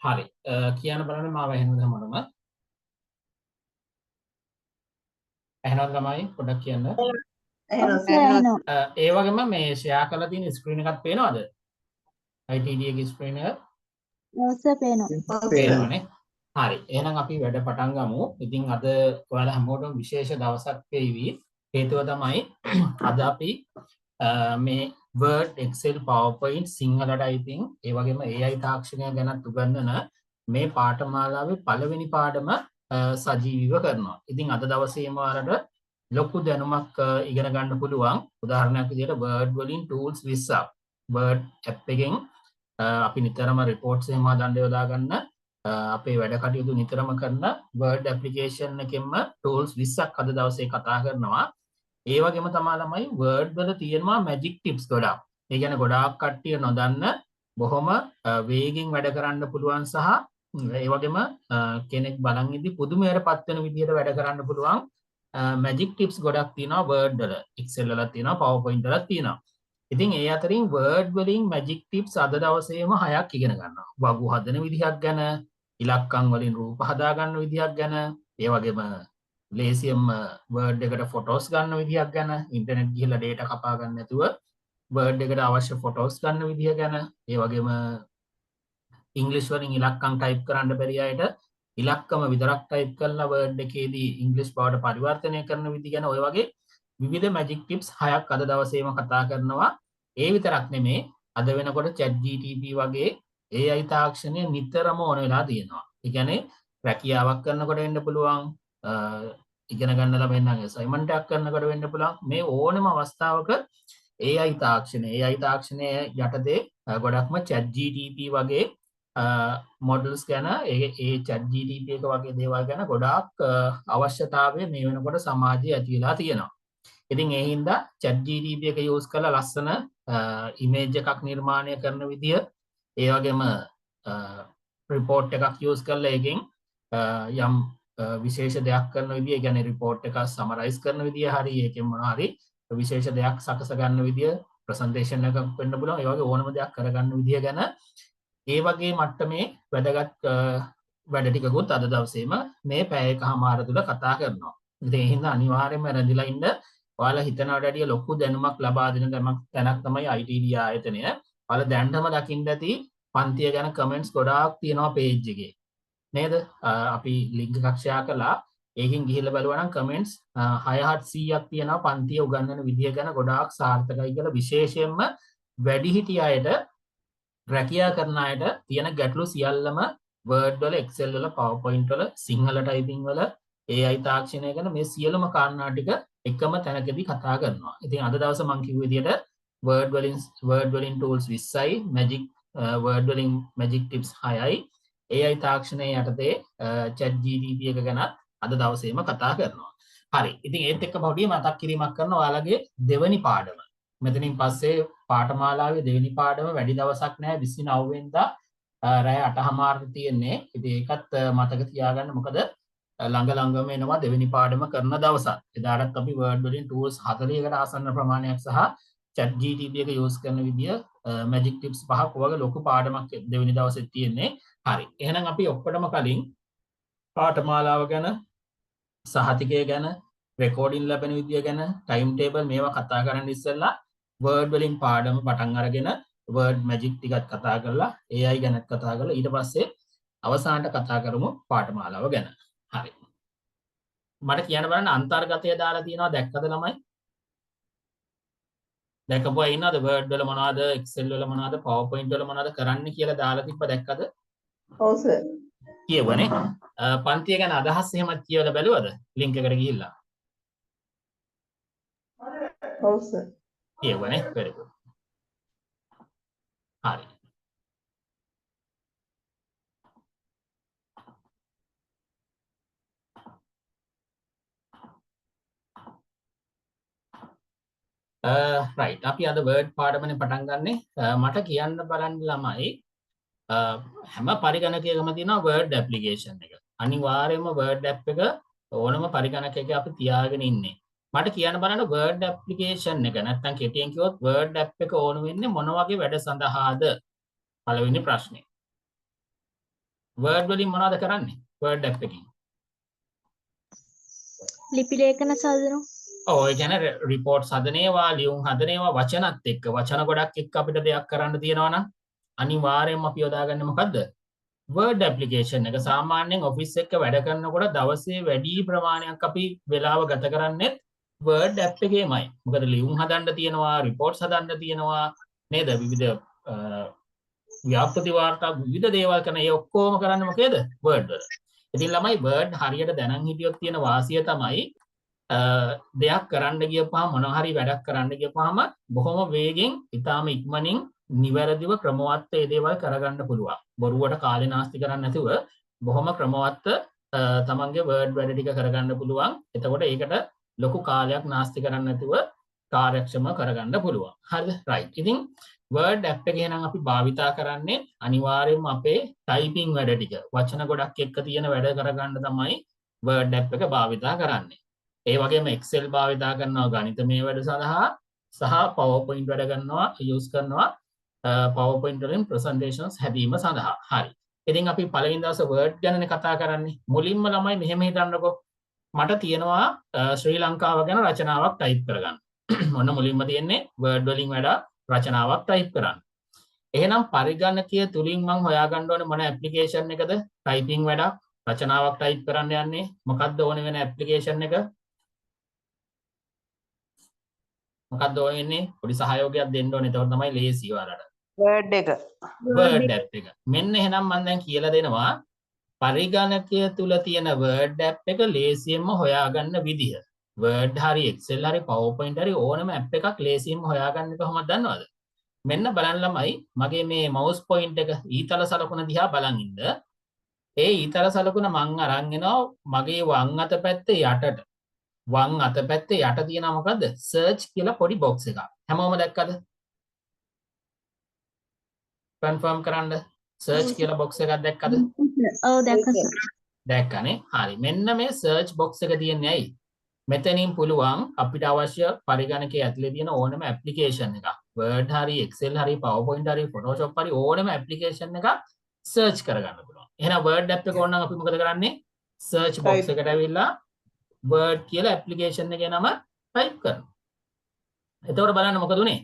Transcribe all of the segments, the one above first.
හරි. කියන්න බලන්න මාව ඇහෙනවද හැමෝටම? ඇහෙනවද ළමයි? පොඩ්ඩක් කියන්න. ඒ වගේම මේ ෂෙයා කරලා තියෙන ස්ක්‍රීන් එකක් පේනවද? ITD එකේ ස්ක්‍රීන් එක පේනවනේ. හරි. එහෙනම් අපි වැඩ පටන් ගමු. ඉතින් අද ඔයාලා හැමෝටම විශේෂ දවසක් වේවි. හේතුව තමයි අද අපි මේ Word, Excel, PowerPoint, Sinhala typing, ඒ වගේම AI තාක්ෂණය ගැන උගන්වන මේ පාඨමාලාවේ පළවෙනි පාඩම සජීවීව කරනවා. ඉතින් අද දවසේම ඔයාලට ලොකු දැනුමක් ඉගෙන ගන්න පුළුවන්. උදාහරණයක් විදිහට Word වලින් tools 20ක්. Word app එකෙන් අපි නිතරම reports එහෙම හදන්න යොදා ගන්න අපේ වැඩ කටයුතු නිතරම කරන Word application එකෙන්ම tools 20ක් අද දවසේ කතා කරනවා. ඒ වගේම තමයි ළමයි Word වල තියෙනවා magic tips ගොඩක්. ඒ කියන්නේ ගොඩාක් කට්ටිය නොදන්න බොහොම වේගෙන් වැඩ කරන්න පුළුවන් සහ ඒ වගේම කෙනෙක් බලන් ඉදි පුදුමයටපත් වෙන විදිහට වැඩ කරන්න පුළුවන් magic tips ගොඩක් තියෙනවා Word වල. Excel වල තියෙනවා, PowerPoint වල තියෙනවා. ඉතින් ඒ අතරින් Word වලින් magic tips අද දවසේම 6ක් ඉගෙන ගන්නවා. වගු හදන විදිහක් ගැන, ඉලක්කම් වලින් රූප හදා ගන්න විදිහක් ගැන, ඒ වගේම ලේසියෙන්ම Word එකට ෆොටෝස් ගන්න විදිහක් ගැන, ඉන්ටර්නෙට් ගිහලා data කපා ගන්න නැතුව Word එකට අවශ්‍ය ෆොටෝස් ගන්න විදිහ ගැන, ඒ වගේම ඉංග්‍රීසි වලින් ඉලක්කම් ටයිප් කරන්න බැරි අයට ඉලක්කම විතරක් ටයිප් කරලා Word එකේදී ඉංග්‍රීසි බවට පරිවර්තනය කරන විදිහ ගැන ඔය වගේ විවිධ magic tips 6ක් අද දවසේම කතා කරනවා. ඒ විතරක් නෙමේ අද වෙනකොට ChatGPT වගේ AI තාක්ෂණය නිතරම ඕන වෙලා තියෙනවා. ඒ කියන්නේ රැකියාවක් කරනකොට වෙන්න පුළුවන්, ඉගෙන ගන්න ළමෙන්ගේ අසයින්මන්ට් එකක් කරනකොට වෙන්න පුළුවන්. මේ ඕනම අවස්ථාවක AI තාක්ෂණය යටතේ ගොඩක්ම ChatGPT වගේ මොඩල්ස් ගැන ඒ ChatGPT එක වගේ දේවල් ගැන ගොඩාක් අවශ්‍යතාවය මේ වෙනකොට සමාජයේ ඇති වෙලා තියෙනවා. ඉතින් ඒ හින්දා ChatGPT එක යූස් කරලා ලස්සන ඉමේජ් එකක් නිර්මාණය කරන විදිය, ඒ වගේම රිපෝට් එකක් යූස් කරලා එකෙන් යම් විශේෂ දෙයක් කරන විදිය, ඒ කියන්නේ රිපෝට් එක සමරයිස් කරන විදිය හරි, ඒකෙන් මොනවා හරි විශේෂ දෙයක් සකස ගන්න විදිය, ප්‍රසන්ටේෂන් එකක් වෙන්න පුළුවන්, ඒ වගේ ඕනම දෙයක් කරගන්න විදිය ගැන ඒ වගේ මට්ටමේ වැදගත් වැඩ ටිකකුත් අද දවසේම මේ පැය එකමාර තුල කතා කරනවා. ඉතින් ඒ හින්දා අනිවාර්යයෙන්ම රැඳිලා ඉන්න. ඔයාලා හිතනවට වැඩිය ලොකු දැනුමක් ලබා දෙන තැනක් තමයි ITD ආයතනය. ඔයාලා දැනටම දකින්න ඇති පන්තිය ගැන කමෙන්ට්ස් ගොඩාක් තියෙනවා පේජ් එකේ. නේද? අපි ලින්ක් එකක් ෂෙයා කළා. ඒකෙන් ගිහිල්ලා බලුවා නම් කමෙන්ට්ස් 600ක් තියෙනවා පන්තිය උගන්වන විදිය ගැන ගොඩාක් සාර්ථකයි කියලා. විශේෂයෙන්ම වැඩිහිටි අයට, රැකියා කරන අයට තියෙන ගැටලු සියල්ලම Word වල, Excel වල, PowerPoint වල, සිංහල ටයිපින් වල, AI තාක්ෂණය ගැන මේ සියලුම කාරණා ටික එකම තැනකදී කතා කරනවා. ඉතින් අද දවසේ මම කිව්ව විදිහට Word වලින් tools 20යි, Word වලින් magic tips 6යි, AI තාක්ෂණය යටතේ ChatGPT එක ගැන අද දවසේම කතා කරනවා. හරි. ඉතින් ඒත් එක්ක පොඩි මතක් කිරීමක් කරනවා ඔයාලගේ දෙවෙනි පාඩම. මෙතනින් පස්සේ පාඨමාලාවේ දෙවෙනි පාඩම වැඩි දවසක් නැහැ, 29 වෙනිදා රෑ 8:00ට තියෙන්නේ. ඉතින් ඒකත් මතක තියාගන්න, මොකද ළඟම එනවා දෙවෙනි පාඩම කරන දවසක්. එදාටත් අපි Word වලින් tools 40කට ආසන්න ප්‍රමාණයක් සහ ChatGPT එක යූස් කරන විදිය, magic tips 5ක් වගේ ලොකු පාඩමක් දෙවෙනි දවසේ තියෙන්නේ. හරි. එහෙනම් අපි ඔක්කොටම කලින් පාඨමාලාව ගැන, සහතිකය ගැන, රෙකෝඩින් ලැබෙන විදිය ගැන, ටයිම් ටේබල් මේවා කතා කරන්න ඉස්සෙල්ලා Word වලින් පාඩම පටන් අරගෙන Word magic ටිකත් කතා කරලා AI ගැනත් කතා කරලා ඊට පස්සේ අවසානට කතා කරමු පාඨමාලාව ගැන. හරි. මට කියන්න බලන්න අන්තර්ගතය දාලා තියෙනවා, දැක්කද ළමයි? දැකපුවා ඉන්නවද? Word වල මොනවද, Excel වල මොනවද, PowerPoint වල මොනවද කරන්න කියලා දාලා තිබ්බ, දැක්කද? ඔව් සර්. කියවනේ. පන්තිය ගැන අදහස් එහෙමත් කියවලා බැලුවද? ලින්ක් එකට ගිහිල්ලා. ඔව් සර්. කියවනේ. very good. හරි. right. අපි අද Word පාඩමනේ පටන් ගන්නෙ. මට කියන්න බලන්න ළමයි, හැම පරිගණකයකම තියෙනවා Word application එක. අනිවාර්යයෙන්ම Word app එක ඕනම පරිගණකයක අපි තියාගෙන ඉන්නේ. මට කියන්න බලන්න Word application එක, නැත්නම් කෙටියෙන් කිව්වොත් Word app එක ඕන වෙන්නේ මොන වගේ වැඩ සඳහාද? පළවෙනි ප්‍රශ්නේ. Word වලින් මොනවද කරන්නේ? Word app එකකින්. ලිපි ලේඛන සාධන ඔව් ඒ කියන්නේ report හදනේවා, ලියුම් හදනේවා වචනත් එක්ක වචන ගොඩක් එක්ක අපිට දෙයක් කරන්න තියෙනවා නම් අනිවාර්යයෙන්ම අපි යොදාගන්නේ මොකද්ද? Word application එක. සාමාන්‍යයෙන් office එක වැඩ කරනකොට දවසේ වැඩි ප්‍රමාණයක් අපි වෙලාව ගත කරන්නේ Word app එකේමයි. මොකද ලියුම් හදන්න තියෙනවා, reports හදන්න තියෙනවා නේද? විවිධ ව්‍යාපෘති වාර්තා විවිධ දේවල් කරන ඒ ඔක්කොම කරන්නේ මොකේද? Word වල. ඉතින් ළමයි Word හරියට දැනන් හිටියොත් තියෙන වාසිය තමයි දෙයක් කරන්න ගියපුවාම මොනවා හරි වැඩක් කරන්න ගියපුවාම බොහොම වේගෙන් ඊටාම ඉක්මනින් නිවැරදිව ක්‍රමවත්ව ඒ දේවල් කරගන්න පුළුවන්. බොරුවට කාලේ නාස්ති කරන්නේ නැතුව බොහොම ක්‍රමවත්ව තමන්ගේ Word වැඩ ටික කරගන්න පුළුවන්. එතකොට ඒකට ලොකු කාලයක් නාස්ති කරන්නේ නැතුව කාර්යක්ෂමව කරගන්න පුළුවන්. හරිද? right. ඉතින් Word app එකේ නම් අපි භාවිතා කරන්නේ අනිවාර්යයෙන්ම අපේ typing වැඩ ටික. වචන ගොඩක් එක්ක තියෙන වැඩ කරගන්න තමයි Word app එක භාවිතා කරන්නේ. ඒ වගේම Excel භාවිතා කරනවා ගණිතමය වැඩ සඳහා සහ PowerPoint වැඩ ගන්නවා use කරනවා PowerPoint වලින් presentations හැදීම සඳහා. හරි. ඉතින් අපි පළවෙනි දවසේ Word ගැනනේ කතා කරන්නේ. මුලින්ම ළමයි මෙහෙම හිතන්නකෝ. මට තියෙනවා ශ්‍රී ලංකාව ගැන රචනාවක් type කරගන්න. මොන මුලින්ම තියෙන්නේ Word වලින් වැඩ රචනාවක් type කරන්න. එහෙනම් පරිගණකය තුලින් මම හොයාගන්න ඕනේ මොන application එකද? typing වැඩක් රචනාවක් type කරන්න යන්නේ. මොකක්ද ඕනේ වෙන application එක? මොකක්ද ඕනේ? පොඩි සහයෝගයක් දෙන්න ඕනේ. එතකොට තමයි ලේසි ඔයාලට. Word එක. Word app එක. මෙන්න එහෙනම් මම දැන් කියලා දෙනවා පරිගණකය තුල තියෙන Word app එක ලේසියෙන්ම හොයාගන්න විදිහ. Word හරි Excel හරි PowerPoint හරි ඕනම app එකක් ලේසියෙන්ම හොයාගන්න කොහොමද දන්නවද? මෙන්න බලන්න ළමයි මගේ මේ mouse point එක ඊතල සලකුණ දිහා බලන් ඉන්න. ඒ ඊතල සලකුණ මං අරන් එනවා මගේ වම් අත පැත්තේ යටට. වම් අත පැත්තේ යට තියෙනවා මොකද්ද? search කියලා පොඩි box එකක්. හැමෝම දැක්කද? confirm කරන්න. search කියලා box එකක් දැක්කද? ඔව් දැක්කා දැක්කනේ. හරි. මෙන්න මේ search box එක තියන්නේ ඇයි? මෙතනින් පුළුවන් අපිට අවශ්‍ය පරිගණකයේ ඇතුලේ තියෙන ඕනම application එකක් Word හරි Excel හරි PowerPoint හරි Photoshop හරි ඕනම application එකක් search කරගන්න පුළුවන්. එහෙනම් Word app එක ඕන නම් අපි මොකද කරන්නේ? search box එකට ඇවිල්ලා Word කියලා application එකේ නම type කරනවා. එතකොට බලන්න මොකද උනේ?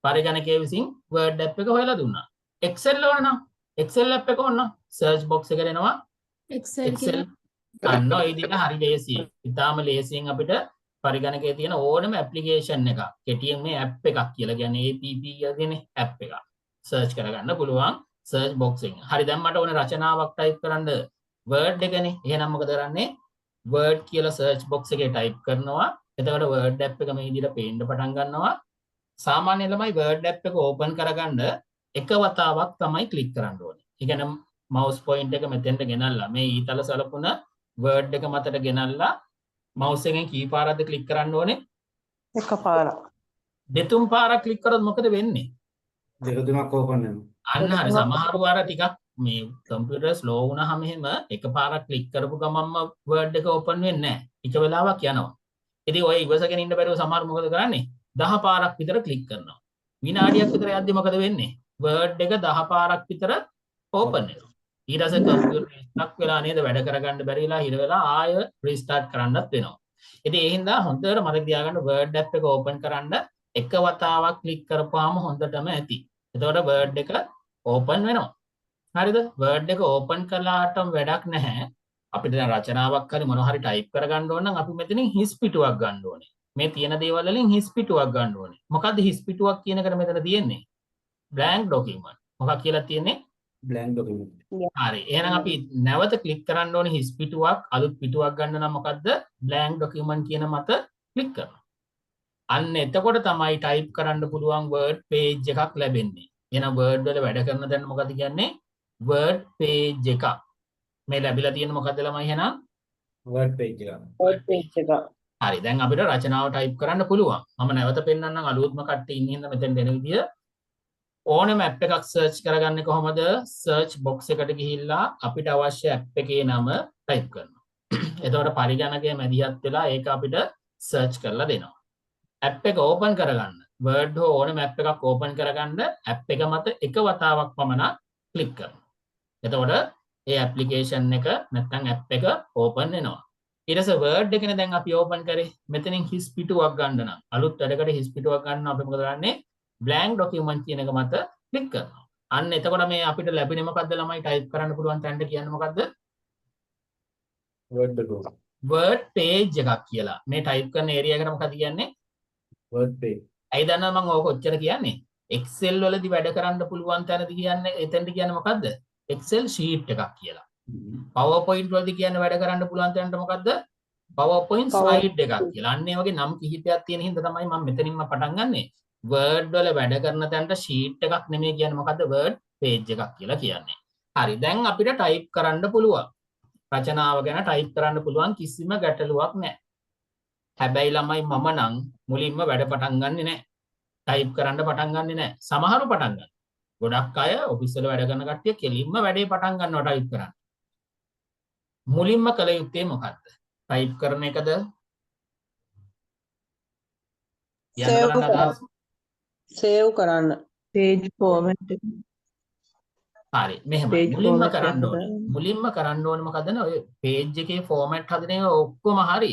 පරිගණකයේ විසින් Word app එක හොයලා දුන්නා. Excel ඕන නම් Excel app එක ඕන නම් search box එකට එනවා Excel අන්න ඒ විදිහට හරි ලේසියි. ඉතාලම ලේසියෙන් අපිට පරිගණකයේ තියෙන ඕනම ඇප්ලිකේෂන් එකක් කෙටියෙන් මේ ඇප් එකක් කියලා කියන්නේ APP කියන ඇප් එකක් සර්ච් කරගන්න පුළුවන් සර්ච් බොක්ස් එකෙන්. හරි දැන් මට ඕනේ රචනාවක් ටයිප් කරන්න Word එකනේ. එහෙනම් මොකද කරන්නේ? Word කියලා සර්ච් බොක්ස් එකේ ටයිප් කරනවා. එතකොට Word app එක මේ විදිහට පේන්න පටන් ගන්නවා. සාමාන්‍ය ළමයි Word app එක ඕපන් කරගන්න එක වතාවක් තමයි ක්ලික් කරන්න ඕනේ. ඒ කියන්නේ mouse point එක මෙතෙන්ට ගෙනල්ලා මේ ඊතල සලකුණ Word එක මතට ගෙනල්ලා mouse එකෙන් කී පාරක්ද ක්ලික් කරන්න ඕනේ? එක පාරක්. දෙතුන් පාරක් ක්ලික් කරොත් මොකද වෙන්නේ? දෙක තුනක් ඕපන් වෙනවා. අන්න හරි සමහර වාර ටිකක් මේ කම්පියුටර් ස්ලෝ වුණාම එහෙම එක පාරක් ක්ලික් කරපු ගමන්ම Word එක ඕපන් වෙන්නේ නැහැ. ටික වෙලාවක් යනවා. ඉතින් ඔය ඉවසගෙන ඉන්න බැරුව සමහර මොකද කරන්නේ? 10 පාරක් විතර ක්ලික් කරනවා. විනාඩියක් විතර යද්දි මොකද වෙන්නේ? Word එක 10 පාරක් විතර ඕපන් වෙනවා. ඊට පස්සේ කම්පියුටර් ස්ටක් වෙලා නේද වැඩ කරගන්න බැරි වෙලා හිර වෙලා ආය රීස්ටාර්ට් කරන්නත් වෙනවා. ඉතින් ඒ හින්දා හොඳට මතක තියාගන්න Word app එක ඕපන් කරන්න එක වතාවක් ක්ලික් කරපුවාම හොඳටම ඇති. එතකොට Word එක ඕපන් වෙනවා. හරිද? Word එක ඕපන් කළාටම වැඩක් නැහැ. අපිට දැන් රචනාවක් හරි මොනවා හරි ටයිප් කරගන්න ඕන නම් අපි මෙතනින් හිස් පිටුවක් ගන්න ඕනේ. මේ තියෙන දේවල් වලින් හිස් පිටුවක් ගන්න ඕනේ. මොකද්ද හිස් පිටුවක් කියන එකට මෙතන තියෙන්නේ? blank document. මොකක් කියලා තියෙන්නේ? blank document. හරි. එහෙනම් අපි නැවත ක්ලික් කරන්න ඕනේ හිස් පිටුවක් අලුත් පිටුවක් ගන්න නම් මොකද්ද? blank document කියන මත ක්ලික් කරනවා. අන්න එතකොට තමයි ටයිප් කරන්න පුළුවන් Word page එකක් ලැබෙන්නේ. එහෙනම් Word වල වැඩ කරන දැන් මොකද කියන්නේ? Word page එකක්. මේ ලැබිලා තියෙන මොකද්ද ළමයි එහෙනම්? word page එක. Word page එක. හරි. දැන් අපිට රචනාව ටයිප් කරන්න පුළුවන්. මම නැවත පෙන්නන්නම් අලුත්ම කට්ටිය ඉන්න හින්දා මෙතෙන් දෙන විදිය. ඕනම ඇප් එකක් සර්ච් කරගන්නේ කොහොමද? සර්ච් බොක්ස් එකට ගිහිල්ලා අපිට අවශ්‍ය ඇප් එකේ නම ටයිප් කරනවා. එතකොට පරිගණකයේ මැදිහත් වෙලා ඒක අපිට සර්ච් කරලා දෙනවා. ඇප් එක ඕපන් කරගන්න Word හෝ ඕනම ඇප් එකක් ඕපන් කරගන්න ඇප් එක මත එක වතාවක් පමණ ක්ලික් කරනවා. එතකොට ඒ ඇප්ලිකේෂන් එක නැත්නම් ඇප් එක ඕපන් වෙනවා. ඊට පස්සේ Word එකනේ දැන් අපි ඕපන් කරේ. මෙතනින් හිස් පිටුවක් ගන්න නම් අලුත් වැඩකට හිස් පිටුවක් ගන්න අපි මොකද කරන්නේ? blank document කියන එක මත ක්ලික් කරනවා. අන්න එතකොට මේ අපිට ලැබෙන්නේ මොකද්ද ළමයි ටයිප් කරන්න පුළුවන් තැනට කියන්නේ මොකද්ද? word document. Word page එකක් කියලා. මේ ටයිප් කරන ඒරියා එකට මොකද කියන්නේ? word page. ඇයි දන්නවද මම ඕක ඔච්චර කියන්නේ? Excel වලදී වැඩ කරන්න පුළුවන් තැනදී කියන්නේ එතෙන්ට කියන්නේ මොකද්ද? Excel sheet එකක් කියලා. PowerPoint වලදී කියන්නේ වැඩ කරන්න පුළුවන් තැනට මොකද්ද? PowerPoint slide එකක් කියලා. අන්න ඒ වගේ නම් කිහිපයක් තියෙන හින්දා තමයි මම මෙතනින්ම පටන් ගන්නෙ. Word වල වැඩ කරන තැනට sheet එකක් නෙමෙයි කියන්නේ මොකද්ද? Word page එකක් කියලා කියන්නේ. හරි. දැන් අපිට type කරන්න පුළුවන්. රචනාව ගැන type කරන්න පුළුවන් කිසිම ගැටලුවක් නැහැ. හැබැයි ළමයි මම නම් මුලින්ම වැඩ පටන් ගන්නෙ නැහැ. type කරන්න පටන් ගන්නෙ නැහැ. සමහරු පටන් ගන්නවා. ගොඩක් අය ඔෆිස් වල වැඩ කරන කට්ටිය කෙලින්ම වැඩේ පටන් ගන්නවා type කරන්න. මුලින්ම කළ යුත්තේ මොකක්ද? type කරන එකද? සේව් කරන්න. page format එක. හරි මෙහෙම Page මුලින්ම format කරන්න එක ඕනේ. මුලින්ම කරන්න ඕනේ මොකද? ඔය page එකේ format හදන ඒවා ඔක්කොම හරි.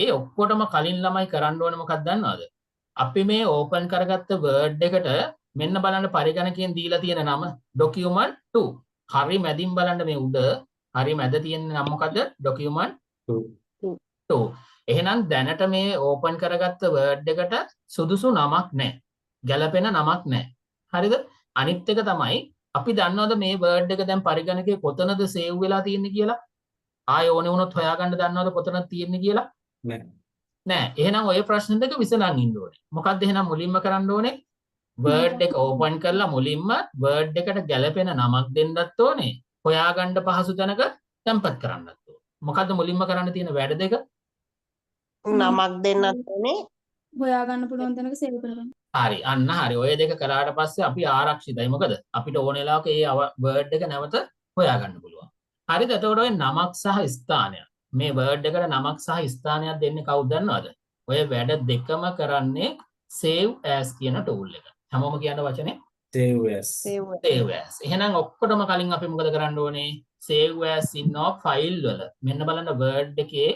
ඒ ඔක්කොටම කලින් ළමයි කරන්න ඕනේ මොකක්ද දන්නවද? අපි මේ open කරගත්ත Word එකට මෙන්න බලන්න පරිගණකයෙන් දීලා තියෙන නම document 2. හරි මැදින් බලන්න මේ උඩ හරි මැද තියෙන නම මොකද්ද? document 2. එහෙනම් දැනට මේ open කරගත්ත Word එකට සුදුසු නමක් නැහැ. ගැළපෙන නමක් නැහැ. හරිද? අනිත් එක තමයි අපි දන්නවද මේ Word එක දැන් පරිගණකයේ කොතනද save වෙලා තියෙන්නේ කියලා? ආයෙ ඕනේ වුණොත් හොයාගන්න දන්නවද කොතනද තියෙන්නේ කියලා? නෑ. නෑ. එහෙනම් ඔය ප්‍රශ්න දෙක විසඳන් ඉන්න ඕනේ. මොකද්ද එහෙනම් මුලින්ම කරන්න ඕනේ? Word එක open කරලා මුලින්ම Word එකට ගැළපෙන නමක් දෙන්නත් ඕනේ. හොයාගන්න පහසු තැනක තැම්පත් කරන්නත් ඕනේ. මොකද්ද මුලින්ම කරන්න තියෙන වැඩ දෙක? නමක් දෙන්නත් ඕනේ. හොයාගන්න පුළුවන් තැනක සේව් කරගන්න. හරි අන්න හරි ඔය දෙක කළාට පස්සේ අපි ආරක්ෂිතයි. මොකද අපිට ඕන වෙලාවක ඒ Word එක නැවත හොයාගන්න පුළුවන්. හරිද? එතකොට ඔය නමක් සහ ස්ථානයක් මේ Word එකට නමක් සහ ස්ථානයක් දෙන්නේ කවුද දන්නවද? ඔය වැඩ දෙකම කරන්නේ save as කියන tool එක. හැමෝම කියන වචනේ save as. save as. එහෙනම් ඔක්කොටම කලින් අපි මොකද කරන්න ඕනේ? save as ඉන්නවා ෆයිල් වල. මෙන්න බලන්න Word එකේ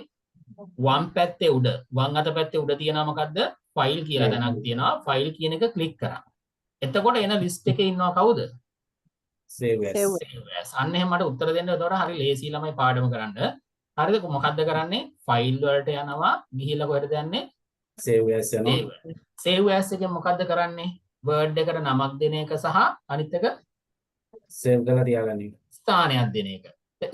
වම් පැත්තේ උඩ වම් අත පැත්තේ උඩ තියෙනවා මොකද්ද? ෆයිල් කියලා තැනක් තියෙනවා. ෆයිල් කියන එක ක්ලික් කරා. එතකොට එන ලිස්ට් එකේ ඉන්නවා කවුද? save as. save as. අන්න එහෙම මට උත්තර දෙන්න එතකොට හරි ලේසි ළමයි පාඩම කරන්න. හරිද? මොකද්ද කරන්නේ? ෆයිල් වලට යනවා. ගිහිල්ලා කොහෙද යන්නේ? save as යනවා. save as එකෙන් මොකද්ද කරන්නේ? Word එකට නමක් දෙන එක සහ අනිත් එක save කරලා තියාගන්න එක. ස්ථානයක් දෙන එක.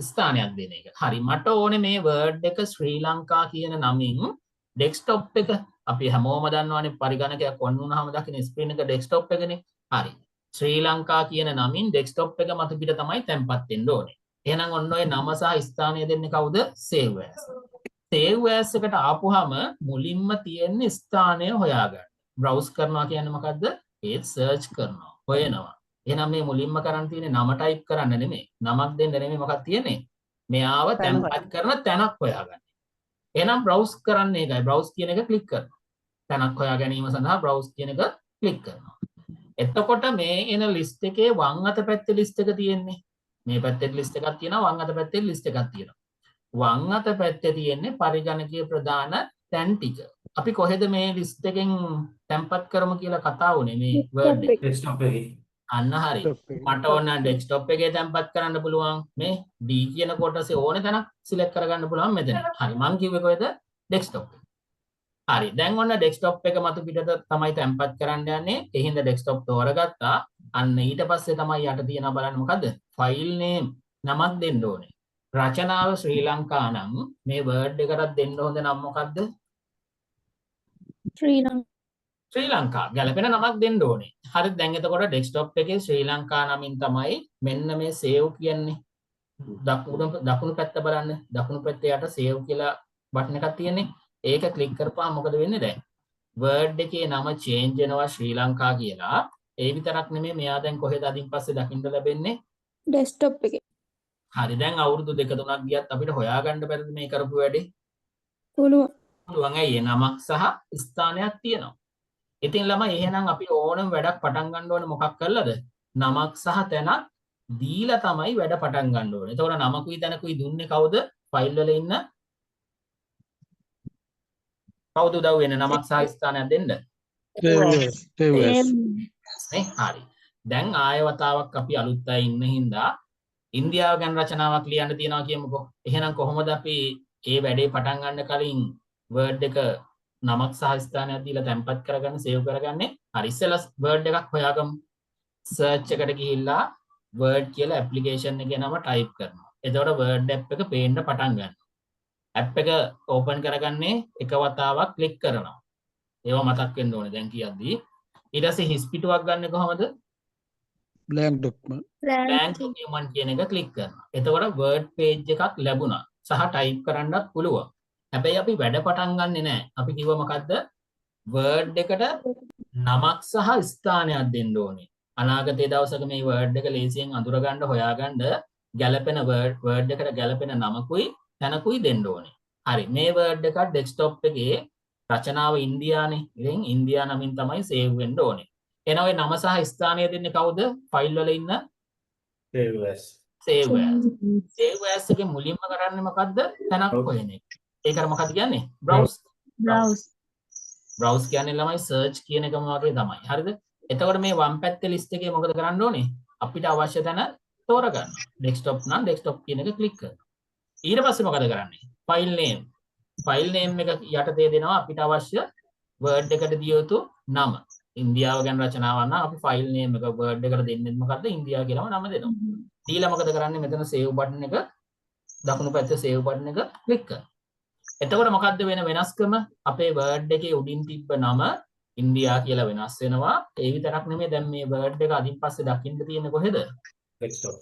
ස්ථානයක් දෙන එක. හරි මට ඕනේ මේ Word එක ශ්‍රී ලංකා කියන නමින් desktop එක අපි හැමෝම දන්නවනේ පරිගණකයක් ඔන් වුණාම දකින්න ස්ක්‍රීන් එක desktop එකනේ. හරි. ශ්‍රී ලංකා කියන නමින් desktop එක මත පිට තමයි තැම්පත් වෙන්න ඕනේ. එහෙනම් ඔන්න ඔය නම සහ ස්ථානය දෙන්නේ කවුද? save as. save as එකට ආපුවාම මුලින්ම තියෙන ස්ථානය හොයාගන්න. browse කරනවා කියන්නේ මොකද්ද? ඒත් search කරනවා. හොයනවා. එහෙනම් මේ මුලින්ම කරන් තියෙන්නේ නම type කරන්න නෙමෙයි. නමක් දෙන්න නෙමෙයි මොකක්ද තියෙන්නේ? මෙයාව තැම්පත් කරන තැනක් හොයාගන්න. එහෙනම් browse කරන්න එකයි. browse කියන එක click කරනවා. තැනක් හොයා ගැනීම සඳහා browse කියන එක click කරනවා. එතකොට මේ එන list එකේ වම් අත පැත්තේ list එක තියෙන්නේ. මේ පැත්තේ list එකක් තියෙනවා වම් අත පැත්තේ list එකක් තියෙනවා. වම් අත පැත්තේ තියෙන්නේ පරිගණකීය ප්‍රධාන තැන් ටික. අපි කොහෙද මේ list එකෙන් තැම්පත් කරමු කියලා කතා වුනේ මේ Word එක. desktop එකේ. අන්න හරි. මට ඕන desktop එකේ තැම්පත් කරන්න පුළුවන් මේ D කියන කොටසේ ඕනේ තැනක් select කරගන්න පුළුවන් මෙතන. හරි මං කිව්වේ කොහෙද? desktop එක. හරි දැන් ඔන්න desktop එක මතු පිටට තමයි තැම්පත් කරන්න යන්නේ. ඒ හින්දා desktop තෝරගත්තා. අන්න ඊට පස්සේ තමයි යට තියෙන බලන්න මොකද්ද? file name නමක් දෙන්න ඕනේ. රචනාව ශ්‍රී ලංකා නම් මේ Word එකටත් දෙන්න හොඳ නම මොකද්ද? ශ්‍රී ලංකා ගැලපෙන නමක් දෙන්න ඕනේ. හරි දැන් එතකොට desktop එකේ ශ්‍රී ලංකා නමින් තමයි මෙන්න මේ save කියන්නේ. දකුණු පැත්ත බලන්න. දකුණු පැත්තේ යට save කියලා බටන් එකක් තියෙන්නේ. ඒක ක්ලික් කරපුවාම මොකද වෙන්නේ දැන්? Word එකේ නම change වෙනවා ශ්‍රී ලංකා කියලා. ඒ විතරක් නෙමෙයි මෙයා දැන් කොහෙද අදින් පස්සේ දකින්න ලැබෙන්නේ? ඩෙස්ක්ටොප් එකේ. හරි දැන් අවුරුදු 2-3ක් ගියත් අපිට හොයාගන්න බැරිද මේ කරපු වැඩේ? පුළුවන්. පුළුවන් ඇයි නමක් සහ ස්ථානයක් තියෙනවා. ඉතින් ළමයි එහෙනම් අපි ඕනම වැඩක් පටන් ගන්න ඕනේ මොකක් කරලාද? නමක් සහ තැනක් දීලා තමයි වැඩ පටන් ගන්න ඕනේ. එතකොට නමකුයි තැනකුයි දුන්නේ කවුද? ෆයිල් වල ඉන්න කවුද උදව් වෙන්නේ නමක් සහ ස්ථානයක් දෙන්න? Save as. නේ? හරි. දැන් ආය වතාවක් අපි අලුත් අය ඉන්න හින්දා ඉන්දියාව ගැන රචනාවක් ලියන්න තියෙනවා කියමුකෝ. එහෙනම් කොහොමද අපි මේ වැඩේ පටන් ගන්න කලින් වර්ඩ් එක නමක් සහ ස්ථානයක් දීලා තැම්පත් කරගන්න සේව් කරගන්නේ? හරි ඉස්සෙල්ලා වර්ඩ් එකක් හොයාගමු. සර්ච් එකට ගිහිල්ලා වර්ඩ් කියලා ඇප්ලිකේෂන් එකේ නම ටයිප් කරනවා. එතකොට වර්ඩ් ඇප් එක පේන්න පටන් ගන්නවා. ඇප් එක ඕපන් කරගන්නේ එක වතාවක් ක්ලික් කරනවා. ඒවා මතක් වෙන්න ඕනේ දැන් කියද්දී. ඊට පස්සේ හිස් පිටුවක් ගන්න කොහමද? Blank document. blank document කියන එක ක්ලික් කරනවා. එතකොට word page එකක් ලැබුණා. සහ ටයිප් කරන්නත් පුළුවන්. හැබැයි අපි වැඩ පටන් ගන්නෙ නැහැ. අපි කිව්ව මොකද්ද? word එකට නමක් සහ ස්ථානයක් දෙන්න ඕනේ. අනාගතයේ දවසක මේ word එක ලේසියෙන් අඳුර ගන්න හොයාගන්න ගැලපෙන word එකට ගැලපෙන නමකුයි තැනකුයි දෙන්න ඕනේ. හරි. මේ word එක desktop එකේ රචනාව ඉන්දියානේ. ඉතින් ඉන්දියා නමින් තමයි save වෙන්න ඕනේ. එහෙනම් ඔය නම සහ ස්ථානය දෙන්නේ කවුද? ෆයිල් වල ඉන්න save as. save as. save as එකේ මුලින්ම කරන්නේ මොකද්ද? තැනක් හොයන එක. ඒකට මොකක්ද කියන්නේ? browse. browse කියන්නේ ළමයි search කියන එකම වගේ තමයි. හරිද? එතකොට මේ වම් පැත්තේ list එකේ මොකද කරන්න ඕනේ? අපිට අවශ්‍ය තැන තෝරගන්න. desktop නම් desktop කියන එක click කරනවා. ඊට පස්සේ මොකද කරන්නේ? file name. file name එක යටතේ දෙනවා අපිට අවශ්‍ය word එකට දිය යුතු නම. ඉන්දියාව ගැන රචනාවක් නම් අපි file name එක word එකට දෙන්නේ මොකද්ද? ඉන්දියා කියලාම නම දෙනවා. දීලා මොකද කරන්නේ? මෙතන save button එක දකුණු පැත්තේ save button එක click කරනවා. එතකොට මොකද්ද වෙන වෙනස්කම? අපේ word එකේ උඩින් තිබ්බ නම ඉන්දියා කියලා වෙනස් වෙනවා. ඒ විතරක් නෙමෙයි දැන් මේ word එක අදින් පස්සේ දකින්න තියෙන්නේ කොහෙද? desktop.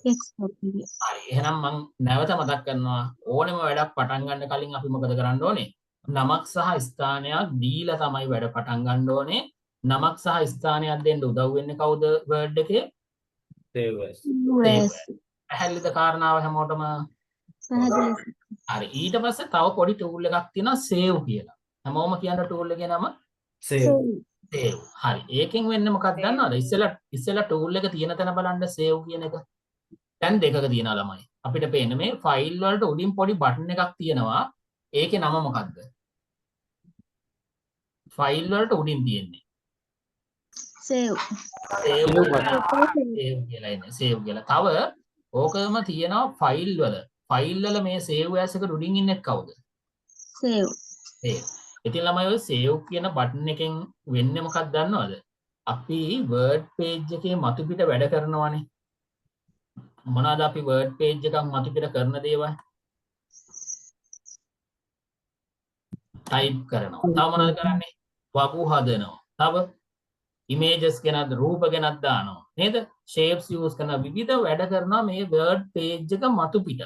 හරි. එහෙනම් මම නැවත මතක් කරනවා ඕනෙම වැඩක් පටන් ගන්න කලින් අපි මොකද කරන්න ඕනේ? නමක් සහ ස්ථානයක් දීලා තමයි වැඩ පටන් ගන්න ඕනේ. නමක් සහ ස්ථානයක් දෙන්න උදව් වෙන්නේ කවුද word එකේ? save as. පැහැදිලිද කාරණාව හැමෝටම? හරි. ඊට පස්සේ තව පොඩි tool එකක් තියෙනවා save කියලා. හැමෝම කියන tool එකේ නම save. save. හරි. ඒකෙන් වෙන්නේ මොකක්ද දන්නවද? ඉස්සෙල්ලා tool එක තියෙන තැන බලන්න save කියන එක. දැන් දෙකක තියෙනවා ළමයි. අපිට පේන්නේ මේ ෆයිල් වලට උඩින් පොඩි බටන් එකක් තියෙනවා. ඒකේ නම මොකක්ද? ෆයිල් වලට උඩින් තියෙන්නේ. සේව්. save කියලා එන්නේ. save කියලා. තව ඕකම තියෙනවා ෆයිල් වල. ෆයිල් වල මේ save as එක උඩින් ඉන්නේ කවුද? සේව්. save. ඉතින් ළමයි ඔය save කියන බටන් එකෙන් වෙන්නේ මොකක්ද දන්නවද? අපි word page එකේ මතු පිට වැඩ කරනවානේ. මොනවාද අපි word page එකක් මතු පිට කරන දේවල්? type කරනවා. තව මොනවද කරන්නේ? වගු හදනවා. තව images ගැනත් රූප ගැනත් දානවා. නේද? shapes use කරන විවිධ වැඩ කරනවා මේ word page එක මතු පිට.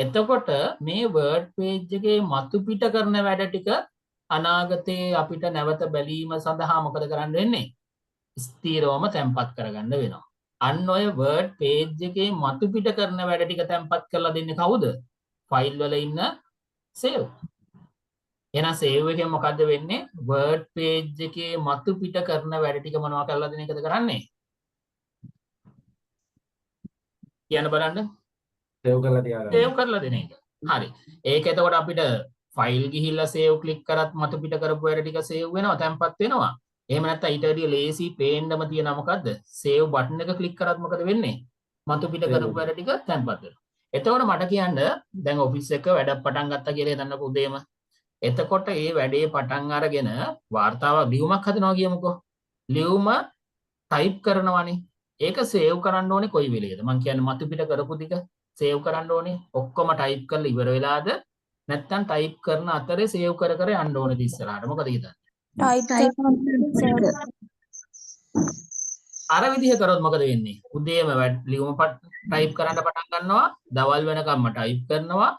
එතකොට මේ word page එකේ මතු පිට කරන වැඩ ටික අනාගතයේ අපිට නැවත බැලීම සඳහා මොකද කරන්න වෙන්නේ? ස්ථිරවම තැම්පත් කරගන්න වෙනවා. අන්න ඔය word page එකේ මතු පිට කරන වැඩ ටික තැම්පත් කරලා දෙන්නේ කවුද? ෆයිල් වල ඉන්න save. එහෙනම් save එකෙන් මොකද්ද වෙන්නේ? word page එකේ මතු පිට කරන වැඩ ටික මොනවා කරලා දෙන එකද කරන්නේ? කියන්න බලන්න. save කරලා තියාගන්න. save කරලා දෙන එක. හරි. ඒක එතකොට අපිට ෆයිල් ගිහිල්ලා save ක්ලික් කරත් මතු පිට කරපු වැඩ ටික save වෙනවා, තැම්පත් වෙනවා. එහෙම නැත්නම් ඊට වැඩිය ලේසි පේන්නම තියෙන මොකද්ද? save බටන් එක ක්ලික් කරත් මොකද වෙන්නේ? මතු පිට කරපු වැඩ ටික තැම්පත් වෙනවා. එතකොට මට කියන්න දැන් ඔෆිස් එක වැඩ පටන් ගත්තා කියලා හිතන්නකෝ උදේම. එතකොට මේ වැඩේ පටන් අරගෙන වාර්තාවක් ලියුමක් හදනවා කියමුකෝ. ලියුම ටයිප් කරනවානේ. ඒක save කරන්න ඕනේ කොයි වෙලේද? මම කියන්නේ මතු පිට කරපු ටික save කරන්න ඕනේ. ඔක්කොම ටයිප් කරලා ඉවර වෙලාද? නැත්නම් ටයිප් කරන අතරේ save කර කර යන්න ඕනේද ඉස්සරහට? මොකද හිතන්නේ? අර විදිහ කරොත් මොකද වෙන්නේ? උදේම ලියුම ටයිප් කරන්න පටන් ගන්නවා, දවල් වෙනකම්ම ටයිප් කරනවා,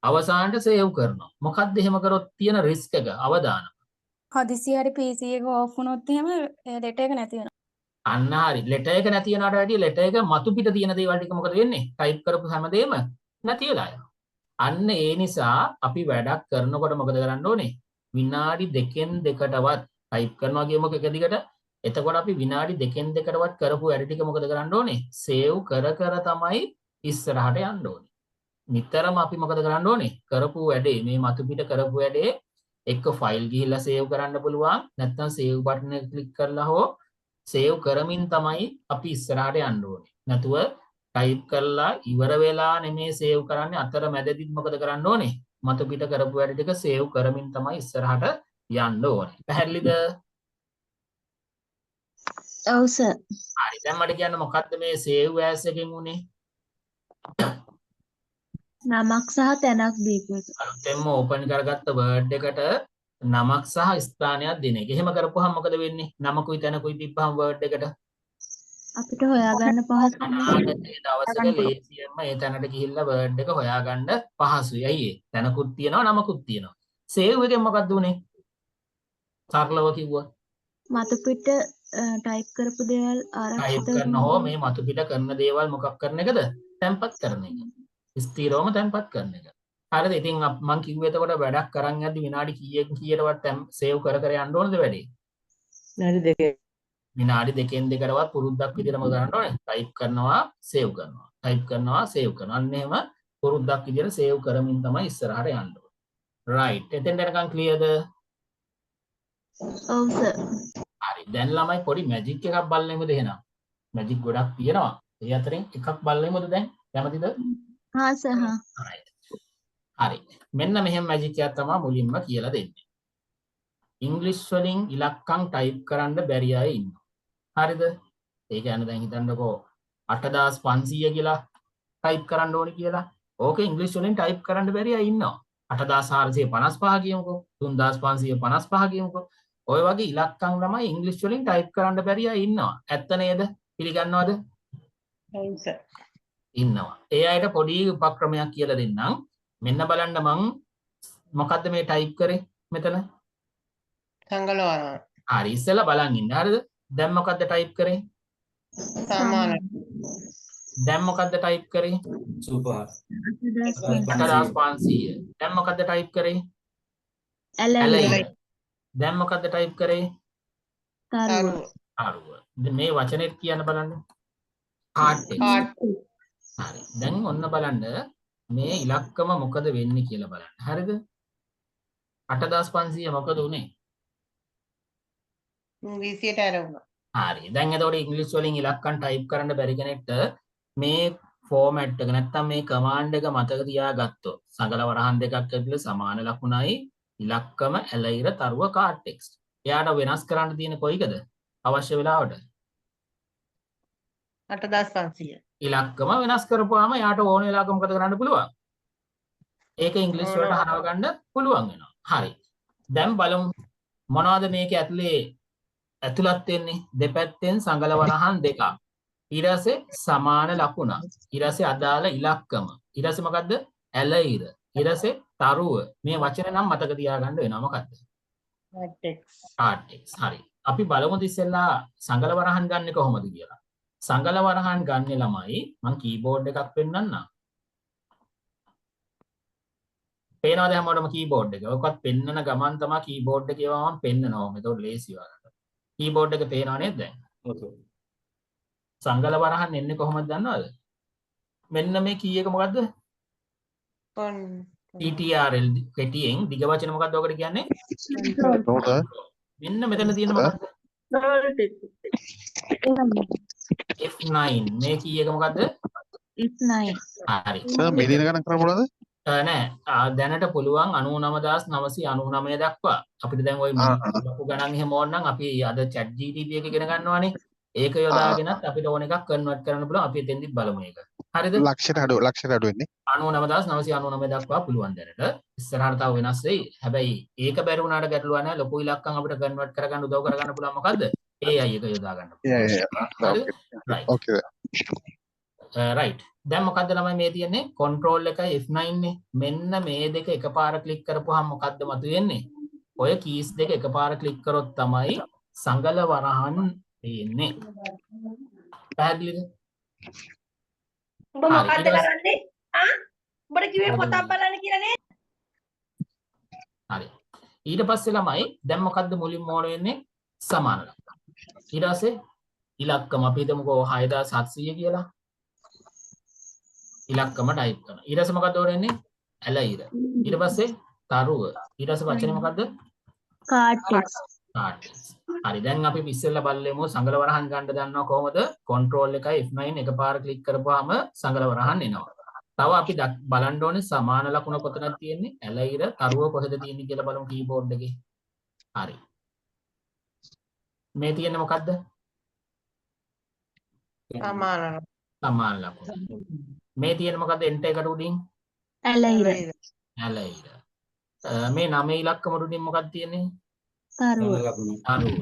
අවසානට save කරනවා. මොකක්ද එහෙම කරොත් තියෙන රිස්ක් එක? අවදානම. හදිසි හරි PC එක ඕෆ් වුණොත් එහෙම ලෙටර් එක නැති වෙනවා. අන්න හරි. ලෙටර් එක නැති වෙනාට වැඩිය ලෙටර් එක මතු පිට තියෙන දේවල් ටික මොකද වෙන්නේ? ටයිප් කරපු හැමදේම නැති වෙලා යනවා. අන්න ඒ නිසා අපි වැඩක් කරනකොට මොකද කරන්න ඕනේ? විනාඩි දෙකෙන් දෙකටවත් ටයිප් කරනවා කියමුකෝ එක දිගට එතකොට අපි විනාඩි දෙකෙන් දෙකටවත් කරපු වැඩ ටික මොකද කරන්න ඕනේ? සේව් කර කර තමයි ඉස්සරහට යන්න ඕනේ. නිතරම අපි මොකද කරන්න ඕනේ? කරපු වැඩේ මේ මතු පිට කරපු වැඩේ එක්ක ෆයිල් ගිහිල්ලා සේව් කරන්න පුළුවන්. නැත්නම් සේව් බටන් එක ක්ලික් කරලා හෝ සේව් කරමින් තමයි අපි ඉස්සරහට යන්න ඕනේ. නැතුව ටයිප් කරලා ඉවර වෙලා නෙමේ සේව් කරන්නේ. අතර මැදදිත් මොකද කරන්න ඕනේ? මතු පිට කරපු වැඩ ටික සේව් කරමින් තමයි ඉස්සරහට යන්න ඕනේ. පැහැදිලිද? ඔව් සර්. හරි. දැන් මට කියන්න මොකද්ද මේ save as එකෙන් උනේ? නමක් සහ තැනක් දීපු එක. අලුතෙන්ම ඕපන් කරගත්ත වර්ඩ් එකට නමක් සහ ස්ථානයක් දෙන එක. එහෙම කරපුවහම මොකද වෙන්නේ? නමකුයි තැනකුයි තිබ්බහම වර්ඩ් එකට අපිට හොයාගන්න පහසුයි. අනාගතයේ දවසක ලේසියෙන්ම ඒ තැනට ගිහිල්ලා වර්ඩ් එක හොයාගන්න පහසුයි. ඇයි ඒ? තැනකුත් තියෙනවා නමකුත් තියෙනවා. save එකෙන් මොකද්ද උනේ? සරලව කිව්වොත් මතු පිට ටයිප් කරපු දේවල් ආරක්ෂිත ටයිප් කරන හෝ මේ මතු පිට කරන දේවල් මොකක් කරන එකද? තැන්පත් කරන එක. ස්ථිරවම තැන්පත් කරන එක. හරිද? ඉතින් මම කිව්වේ එතකොට වැඩක් කරන් යද්දි විනාඩි කීයකින් කීයටවත් සේව් කර කර යන්න ඕනද වැඩේ? විනාඩි දෙකේ. විනාඩි දෙකෙන් දෙකටවත් පුරුද්දක් විදිහටම කරන්න ඕනේ. ටයිප් කරනවා, සේව් කරනවා. ටයිප් කරනවා, සේව් කරනවා. අන්න එහෙම පුරුද්දක් විදිහට සේව් කරමින් තමයි ඉස්සරහට යන්න ඕනේ. රයිට්. එතෙන් යනකම් ක්ලියර්ද? ඔව් සර්. හරි. දැන් ළමයි පොඩි මැජික් එකක් බලන්නමුද එහෙනම්? මැජික් ගොඩක් තියෙනවා. ඒ අතරින් එකක් බලන්නමුද දැන්? කැමතිද? හා සර් හා. හරි. මෙන්න මෙහෙම මැජික් එකක් තමයි මුලින්ම කියලා දෙන්නේ. ඉංග්‍රීසි වලින් ඉලක්කම් ටයිප් කරන්න බැරි අය ඉන්නවා. හරිද? ඒ කියන්නේ දැන් හිතන්නකෝ 8500 කියලා ටයිප් කරන්න ඕනි කියලා. ඕකේ ඉංග්‍රීසි වලින් ටයිප් කරන්න බැරි අය ඉන්නවා. 8455 කියමුකෝ. 3555 කියමුකෝ. ඔය වගේ ඉලක්කම් ළමයි ඉංග්‍රීසි වලින් ටයිප් කරන්න බැරි අය ඉන්නවා. ඇත්ත නේද? පිළිගන්නවද? ඔව් සර්. ඉන්නවා. ඒ අයට පොඩි උපක්‍රමයක් කියලා දෙන්නම්. මෙන්න බලන්න මං මොකද්ද මේ ටයිප් කරේ මෙතන? සංගල වරණ. හරි ඉස්සෙල්ලා බලන් ඉන්න. හරිද? දැන් මොකද්ද ටයිප් කරේ? සමාන. දැන් මොකද්ද ටයිප් කරේ? සුපර් 8500. දැන් මොකද්ද ටයිප් කරේ? ඇලයි. දැන් මොකද්ද ටයිප් කරේ? තරුව. අරුව. දැන් මේ වචනේත් කියන්න බලන්න. කාට් එක. හරි. දැන් ඔන්න බලන්න මේ ඉලක්කම මොකද වෙන්නේ කියලා බලන්න. හරිද? 8500 මොකද උනේ? ඉංග්‍රීසියට ඇරුණා. හරි. දැන් එතකොට ඉංග්‍රීසි වලින් ඉලක්කම් ටයිප් කරන්න බැරි කෙනෙක්ට මේ ෆෝමැට් එක නැත්තම් මේ කමාන්ඩ් එක මතක තියාගත්තොත් සංගල වරහන් දෙකක් ඇතුළේ සමාන ලකුණයි ඉලක්කම ඇලයිර තරුව කාඩ් ටෙක්ස්ට්. එයාට වෙනස් කරන්න තියෙන කොයිකද? අවශ්‍ය වෙලාවට 8500. ඉලක්කම වෙනස් කරපුවාම එයාට ඕන වෙලාවක මොකද කරන්න පුළුවන්? ඒක ඉංග්‍රීසි වලට හරව ගන්න පුළුවන් වෙනවා. හරි. දැන් බලමු මොනවද මේක ඇතුලේ ඇතුළත් වෙන්නේ? දෙපැත්තෙන් සංගල වරහන් දෙකක්. ඊට පස්සේ සමාන ලකුණ. ඊට පස්සේ අදාළ ඉලක්කම. ඊට පස්සේ මොකද්ද? ඇලයිර. ඊට පස්සේ තරුව. මේ වචන නම් මතක තියාගන්න වෙනවා. මොකද්ද? කාඩ් ටෙක්ස්. හරි. අපි බලමු ඉතින්ලා සංගල වරහන් ගන්න කොහොමද කියලා. සංගල වරහන් ගන්න ළමයි මම කීබෝඩ් එකක් පෙන්නන්නම්. පේනවද හැමෝටම කීබෝඩ් එක? ඔකත් පෙන්නන ගමන් තමයි කීබෝඩ් එකේ වම පෙන්නනවා. මේතකොට ලේසි වලට. කීබෝඩ් එක පේනව නේද දැන්? සංගල වරහන් එන්නේ කොහොමද දන්නවද? මෙන්න මේ කී එක මොකද්ද? TTRL කෙටියෙන් දිග වචන මොකද්ද ඔකට කියන්නේ? මෙන්න මෙතන තියෙන මොකද්ද? F9 මේ කී එක මොකද්ද? F9. හරි. මිලියන ගණන් කරන්න පුළුවන්ද? නෑ දැනට පුළුවන් 99999 දක්වා. අපිට දැන් ওই ලොකු ගණන් එහෙම ඕන නම් අපි අද chat GTP එක ඉගෙන ගන්නවානේ. ඒක යොදාගෙනත් අපිට ඕන එකක් කන්වර්ට් කරන්න පුළුවන්. අපි එතෙන්දිත් බලමු ඒක. හරිද? ලක්ෂයට අඩු වෙන්නේ 99999 දක්වා පුළුවන් දැනට. ඉස්සරහට තව වෙනස් වෙයි. හැබැයි ඒක බැරි වුණාට ගැටලුවක් නෑ. ලොකු ඉලක්කම් අපිට කන්වර්ට් කරගන්න උදව් කරගන්න පුළුවන් මොකද්ද? AI එක යොදා ගන්න. ඕකේ. රයිට්. දැන් මොකද්ද ළමයි මේ තියෙන්නේ? control එකයි F9 නේ. මෙන්න මේ දෙක එකපාර ක්ලික් කරපුවාම මොකද්ද මතුවෙන්නේ? ඔය කීස් දෙක එකපාර ක්ලික් කරොත් තමයි සංගල වරහන් තියෙන්නේ. පැහැදිලිද? උඹ මොකද්ද කරන්නේ? උඹට කිව්වේ පොතක් බලන්න කියලා නේද? හරි. ඊට පස්සේ ළමයි දැන් මොකද්ද මුලින්ම ඕන වෙන්නේ? සමාන ලකුණ. ඊට පස්සේ ඉලක්කම අපි හිතමුකෝ 6700 කියලා. ඉලක්කම ටයිප් කරනවා. ඊට පස්සේ මොකද වෙන්නේ? ඇලයිර. ඊට පස්සේ තරුව. ඊට පස්සේ වචනේ මොකද්ද? කාටෙක්ස් හරි දැන් අපි ඉස්සෙල්ලා බලමු සංගල වරහන් ගන්න දන්නවා කොහොමද? control එකයි F9 එකපාර ක්ලික් කරපුවාම සංගල වරහන් එනවා. තව අපි බලන්න ඕනේ සමාන ලකුණ කොතනද තියෙන්නේ? ඇලයිර තරුව කොහෙද තියෙන්නේ කියලා බලමු කීබෝඩ් එකේ. හරි. මේ තියෙන්නේ මොකද්ද? සමාන ලකුණ. මේ තියෙන්නේ මොකද්ද? enter එකට උඩින් ඇලයිර ඇලයිර. මේ 9 ඉලක්කම උඩින් මොකක්ද තියෙන්නේ? තරුව අරුව.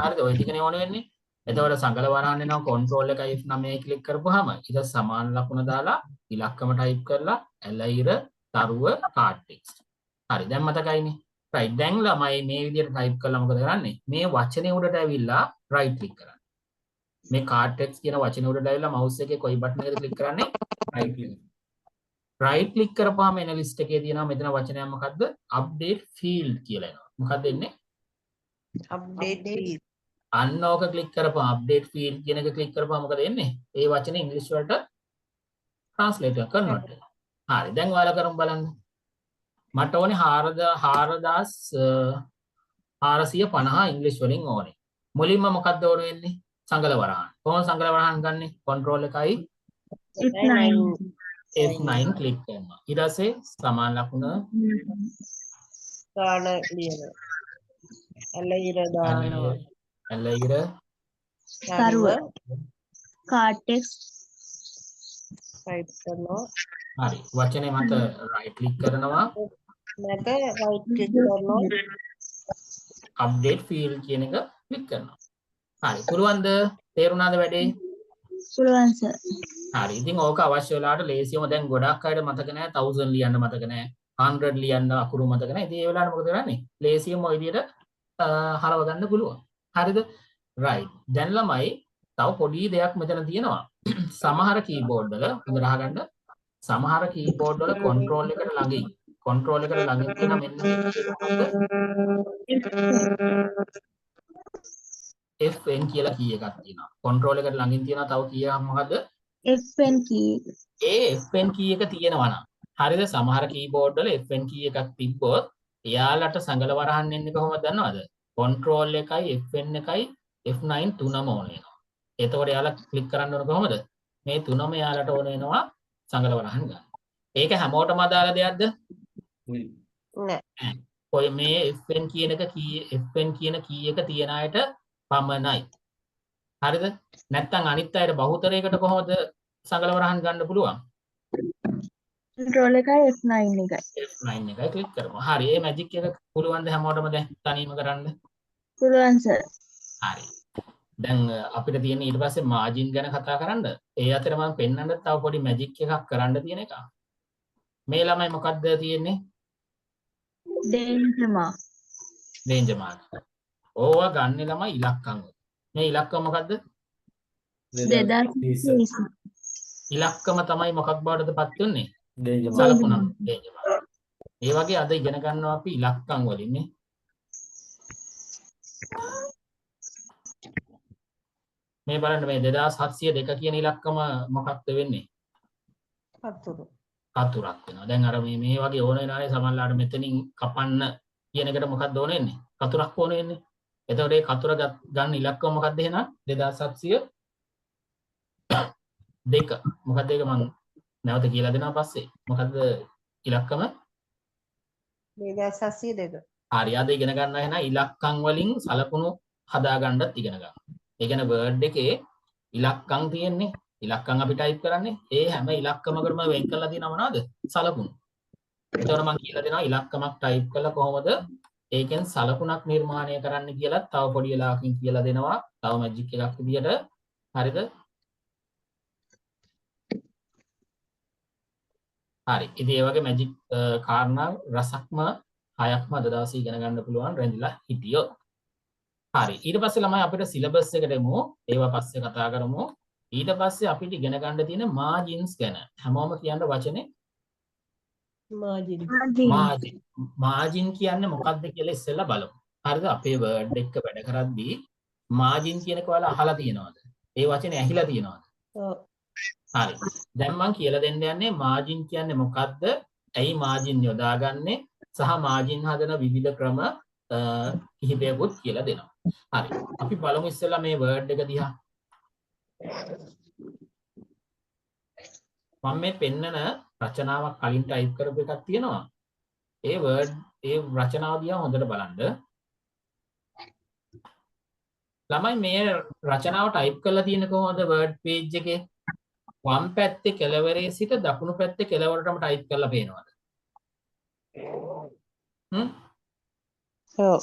හරිද? ඔය ටිකනේ ඕන වෙන්නේ. එතකොට සංගල වරහන් එනවා control එකයි F9 ක්ලික් කරපුවාම ඊට සමාන ලකුණ දාලා ඉලක්කම ටයිප් කරලා ඇලයිර තරුව කාඩ් ටෙක්ස්ට්. හරි දැන් මතකයිනේ. right දැන් ළමයි මේ විදිහට ටයිප් කළා මොකද කරන්නේ? මේ වචනේ උඩට ඇවිල්ලා right ක්ලික් කරන්න. මේ කාඩ් ටෙක්ස්ට් කියන වචනේ උඩට ඇවිල්ලා mouse එකේ කොයි බටන් එකද ක්ලික් කරන්නේ? right click. right ක්ලික් කරපුවාම එන list එකේ තියෙනවා මෙතන වචනයක් මොකද්ද? update field කියලා එනවා. මොකක්ද එන්නේ? update field අන්න ඕක ක්ලික් කරපුවා update field කියන එක ක්ලික් කරපුවා මොකද එන්නේ? ඒ වචනේ ඉංග්‍රීසි වලට translate කරනවා. හරි දැන් ඔයාලා කරමු බලන්න. මට ඕනේ 4450 ඉංග්‍රීසි වලින් ඕනේ. මුලින්ම මොකක්ද ඕන වෙන්නේ? සංගල වරහන්. කොහොමද සංගල වරහන් ගන්නෙ? control එකයි F9 ක්ලික් කරනවා. ඊට පස්සේ සමාන ලකුණ ගාන ලියනවා ඇලයිර දානවා ඇලයිර තරුව කාටෙක්ස් ටයිප් කරනවා හරි වචනේ මත right ක්ලික් කරනවා නැත right ක්ලික් කරනවා update field කියන එක ක්ලික් කරනවා. හරි පුළුවන්ද? තේරුණාද වැඩේ? පුළුවන් සර් හරි ඉතින් ඕක අවශ්‍ය වෙලාවට ලේසියම දැන් ගොඩක් අයට මතක නැහැ 1000 ලියන්න මතක නැහැ 100 ලියන්න අකුරු මතක නැහැ. ඉතින් ඒ වෙලාවට මොකද කරන්නේ? ලේසියම ඔය විදිහට හරව ගන්න පුළුවන්. හරිද? right. දැන් ළමයි තව පොඩි දෙයක් මෙතන තියෙනවා. සමහර කීබෝඩ් වල හොඳට අහගන්න. සමහර කීබෝඩ් වල control එකට ළඟින් තියෙන මෙන්න FN කියලා කී එකක් තියෙනවා. control එකට ළඟින් තියෙනවා තව කීයක් මොකද්ද? FN key ඒ FN කී එක තියෙනවා නම් හරිද? සමහර කීබෝඩ් වල FN කී එකක් තිබ්බොත් එයාලට සංගල වරහන් එන්නේ කොහොමද දන්නවද? control එකයි FN එකයි F9 තුනම ඕන වෙනවා. එතකොට එයාලා ක්ලික් කරන්න ඕන කොහොමද? මේ තුනම එයාලට ඕන වෙනවා සංගල වරහන් ගන්න. ඒක හැමෝටම අදාළ දෙයක්ද? නෑ ඔය මේ FN කියන කී එක තියෙන අයට පමණයි. හරිද? නැත්නම් අනිත් අයට බහුතරයකට කොහොමද සංගල වරහන් ගන්න පුළුවන්? control එකයි F9 එකයි F9 එකයි ක්ලික් කරමු. හරි. මේ මැජික් එක පුළුවන් ද හැමෝටම දැන් තනියම කරන්න? පුළුවන් සර් හරි. දැන් අපිට තියෙන ඊට පස්සේ මාජින් ගැන කතා කරන්න. ඒ අතර මම පෙන්වන්න තව පොඩි මැජික් එකක් කරන්න තියෙන එක. මේ ළමයි මොකද්ද තියෙන්නේ? danger mark danger mark. ඕවා ගන්න ළමයි ඉලක්කම්. මේ ඉලක්කම මොකද්ද? 2020 ඉලක්කම තමයි මොකක් බවටද පත් වෙන්නේ? danger mark. සලකුණ danger mark. ඒ වගේ අද ඉගෙන ගන්නවා අපි ඉලක්කම් වලින් නේ. මේ බලන්න මේ 2702 කියන ඉලක්කම මොකක්ද වෙන්නේ? හතුරු කතුරක් වෙනවා. දැන් අර මේ වගේ ඕන වෙනානේ සමහරවිට මෙතනින් කපන්න කියන එකට මොකක්ද ඕන වෙන්නේ? කතුරක් ඕන වෙන්නේ. එතකොට ඒ කතුර ගන්න ඉලක්කම මොකක්ද එහෙනම්? 2702. මොකක්ද ඒක මම නැවත කියලා දෙනවා පස්සේ. මොකද්ද ඉලක්කම? 2702 හරි අද ඉගෙන ගන්න එහෙනම් ඉලක්කම් වලින් සලකුණු හදා ගන්නත් ඉගෙන ගන්න. ඒ කියන්නේ වර්ඩ් එකේ ඉලක්කම් තියෙන්නේ. ඉලක්කම් අපි ටයිප් කරන්නේ. ඒ හැම ඉලක්කමකටම වෙන් කරලා තියෙනව මොනවද? සලකුණු. එතකොට මම කියලා දෙනවා ඉලක්කමක් ටයිප් කළා කොහොමද ඒකෙන් සලකුණක් නිර්මාණය කරන්න කියලා තව පොඩි වෙලාවකින් කියලා දෙනවා. තව මැජික් එකක් විදියට. හරිද? හරි. ඉතින් ඒ වගේ මැජික් කාරණා රසක්ම 6ක්ම අද දවසේ ඉගෙන ගන්න පුළුවන් රැඳිලා හිටියොත්. හරි. ඊට පස්සේ ළමයි අපිට සිලබස් එකට එමු. ඒවා පස්සේ කතා කරමු. ඊට පස්සේ අපිට ඉගෙන ගන්න තියෙන මාජින්ස් ගැන. හැමෝම කියන්න වචනේ මාජින් මාජින් කියන්නේ මොකක්ද කියලා ඉස්සෙල්ලා බලමු. හරිද? අපේ වර්ඩ් එක වැඩ කරද්දී මාජින් කියන එක ඔයාලා අහලා තියෙනවද? ඒ වචනේ ඇහිලා තියෙනවද? ඔව්. හරි. දැන් මම කියලා දෙන්න යන්නේ මාජින් කියන්නේ මොකක්ද? ඇයි මාජින් යොදාගන්නේ? සහ මාජින් හදන විවිධ ක්‍රම කිහිපයකුත් කියලා දෙනවා. හරි. අපි බලමු ඉස්සෙල්ලා මේ වර්ඩ් එක දිහා. මම මේ පෙන්නන රචනාවක් කලින් ටයිප් කරපු එකක් තියෙනවා. ඒ රචනාව දිහා හොඳට බලන්න. ළමයි මේ රචනාව ටයිප් කරලා තියෙන කොහොමද වර්ඩ් පේජ් එකේ? වම් පැත්තේ කෙළවරේ සිට දකුණු පැත්තේ කෙළවරටම ටයිප් කරලා පේනවද? ඔව්.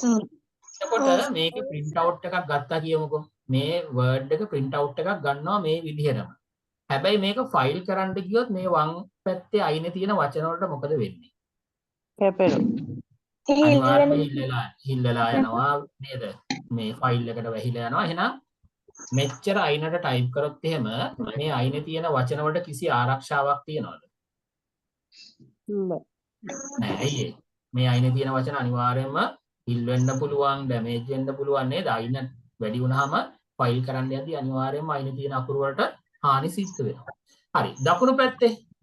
එතකොට මේකේ print out එකක් ගත්තා කියමුකෝ. මේ වර්ඩ් එක print out එකක් ගන්නවා මේ විදිහටම. හැබැයි මේක ෆයිල් කරන්න ගියොත් මේ වම් පැත්තේ අයිනේ තියෙන වචන වලට මොකද වෙන්නේ? කැපෙනවා. හිල්ලලා යනවා නේද? මේ ෆයිල් එකට වැහිලා යනවා. එහෙනම් මෙච්චර අයිනට ටයිප් කරොත් එහෙම මේ අයිනේ තියෙන වචන වලට කිසි ආරක්ෂාවක් තියනවද? නෑ. ඇයි මේ අයිනේ තියෙන වචන අනිවාර්යයෙන්ම හිල් වෙන්න පුළුවන්, ඩැමේජ් වෙන්න පුළුවන් නේද? අයින වැඩි වුණාම ෆයිල් කරන්න යද්දී අනිවාර්යයෙන්ම අයිනේ තියෙන අකුරු වලට හානි සිද්ධ වෙනවා. හරි.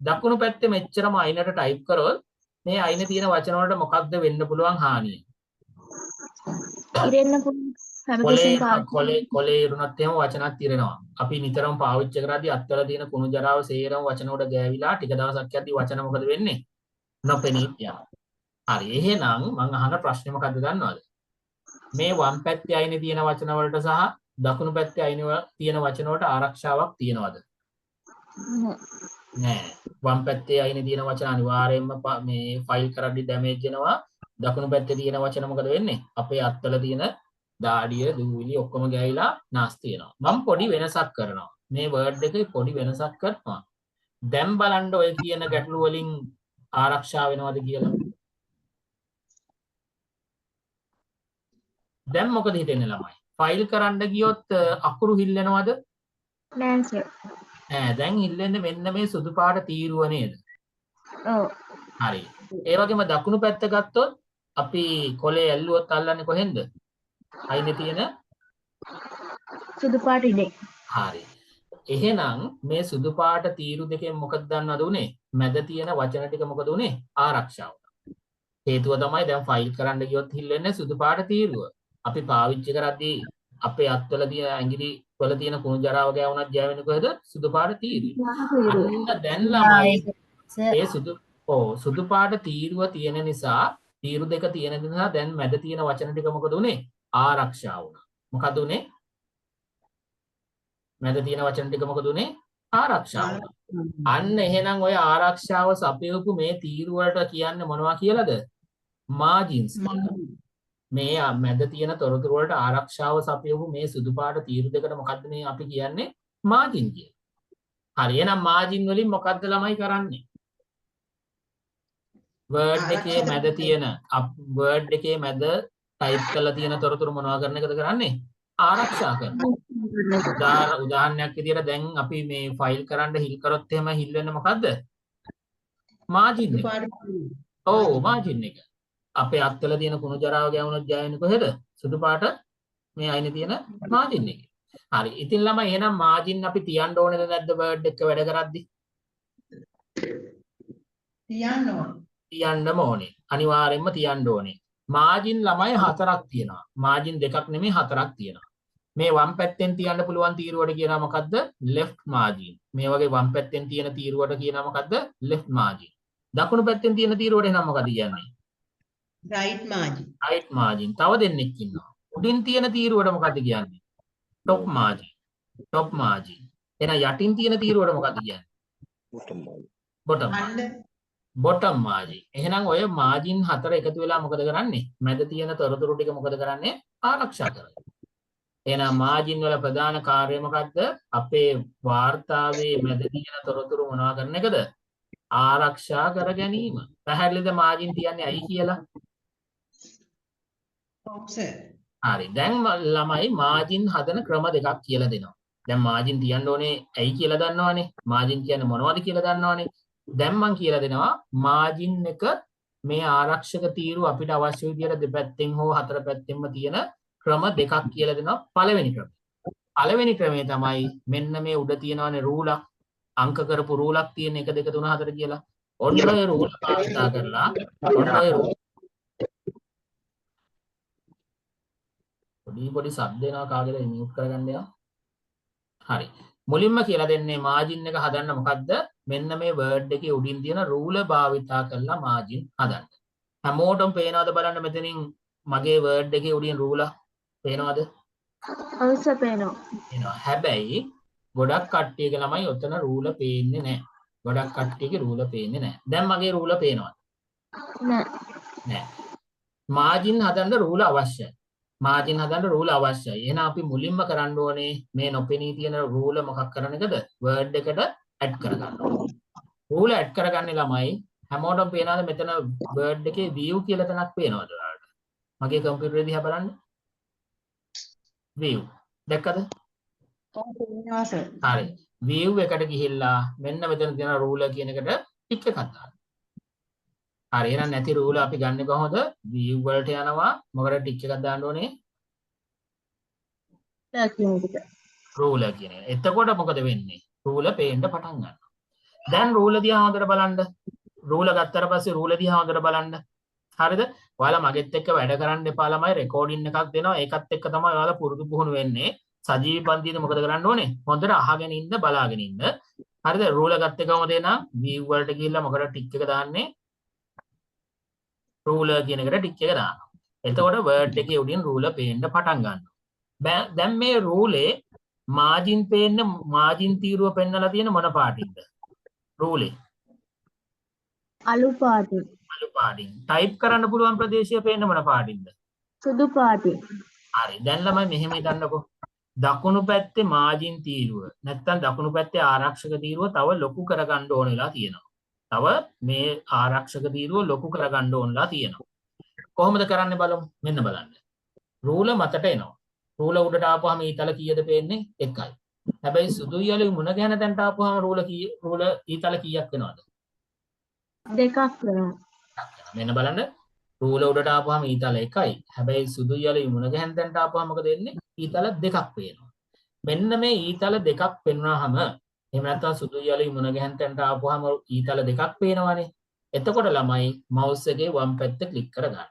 දකුණු පැත්තේ මෙච්චරම අයිනට ටයිප් කරොත් මේ අයිනේ තියෙන වචන වලට මොකක්ද වෙන්න පුළුවන් හානිය? ඉරෙන්න පුළුවන්. කොලේ ඉරුණත් එහෙම වචනක් ඉරෙනවා. අපි නිතරම පාවිච්චි කරද්දී අත්වල තියෙන කුණු ජරාව සේරම වචන වලට ගෑවිලා ටික දවසක් යද්දී වචන මොකද වෙන්නේ? නොපෙනී යනවා. හරි. එහෙනම් මම අහන ප්‍රශ්නේ මොකද්ද දන්නවද? මේ වම් පැත්තේ අයිනේ තියෙන වචන වලට සහ දකුණු පැත්තේ අයිනේ තියෙන වචන වලට ආරක්ෂාවක් තියනවද? නෑ. වම් පැත්තේ අයිනේ තියෙන වචන අනිවාර්යයෙන්ම මේ ෆයිල් කරද්දී ඩැමේජ් වෙනවා. දකුණු පැත්තේ තියෙන වචන මොකද වෙන්නේ? අපේ අත්වල තියෙන දාඩිය දූවිලි ඔක්කොම ගෑවිලා නාස්ති වෙනවා. මම පොඩි වෙනසක් කරනවා. මේ වර්ඩ් එකේ පොඩි වෙනසක් කරනවා. දැන් බලන්න ඔය කියන ගැටලු වලින් ආරක්ෂා වෙනවද කියලා. දැන් මොකද හිතෙන්නේ ළමයි? ෆයිල් කරන්න ගියොත් අකුරු හිල්ලෙනවද? නෑ සර්. දැන් හිල්ලෙන්නේ මෙන්න මේ සුදු පාට තීරුව නේද? ඔව්. හරි. ඒ වගේම දකුණු පැත්ත ගත්තොත් අපි කොලේ ඇල්ලුවොත් අල්ලන්නේ කොහෙන්ද? අයිනේ තියෙන සුදු පාට ඉඩේ. හරි. එහෙනම් මේ සුදු පාට තීරු දෙකෙන් මොකද දන්නවද උනේ? මැද තියෙන වචන ටික මොකද උනේ? ආරක්ෂා වුණා. හේතුව තමයි දැන් ෆයිල් කරන්න ගියොත් හිල්ලෙන්නේ සුදු පාට තීරුව. අපි පාවිච්චි කරද්දී අපේ අත්වල තියෙන ඇඟිලි වල තියෙන කුණු ජරාව ගෑවුනත් ජයවෙන්නේ කොහෙද? සුදු පාට තීරුව. අන්න දැන් ළමයි ඒ සුදු පාට තීරුව තියෙන නිසා තීරු දෙක තියෙන නිසා දැන් මැද තියෙන වචන ටික මොකද උනේ? ආරක්ෂා වුණා. මොකද උනේ? මැද තියෙන වචන ටික මොකද උනේ? ආරක්ෂා වුණා. අන්න එහෙනම් ඔය ආරක්ෂාව සපයපු මේ තීරු වලට කියන්නේ මොනවා කියලාද? මාජින්ස් කියලා. මේ මැද තියෙන තොරතුරු වලට ආරක්ෂාව සපයපු මේ සුදු පාට තීරු දෙකට මොකද්ද මේ අපි කියන්නේ? මාජින් කියලා. හරි. එහෙනම් මාජින් වලින් මොකද්ද ළමයි කරන්නේ? වර්ඩ් එකේ මැද තියෙන වර්ඩ් එකේ මැද ටයිප් කරලා තියෙන තොරතුරු මොනවා කරන එකද කරන්නේ? ආරක්ෂා කරනවා. උදාහරණයක් විදියට දැන් අපි මේ ෆයිල් කරන්න හිල් කරොත් එහෙම හිල් වෙන්නේ මොකද්ද? මාජින් එක. ඔව් මාජින් එක. අපේ අත්වල තියෙන කුණු ජරාව ගෑවුනොත් ජයන්නේ කොහෙද? සුදු පාට මේ අයිනේ තියෙන මාජින් එක. හරි. ඉතින් ළමයි එහෙනම් මාජින් අපි තියන්න ඕනේද නැද්ද වර්ඩ් එක වැඩ කරද්දී? තියන්නම ඕනේ. අනිවාර්යෙන්ම තියන්න ඕනේ. මාජින් ළමයි 4ක් තියෙනවා. මාජින් 2ක් නෙමෙයි 4ක් තියෙනවා. මේ වම් පැත්තෙන් තියන්න පුළුවන් තීරුවට කියනවා මොකද්ද? left margin. මේ වගේ වම් පැත්තෙන් තියෙන තීරුවට කියනවා මොකද්ද? left margin. දකුණු පැත්තෙන් තියෙන තීරුවට එනවා මොකද කියන්නේ? right margin. right margin. තව දෙන්නෙක් ඉන්නවා. උඩින් තියෙන තීරුවට මොකද්ද කියන්නේ? top margin. top margin. එහෙනම් යටින් තියෙන තීරුවට මොකද්ද කියන්නේ? bottom margin. bottom margin. එහෙනම් ඔය මාජින් 4 එකතු වෙලා මොකද කරන්නේ? මැද තියෙන තොරතුරු ටික මොකද කරන්නේ? ආරක්ෂා කරනවා. එහෙනම් මාජින් වල ප්‍රධාන කාර්යය මොකද්ද? අපේ වාර්තාවේ මැද තියෙන තොරතුරු මොනවා කරන එකද? ආරක්ෂා කර ගැනීම. පැහැදිලිද මාජින් තියන්නේ ඇයි කියලා? ඔව් සර්. හරි. දැන් ළමයි මාජින් හදන ක්‍රම දෙකක් කියලා දෙනවා. දැන් මාජින් තියන්න ඕනේ ඇයි කියලා දන්නවනේ. මාජින් කියන්නේ මොනවද කියලා දන්නවනේ. දැන් මම කියලා දෙනවා මාජින් එක මේ ආරක්ෂක තීරු අපිට අවශ්‍ය විදියට දෙපැත්තෙන් හෝ හතර පැත්තෙන්ම තියෙන ක්‍රම දෙකක් කියලා දෙනවා පළවෙනි ක්‍රමය. පළවෙනි ක්‍රමය තමයි මෙන්න මේ උඩ තියෙනවානේ රූලක් අංක කරපු රූලක් තියෙන 1 2 3 4 කියලා. ඔන්න ඔය රූල භාවිතා කරලා ඔන්න ඔය පොඩි શબ્ද එනවා කාගෙද මියුට් කරගන්න යා. හරි. මුලින්ම කියලා දෙන්නේ මාජින් එක හදන්න මොකද්ද? මෙන්න මේ වර්ඩ් එකේ උඩින් තියෙන රූල භාවිතා කරලා මාජින් හදන්න. හැමෝටම පේනවද බලන්න මෙතනින් මගේ වර්ඩ් එකේ උඩින් රූල පේනවද? ඔව් සර් පේනවා. එනවා. හැබැයි ගොඩක් කට්ටියගේ ළමයි ඔතන රූල පේන්නේ නැහැ. ගොඩක් කට්ටියගේ රූල පේන්නේ නැහැ. දැන් මගේ රූල පේනවද? නෑ. නැහැ. මාජින් හදන්න රූල අවශ්‍යයි. මාජින් හදන්න රූල අවශ්‍යයි. එහෙනම් අපි මුලින්ම කරන්න ඕනේ මේ නොපෙනී තියෙන රූල මොකක් කරන එකද? වර්ඩ් එකට ඇඩ් කරගන්න ඕනේ. රූල ඇඩ් කරගන්නේ ළමයි හැමෝටම පේනවාද මෙතන වර්ඩ් එකේ view කියලා තැනක් පේනවද ඔයාලට? මගේ කම්පියුටරේ දිහා බලන්න. view දැක්කද? ඔව් පේනවා සර්. හරි. view එකට ගිහිල්ලා මෙන්න මෙතන තියෙන රූල කියන එකට ටික් එකක් දාන්න. හරි. එහෙනම් නැති රූල අපි ගන්නෙ කොහොමද? view වලට යනවා. මොකද ටික් එකක් දාන්න ඕනේ? රූල කියන එක. එතකොට මොකද වෙන්නේ? රූල පේන්න පටන් ගන්නවා. දැන් රූල දිහා හොඳට බලන්න. රූල ගත්තට පස්සේ රූල දිහා හොඳට බලන්න. හරිද? ඔයාලා මගෙත් එක්ක වැඩ කරන්න එපා ළමයි. රෙකෝඩින් එකක් දෙනවා. ඒකත් එක්ක තමයි ඔයාලා පුරුදු පුහුණු වෙන්නේ. සජීවී පන්තියේදී මොකද කරන්න ඕනේ? හොඳට අහගෙන ඉන්න, බලාගෙන ඉන්න. හරිද? රූල ගත්තේ කොහමද එනා? view වලට ගිහිල්ලා මොකද ටික් එක දාන්නේ? රූලර් කියන එකට ටික් එක දානවා. එතකොට වර්ඩ් එකේ උඩින් රූලර් පේන්න පටන් ගන්නවා. දැන් මේ රූලේ මාජින් පේන්න මාජින් තීරුව පෙන්නලා තියෙන මොන පාටින්ද? රූලේ අලු පාටින්. අලු පාටින්. ටයිප් කරන්න පුළුවන් ප්‍රදේශය පේන්න මොන පාටින්ද? සුදු පාටින්. හරි. දැන් ළමයි මෙහෙම හිතන්නකෝ. දකුණු පැත්තේ මාජින් තීරුව නැත්තම් දකුණු පැත්තේ ආරක්ෂක තීරුව තව ලොකු කරගන්න ඕන වෙලා තියෙනවා. තව මේ ආරක්ෂක තීරුව ලොකු කරගන්න ඕනලා තියෙනවා. කොහොමද කරන්නේ බලමු. මෙන්න බලන්න. රූල මතට එනවා. රූල උඩට ආපුවාම ඊතල කීයද පේන්නේ? 1යි. හැබැයි සුදු යලු මුණ ගැහෙන තැනට ආපුවාම රූල ඊතල කීයක් වෙනවද? 2ක් වෙනවා. මෙන්න බලන්න. රූල උඩට ආපුවාම ඊතල 1යි. හැබැයි සුදු යලු මුණ ගැහෙන තැනට ආපුවාම මොකද වෙන්නේ? ඊතල 2ක් පේනවා. මෙන්න මේ ඊතල 2ක් පෙන්වනහම එහෙම නැත්නම් සුදු යලි මුණ ගැහෙන තැනට ආපුවාම ඊතල 2ක් පේනවනේ. එතකොට ළමයි මවුස් එකේ වම් පැත්ත ක්ලික් කරගන්න.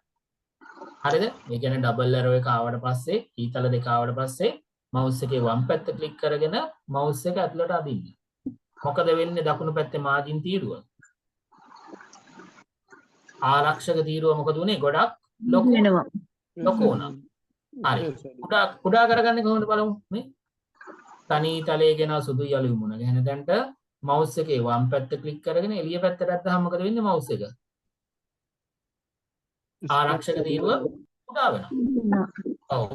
හරිද? ඒ කියන්නේ ඩබල් ඇරෝ එක ආවට පස්සේ ඊතල 2 ආවට පස්සේ මවුස් එකේ වම් පැත්ත ක්ලික් කරගෙන මවුස් එක ඇතුළට අදින්න. මොකද වෙන්නේ දකුණු පැත්තේ මාජින් තීරුව? ආරක්ෂක තීරුව මොකද උනේ? ගොඩක් ලොකු වෙනවා. ලොකු වුණා. හරි. කුඩා කරගන්නේ කොහොමද බලමු මේ. තනී තලයේ ගෙන සුදු යලු මුණ ගැහෙන තැනට මවුස් එකේ වම් පැත්ත ක්ලික් කරගෙන එළිය පැත්තට දැම්මම මොකද වෙන්නේ මවුස් එක? ආරක්ෂක තීරුව කුඩා වෙනවා. ඔව්.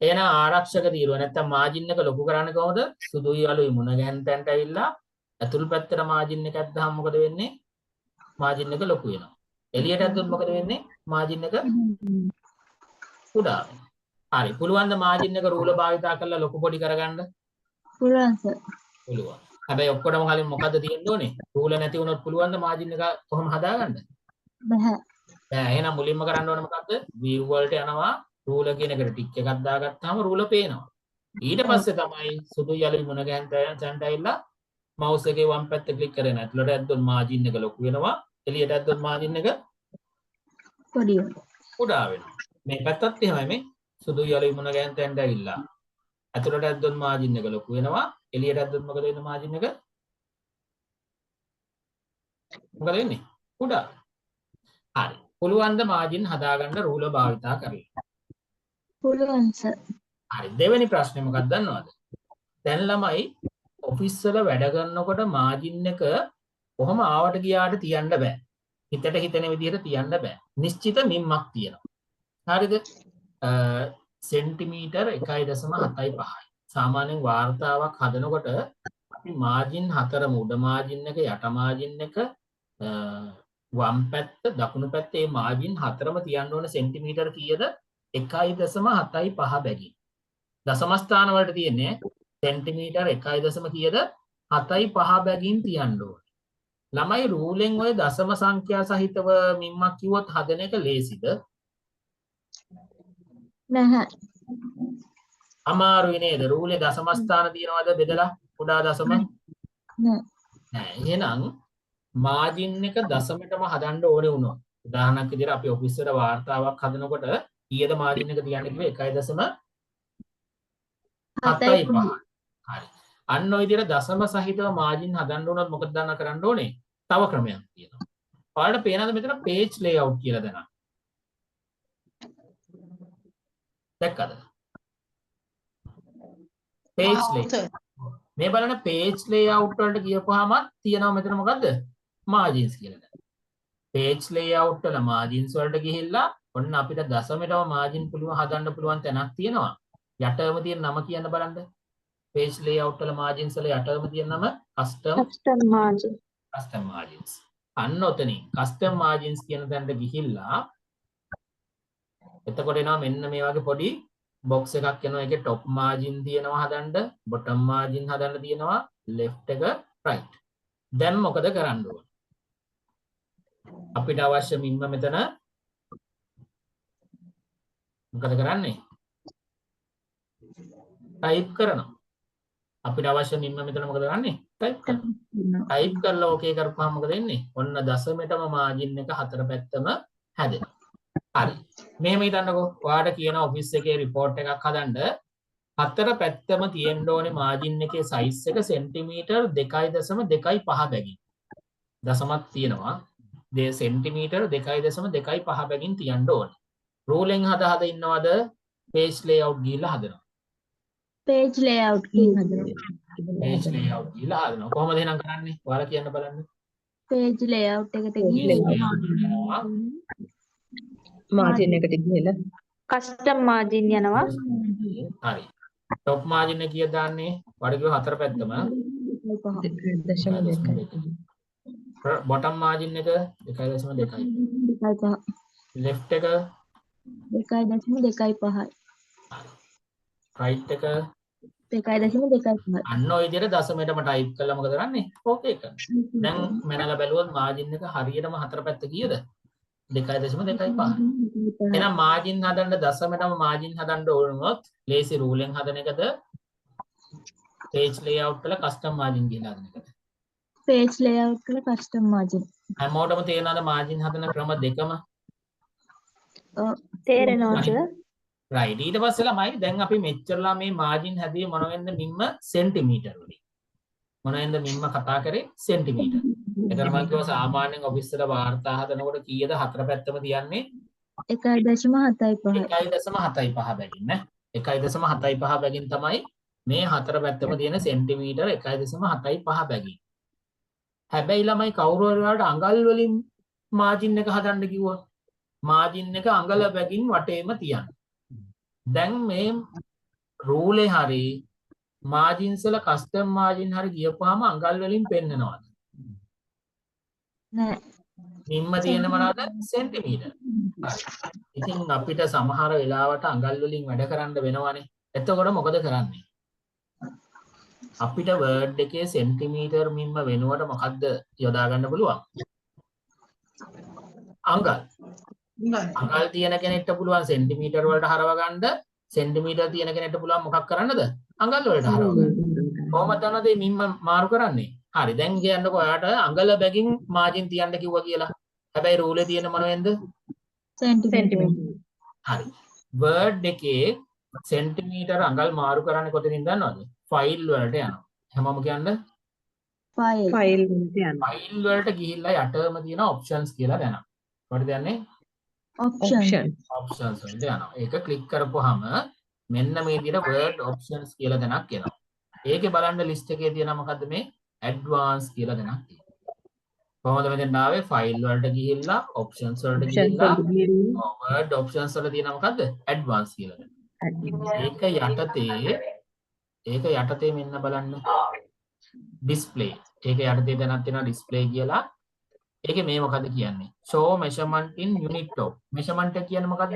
එහෙනම් ආරක්ෂක තීරුව නැත්තම් මාජින් එක ලොකු කරන්නේ කොහොමද? සුදු යලු මුණ ගැහෙන තැනට ඇවිල්ලා ඇතුල් පැත්තට මාජින් එකක් දැම්මම මොකද වෙන්නේ? මාජින් එක ලොකු වෙනවා. එළියට ඇද්දොත් මොකද වෙන්නේ? මාජින් එක කුඩා වෙනවා. හරි. පුළුවන් ද මාජින් එක රූල භාවිතා කරලා ලොකු පොඩි කරගන්න? පුළුවන් සර්. පුළුවන්. හැබැයි ඔක්කොටම කලින් මොකද්ද තියෙන්න ඕනේ? රූල නැති වුණොත් පුළුවන් ද මාජින් එක කොහොම හදාගන්න? බෑ. බෑ. එහෙනම් මුලින්ම කරන්න ඕනේ මොකද්ද? view වලට යනවා. රූල කියන එකට ටික් එකක් දාගත්තාම රූල පේනවා. ඊට පස්සේ තමයි සුදු යලි මුණ ගැහෙන තැනට ඇවිල්ලා මවුස් එකේ වම් පැත්ත ක්ලික් කරගෙන ඇතුළට ඇද්දොත් මාජින් එක ලොකු වෙනවා. එළියට ඇද්දොත් මාජින් එක පොඩි වෙනවා. කුඩා වෙනවා. මේ පැත්තත් එහෙමයි මේ සුදු යලි මුණ ගැහෙන තැනට ඇවිල්ලා ඇතුළට ඇද්දොත් මාජින් එක ලොකු වෙනවා. එළියට ඇද්දොත් මොකද වෙන්නේ මාජින් එක? මොකද වෙන්නේ? කුඩා. හරි. පුළුවන් ද මාජින් හදාගන්න රූල භාවිතා කරලා? පුළුවන් සර්. හරි. දෙවෙනි ප්‍රශ්නේ මොකක්ද දන්නවද? දැන් ළමයි ඔෆිස් වල වැඩ කරනකොට මාජින් එක කොහොම ආවට ගියාට තියන්න බෑ. හිතට හිතෙන විදිහට තියන්න බෑ. නිශ්චිත මිම්මක් තියෙනවා. හරිද? සෙන්ටිමීටර් 1.75යි. සාමාන්‍යයෙන් වාර්තාවක් හදනකොට අපි මාජින් 4ම උඩ මාජින් එක යට මාජින් එක වම් පැත්ත දකුණු පැත්තේ මාජින් 4ම තියන්න ඕන සෙන්ටිමීටර් කීයද? 1.75 බැගින්. දශම ස්ථාන වලට තියෙන්නේ සෙන්ටිමීටර් 1. කීයද? 7.5 බැගින් තියන්න ඕන. ළමයි රූලෙන් ඔය දශම සංඛ්‍යා සහිතව මිම්මක් කිව්වොත් හදන එක ලේසිද? නැහැ. අමාරුයි නේද? රූලේ දශම ස්ථාන තියනවද බෙදලා? කුඩා දශම? නෑ. නෑ. එහෙනම් මාජින් එක දශමයටම හදන්න ඕනේ වුණා. උදාහරණයක් විදිහට අපි ඔෆිස් වල වාර්තාවක් හදනකොට කීයද මාජින් එක තියන්නේ කිව්වේ 1.75. හරි. අන්න ඔය විදිහට දශම සහිතව මාජින් හදන්න උනොත් මොකද දන්න කරන්න ඕනේ? තව ක්‍රමයක් තියෙනවා. ඔයාලට පේනද මෙතන page layout කියලා දෙනවා. දැක්කද? page layout. මේ බලන්න page layout වලට ගියපුවාම තියෙනවා මෙතන මොකද්ද? margins කියලා. page layout වල margins වලට ගිහිල්ලා ඔන්න අපිට දශමයටම margin පුළුවන් හදන්න පුළුවන් තැනක් තියෙනවා. යටම තියෙන නම කියන්න බලන්න. page layout වල margins වල යටම තියෙන නම custom margins. අන්න ඔතනින් custom margins කියන තැනට ගිහිල්ලා එතකොට එනවා මෙන්න මේ වගේ පොඩි box එකක් එනවා. ඒකේ top margin තියෙනවා හදන්න, bottom margin හදන්න තියෙනවා, left එක right. දැන් මොකද කරන්න ඕන? අපිට අවශ්‍ය මින්ම මෙතන මොකද කරන්නේ? type කරනවා. අපිට අවශ්‍ය මින්ම මෙතන මොකද කරන්නේ? type කරනවා. type කරලා ඕකේ කරපුවාම මොකද වෙන්නේ? ඔන්න දශමයටම margin එක හතර පැත්තම හැදෙනවා. හරි. මෙහෙම හිතන්නකෝ. ඔයාලට කියන ඔෆිස් එකේ report එකක් හදන්න හතර පැත්තම තියෙන්න ඕනේ margin එකේ size එක සෙන්ටිමීටර් 2.25 බැගින්. දශමක් තියෙනවා. සෙන්ටිමීටර් 2.25 බැගින් තියන්න ඕනේ. රූලෙන් හද ඉන්නවද? page layout ගිහිල්ලා හදනවා. page layout ගිහින් හදනවා. page layout ගිහිල්ලා හදනවා. කොහොමද එහෙනම් කරන්නේ? ඔයාලා කියන්න බලන්න. page layout එකට ගිහින් මාර්ජින් එකට ගිහලා කස්ටම් මාජින් යනවා. හරි. top margin එක කීයද දාන්නේ? ඔයාලා කිව්ව හතර පැත්තම 2.2. bottom margin එක 2.2. left එක 2.25. right එක 2.25. අන්න ඔය විදිහට දශමයටම type කළා මොකද කරන්නේ? ඕකේ කරනවා. දැන් මනලා බැලුවොත් margin එක හරියටම හතර පැත්ත කීයද? 2.25. එහෙනම් margin හදන්න දශමයටම margin හදන්න ඕනොත් ලේසි රූලෙන් හදන එකද page layout වල custom margin කියලා හදන එකද? page layout වල custom margin. හැමෝටම තේරෙනවද margin හදන ක්‍රම දෙකම? තේරෙනවද? right. ඊට පස්සේ ළමයි දැන් අපි මෙච්චරලා මේ margin හැදුවේ මොනවෙන්ද මින්ම සෙන්ටිමීටර වලින්. මොනවෙන්ද මින්ම කතා කරේ සෙන්ටිමීටර. එතන මම කිව්වා සාමාන්‍යයෙන් ඔෆිස් වල වාර්තා හදනකොට කීයද හතර පැත්තම තියන්නේ? 1.75. 1.75 බැගින් නේ. 1.75 බැගින් තමයි මේ හතර පැත්තම තියෙන සෙන්ටිමීටර 1.75 බැගින්. හැබැයි ළමයි කවුරු හරි වලට අඟල් වලින් මාජින් එක හදන්න කිව්වා. මාජින් එක අඟල බැගින් වටේම තියන්න. දැන් මේ රූලේ හරි මාජින්ස් වල කස්ටම් මාජින් හරි ගියපුවාම අඟල් වලින් පෙන්නනවාද? නෑ. නිම්ම තියෙන මොනවාද? සෙන්ටිමීටර. ඉතින් අපිට සමහර වෙලාවට අඟල් වලින් වැඩ කරන්න වෙනවනේ. එතකොට මොකද කරන්නේ? අපිට වර්ඩ් එකේ සෙන්ටිමීටර් මින්ම වෙනුවට මොකද්ද යොදා ගන්න පුළුවන්? අඟල්. අඟල් තියෙන කෙනෙක්ට පුළුවන් සෙන්ටිමීටර් වලට හරව ගන්න. සෙන්ටිමීටර් තියෙන කෙනෙක්ට පුළුවන් මොකක් කරන්නද? අඟල් වලට හරව ගන්න. කොහොමද දන්නද මේ මින්ම මාරු කරන්නේ? හරි. දැන් කියන්නකෝ ඔයාට අඟල බැගින් මාජින් තියන්න කිව්වා කියලා. හැබැයි රූලේ තියෙන මොනවෙන්ද? centimeter. හරි. වර්ඩ් එකේ සෙන්ටිමීටර අඟල් මාරු කරන්නේ කොතනින්ද දන්නවද? ෆයිල් වලට යනවා. හැමෝම කියන්නේ file. ෆයිල් වලට යනවා. ෆයිල් වලට ගිහිල්ලා යටම තියෙන ඔප්ෂන්ස් කියලා දැනනවා. කොහෙද යන්නේ? option. ඔප්ෂන්ස් වලට යනවා. ඒක ක්ලික් කරපුවාම මෙන්න මේ විදිහට word options කියලා දැනක් එනවා. ඒකේ බලන්න ලිස්ට් එකේ තියෙන මොකද්ද මේ advanced කියලා දැනක් තියෙනවා. කොහොමද මෙතෙන් ආවේ? ෆයිල් වලට ගිහිල්ලා ඔප්ෂන්ස් වලට ගිහිල්ලා word options වල තියෙන මොකද්ද? advanced කියලා දැනක්. ඒක යටතේ මෙන්න බලන්න display. ඒක යටතේ දැනක් තියෙනවා display කියලා. ඒකේ මේ මොකද්ද කියන්නේ? show measurement in unit of. measurement එක කියන්නේ මොකද්ද?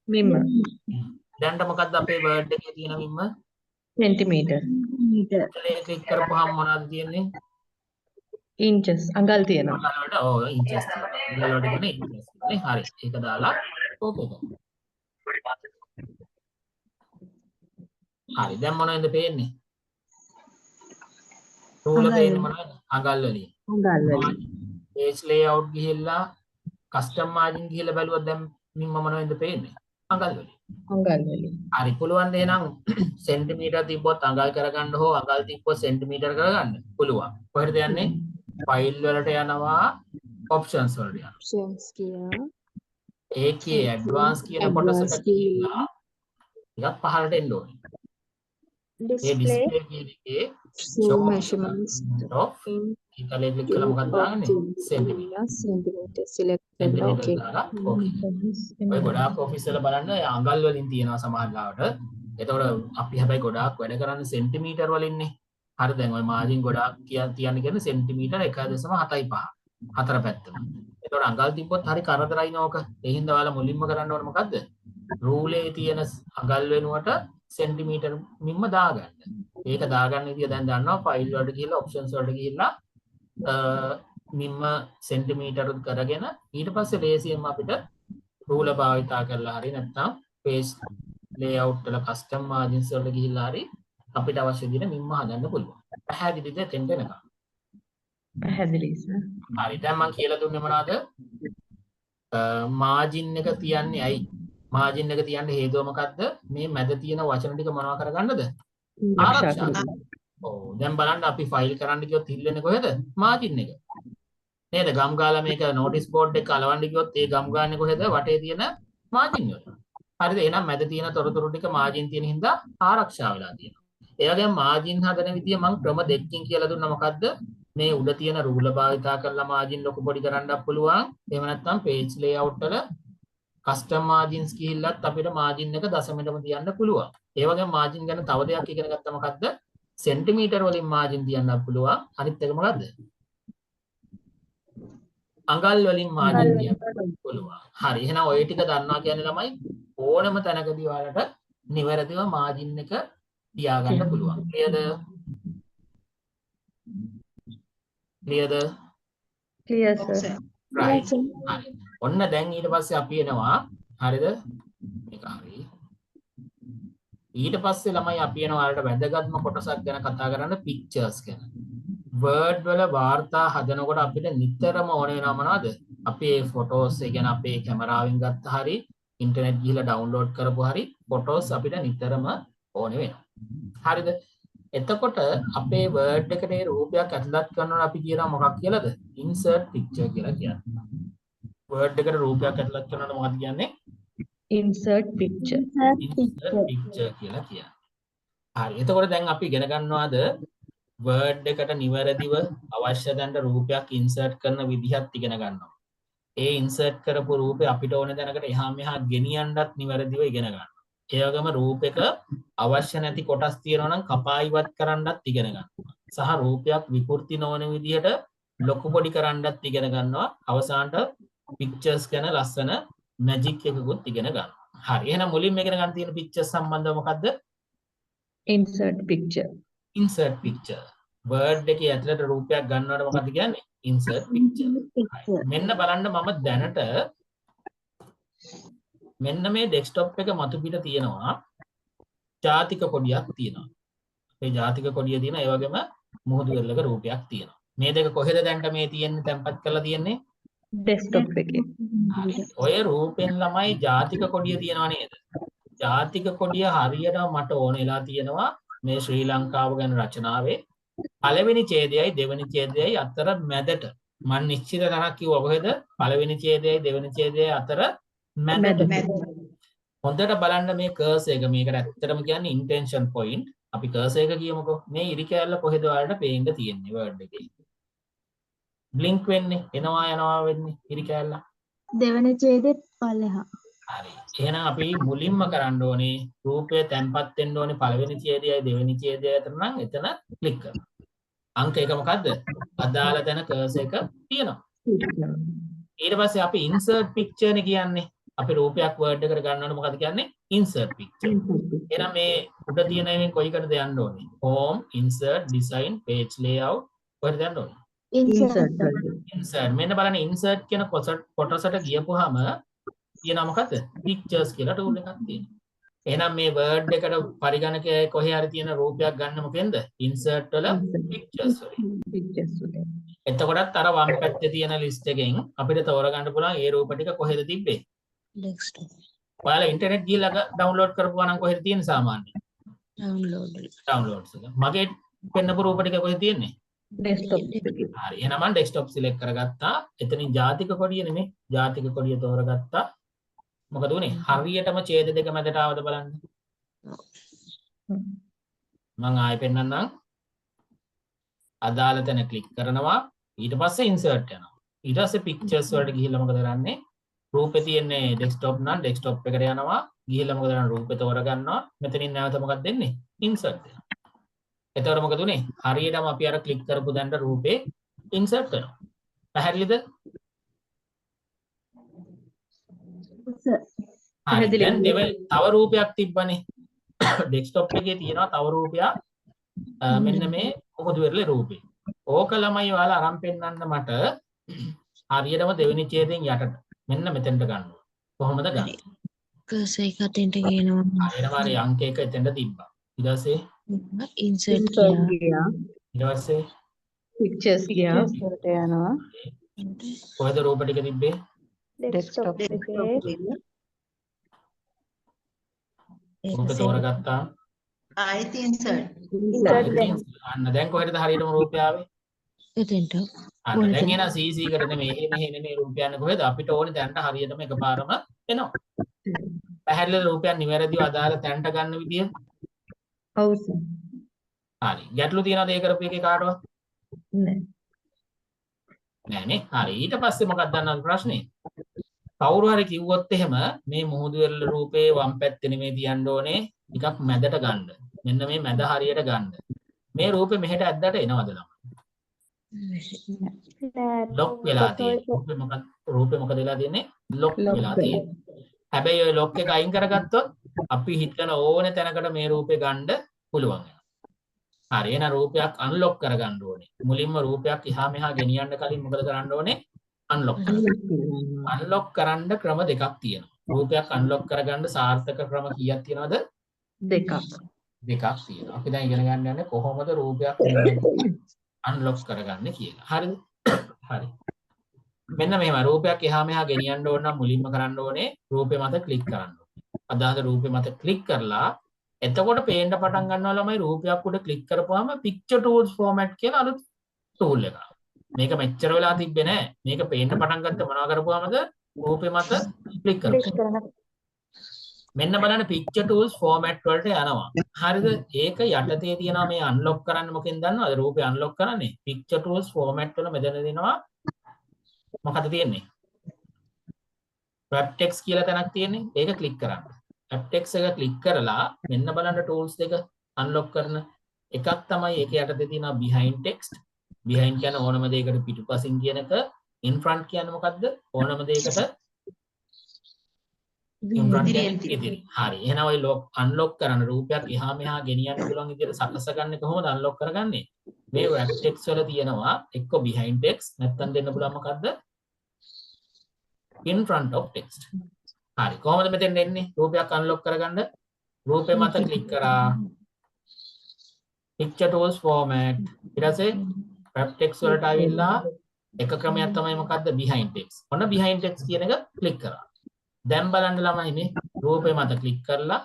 මිම දැන්ට මොකද්ද අපේ word එකේ තියෙන මින්ම? සෙන්ටිමීටර් ඒක ක්ලික් කරපුවාම මොනවද තියෙන්නේ? ඉන්චස් අඟල් තියෙනවා. අඟල් වලට ඔව් inches තියෙනවා. අඟල් වලට කියන්නේ inches නේ. හරි. ඒක දාලා ඕකේ කරනවා. හරි. දැන් මොනවද පේන්නේ? රූල පේන්නේ මොනවද? අඟල් වලින්. page layout ගිහිල්ලා custom margin ගිහිල්ලා බැලුවොත් දැන් මින්ම මොනවද පේන්නේ? අඟල් වලින්. හරි පුළුවන් ද එහෙනම් සෙන්ටිමීටර් තිබ්බොත් අඟල් කරගන්න හෝ අඟල් තිබ්බොත් සෙන්ටිමීටර් කරගන්න පුළුවන්. කොහෙද යන්නේ? ෆයිල් වලට යනවා ඔප්ෂන්ස් වලට යනවා. options කියලා ඒකේ ඇඩ්වාන්ස් කියන කොටසට ගිහිල්ලා ටිකක් පහළට එන්න ඕනේ. ඒ display ඩිස්ප්ලේ කියන එකේ show measurements of ඉතලේ ක්ලික් කළා මොකක්ද දාන්නේ? සෙන්ටිමීටර්. centimeter select කරලා okay ඔය ගොඩාක් ඔෆිස් වල බලන්න අඟල් වලින් තියෙනවා සමහර ලාවට. එතකොට අපි හැබැයි ගොඩාක් වැඩ කරන්නේ සෙන්ටිමීටර් වලින්නේ. හරි දැන් ඔය මාජින් ගොඩාක් තියන්නේ කියන්නේ සෙන්ටිමීටර් 1.75 හතර පැත්තම. එතකොට අඟල් තිබ්බොත් හරි කරදරයි නෝක. ඒ හින්දා ඔයාලා මුලින්ම කරන්න ඕනේ මොකද්ද? රූලේ තියෙන අඟල් වෙනුවට සෙන්ටිමීටර් මින්ම දාගන්න. ඒක දාගන්න විදිය දැන් දන්නවා ෆයිල් වලට ගිහිල්ලා ඔප්ෂන්ස් වලට ගිහිල්ලා මින්ම සෙන්ටිමීටර් කරගෙන ඊට පස්සේ ලේසියෙන්ම අපිට රූල භාවිතා කරලා හරි නැත්නම් page layout වල custom margins වලට ගිහිල්ලා හරි අපිට අවශ්‍ය විදිහට මින්ම හදන්න පුළුවන්. පැහැදිලිද තෙන්ට එනකම්? පැහැදිලි සර්. හරි දැන් මම කියලා දුන්නේ මොනවද? මාජින් එක තියන්නේ ඇයි? මාජින් එක තියන්න හේතුව මොකද්ද? මේ මැද තියෙන වචන ටික මොනවා කරගන්නද? ආරක්ෂා කරගන්න. ඔව් දැන් බලන්න අපි ෆයිල් කරන්න ගියොත් ඉල්ලන්නේ කොහෙද? මාජින් එක. නේද? ගම් ගාලා මේක නෝටිස් බෝඩ් එක කලවන්න ගියොත් ඒ ගම් ගාන්නේ කොහෙද? වටේ තියෙන මාජින් වල. හරිද? එහෙනම් මැද තියෙන තොරතුරු ටික මාජින් තියෙන හින්දා ආරක්ෂා වෙලා තියෙනවා. ඒ වගේම මාජින් හදන විදිය මම ක්‍රම දෙකකින් කියලා දුන්නා මොකද්ද? මේ උඩ තියෙන රූල භාවිතා කරලා මාජින් ලොකු පොඩි කරන්නත් පුළුවන්. එහෙම නැත්නම් page layout වල custom margins ගිහිල්ලත් අපිට මාජින් එක දශමෙටම තියන්න පුළුවන්. ඒ වගේම මාජින් ගැන තව දෙයක් ඉගෙන ගත්තා මොකද්ද? සෙන්ටිමීටර් වලින් මාජින් තියන්නත් පුළුවන්. අනිත් එක මොකද්ද? අඟල් වලින් මාජින් තියන්න පුළුවන්. හරි. එහෙනම් ඔය ටික දන්නවා කියන්නේ ළමයි ඕනම තැනකදී ඔයාලට නිවැරදිව මාජින් එක තියාගන්න පුළුවන්. ක්ලියර්ද? ක්ලියර්ද? clear sir. right. හරි. ඔන්න දැන් ඊට පස්සේ අපි එනවා හරිද? මේක හරි. ඊට පස්සේ ළමයි අපි එනවා ඔයාලට වැදගත්ම කොටසක් ගැන කතා කරන්න pictures ගැන. word වල වාර්තා හදනකොට අපිට නිතරම ඕන වෙනවා මොනවද? අපේ photos ඒ කියන්නේ අපේ කැමරාවෙන් ගත්ත හරි ඉන්ටර්නෙට් ගිහලා ඩවුන්ලෝඩ් කරපු හරි photos අපිට නිතරම ඕන වෙනවා. හරිද? එතකොට අපේ word එකට ඒ රූපයක් ඇතුළත් කරනවා අපි කියනවා මොකක් කියලාද? insert picture කියලා කියන්නේ. word එකට රූපයක් ඇතුළත් කරනකොට මොකක්ද කියන්නේ? insert picture insert picture කියලා කියන්නේ. හරි. එතකොට දැන් අපි ඉගෙන ගන්නවාද word එකට නිවැරදිව අවශ්‍ය දැනට රූපයක් insert කරන විදිහත් ඉගෙන ගන්නවා. ඒ insert කරපු රූපේ අපිට ඕන දැනකට එහා මෙහා ගෙනියන්නත් නිවැරදිව ඉගෙන ගන්නවා. ඒ වගේම රූපයක අවශ්‍ය නැති කොටස් තියෙනවා නම් කපා ඉවත් කරන්නත් ඉගෙන ගන්නවා. සහ රූපයක් විකෘති නොවන විදිහට ලොකු පොඩි කරන්නත් ඉගෙන ගන්නවා. අවසානට pictures ගැන ලස්සන magic එකකුත් ඉගෙන ගන්නවා. හරි. එහෙනම් මුලින්ම ඉගෙන ගන්න තියෙන pictures සම්බන්ධව මොකද්ද? insert picture insert picture. word එකේ ඇතුළට රූපයක් ගන්නවට මොකද්ද කියන්නේ? insert picture. මෙන්න බලන්න මම දැනට මෙන්න මේ ඩෙස්ක්ටොප් එක මතු පිට තියෙනවා ජාතික කොඩියක් තියෙනවා. මේ ජාතික කොඩිය තියෙන ඒ වගේම මුහුදු වෙරළක රූපයක් තියෙනවා. මේ දෙක කොහෙද දැන්ට මේ තියෙන්නේ තැම්පත් කරලා තියෙන්නේ? desktop එකේ. ඔය රූපෙන් ළමයි ජාතික කොඩිය තියෙනවා නේද? ජාතික කොඩිය හරියට මට ඕන වෙලා තියෙනවා මේ ශ්‍රී ලංකාව ගැන රචනාවේ පළවෙනි ඡේදයයි දෙවෙනි ඡේදයයි අතර මැදට මම නිශ්චිත තරක් කිව්වා කොහෙද? පළවෙනි ඡේදයයි දෙවෙනි ඡේදයයි අතර මැදට. හොඳට බලන්න මේ කර්සර් එක. මේකට ඇත්තටම කියන්නේ ඉන්ටෙන්ෂන් පොයින්ට්. අපි කර්සර් එක කියමුකෝ. මේ ඉරි කැල්ල කොහෙද ඔයාලට පේන්න තියෙන්නේ වර්ඩ් එකේ? බ්ලින්ක් වෙන්නේ එනවා යනවා වෙන්නේ ඉරි කැල්ල. දෙවන ඡේදෙත් පල්ලෙහා. හරි. එහෙනම් අපි මුලින්ම කරන්න ඕනේ රූපය තැම්පත් වෙන්න ඕනේ පළවෙනි ඡේදයයි දෙවෙනි ඡේදයයි අතර නම් එතන ක්ලික් කරනවා. අංක එක මොකද්ද? අදාළ තැන කර්සර් එක තියෙනවා. ඊට පස්සේ අපි insert picture නේ කියන්නේ. අපි රූපයක් word එකට ගන්නවනේ මොකද කියන්නේ? insert picture. එහෙනම් මේ උඩ තියෙන එකෙන් කොයි එකටද යන්න ඕනේ? home, insert, design, page layout කොහෙද යන්න ඕනේ? insert. මෙන්න බලන්න insert කියන කොටසට ගියපුවාම තියෙනවා මොකද්ද? pictures කියලා tool එකක් තියෙනවා. එහෙනම් මේ වර්ඩ් එකට පරිගණකයේ කොහේ හරි තියෙන රූපයක් ගන්න මොකෙන්ද? ඉන්සර්ට් වල පික්චර්ස් වලින්. pictures වලින්. එතකොටත් අර වම් පැත්තේ තියෙන ලිස්ට් එකෙන් අපිට තෝරගන්න පුළුවන් ඒ රූප ටික කොහෙද තිබ්බේ? desktop ඔයාලා ඉන්ටර්නෙට් ගිහලා ඩවුන්ලෝඩ් කරපුවා නම් කොහෙද තියෙන්නේ සාමාන්‍යයෙන්? download ඩවුන්ලෝඩ්ස් එක. මගේ පෙන්නපු රූප ටික කොහෙද තියෙන්නේ? desktop එකේ. හරි. එහෙනම් මම ඩෙස්ක්ටොප් සිලෙක්ට් කරගත්තා. එතනින් ජාතික කොඩිය නෙමෙයි. ජාතික කොඩිය තෝරගත්තා. මොකද උනේ? හරියටම ඡේද දෙක මැදට ආවද බලන්න. මම ආයෙ පෙන්නන්නම්. අදාළ තැන ක්ලික් කරනවා. ඊට පස්සේ ඉන්සර්ට් යනවා. ඊට පස්සේ පික්චර්ස් වලට ගිහිල්ලා මොකද කරන්නේ? රූපේ තියෙන්නේ ඩෙස්ක්ටොප් නම් ඩෙස්ක්ටොප් එකට යනවා. ගිහිල්ලා මොකද කරන්නේ? රූපේ තෝරගන්නවා. මෙතනින් නැවත මොකක්ද දෙන්නේ? ඉන්සර්ට් දෙනවා. එතකොට මොකද උනේ? හරියටම අපි අර ක්ලික් කරපු දැනට රූපේ ඉන්සර්ට් කරනවා. පැහැදිලිද? හරි. දැන් තව රූපයක් තිබ්බනේ. ඩෙස්ක්ටොප් එකේ තියෙනවා තව රූපයක්. මෙන්න මේ මොකද වෙරළේ රූපේ. ඕක ළමයි ඔයාලා අරන් පෙන්නන්න මට හරියටම දෙවෙනි ඡේදයෙන් යටට. මෙන්න මෙතෙන්ට ගන්න. කොහොමද ගන්න? කර්සර් එක අතෙන්ට ගේනවා හරියටම හරි අංක එක එතෙන්ට තිබ්බා. ඊට පස්සේ insert Insert ගියා ගියා. ඊට පස්සේ pictures ගියා. වලට යනවා. කොහෙද රූප ටික තිබ්බේ? desktop එකේ රූප තෝරගත්තා. ආයෙත් insert. insert දැන් අන්න දැන් කොහෙද හරියටම රූපය ආවේ? එතෙන්ට අන්න දැන් එන CC එකට නෙමෙයි මෙහෙ නෙමෙයි රූපය යන්නේ කොහෙද? අපිට ඕනේ දැන්ට හරියටම එකපාරම එනවා. පැහැදිලිද රූපයන් නිවැරදිව අදාළ තැනට ගන්න විදිය? ඔව් සර්. හරි. ගැටලු තියනවද ඒ කරපු එකේ කාටවත්? නෑ. නෑනේ. හරි. ඊට පස්සේ මොකක්ද දන්නවද ප්‍රශ්නේ? කවුරු හරි කිව්වොත් එහෙම මේ මුහුදු වෙරළ රූපේ වම් පැත්තේ නෙමෙයි තියන්න ඕනේ ටිකක් මැදට ගන්න. මෙන්න මේ මැද හරියට ගන්න. මේ රූපේ මෙහෙට ඇද්දට එනවද ළමයි? ලොක් වෙලා තියෙන්නේ. රූපේ මොකද වෙලා තියෙන්නේ? ලොක් වෙලා තියෙන්නේ. හැබැයි ඔය ලොක් එක අයින් කරගත්තොත් අපි හිතන ඕනේ තැනකට මේ රූපේ ගන්න පුළුවන් වෙනවා. හරි. එහෙනම් රූපයක් අන්ලොක් කරගන්න ඕනේ. මුලින්ම රූපයක් එහා මෙහා ගෙනියන්න කලින් මොකද කරන්න ඕනේ? අන්ලොක් කරන්න. අන්ලොක් කරන්න ක්‍රම දෙකක් තියෙනවා. රූපයක් අන්ලොක් කරගන්න සාර්ථක ක්‍රම කීයක් තියෙනවද? දෙකක්. දෙකක් තියෙනවා. අපි දැන් ඉගෙන ගන්න යන්නේ කොහොමද රූපයක් අන්ලොක් කරගන්නේ කියලා. හරිද? හරි. මෙන්න මෙහෙම රූපයක් එහා මෙහා ගෙනියන්න ඕන නම් මුලින්ම කරන්න ඕනේ රූපේ මත ක්ලික් කරන්න ඕනේ. අදාළ රූපේ මත ක්ලික් කරලා එතකොට පේන්න පටන් ගන්නවා ළමයි රූපයක් උඩ ක්ලික් කරපුවාම picture tools format කියලා අලුත් tool එකක්. මේක මෙච්චර වෙලා තිබ්බේ නෑ. මේක පේන්න පටන් ගත්ත මොනවා කරපුවාමද රූපේ මත ක්ලික් කරපුවා. මෙන්න බලන්න picture tools format වලට යනවා. හරිද? ඒක යටතේ තියෙනවා මේ unlock කරන්න මොකෙන්ද දන්නවද? රූපේ unlock කරන්නේ picture tools format වල මෙතන දෙනවා මොකද තියෙන්නේ? wrap text කියලා තැනක් තියෙන්නේ. ඒක ක්ලික් කරන්න. wrap text එක ක්ලික් කරලා මෙන්න බලන්න tools දෙක unlock කරන එකක් තමයි ඒක යටතේ තියෙනවා behind text. behind කියන ඕනම දෙයකට පිටුපසින් කියන එක. in front කියන්නේ මොකද්ද? ඕනම දෙයකට in front කියන්නේ ඉදිරි. හරි. එහෙනම් ඔය unlock කරන රූපයක් එහා මෙහා ගෙනියන්න පුළුවන් විදිහට සකසගන්නේ කොහොමද unlock කරගන්නේ? මේ wrap text වල තියෙනවා එක්ක behind text නැත්නම් දෙන්න පුළුවන් මොකද්ද? in front of text. හරි. කොහොමද මෙතෙන් එන්නේ? රූපයක් unlock කරගන්න රූපේ මත ක්ලික් කරා. picture tools format. ඊට පස්සේ wrap text වලට ආවිල්ලා එක ක්‍රමයක් තමයි මොකද්ද? behind text. ඔන්න behind text කියන එක ක්ලික් කරා. දැන් බලන්න ළමයි මේ රූපේ මත ක්ලික් කරලා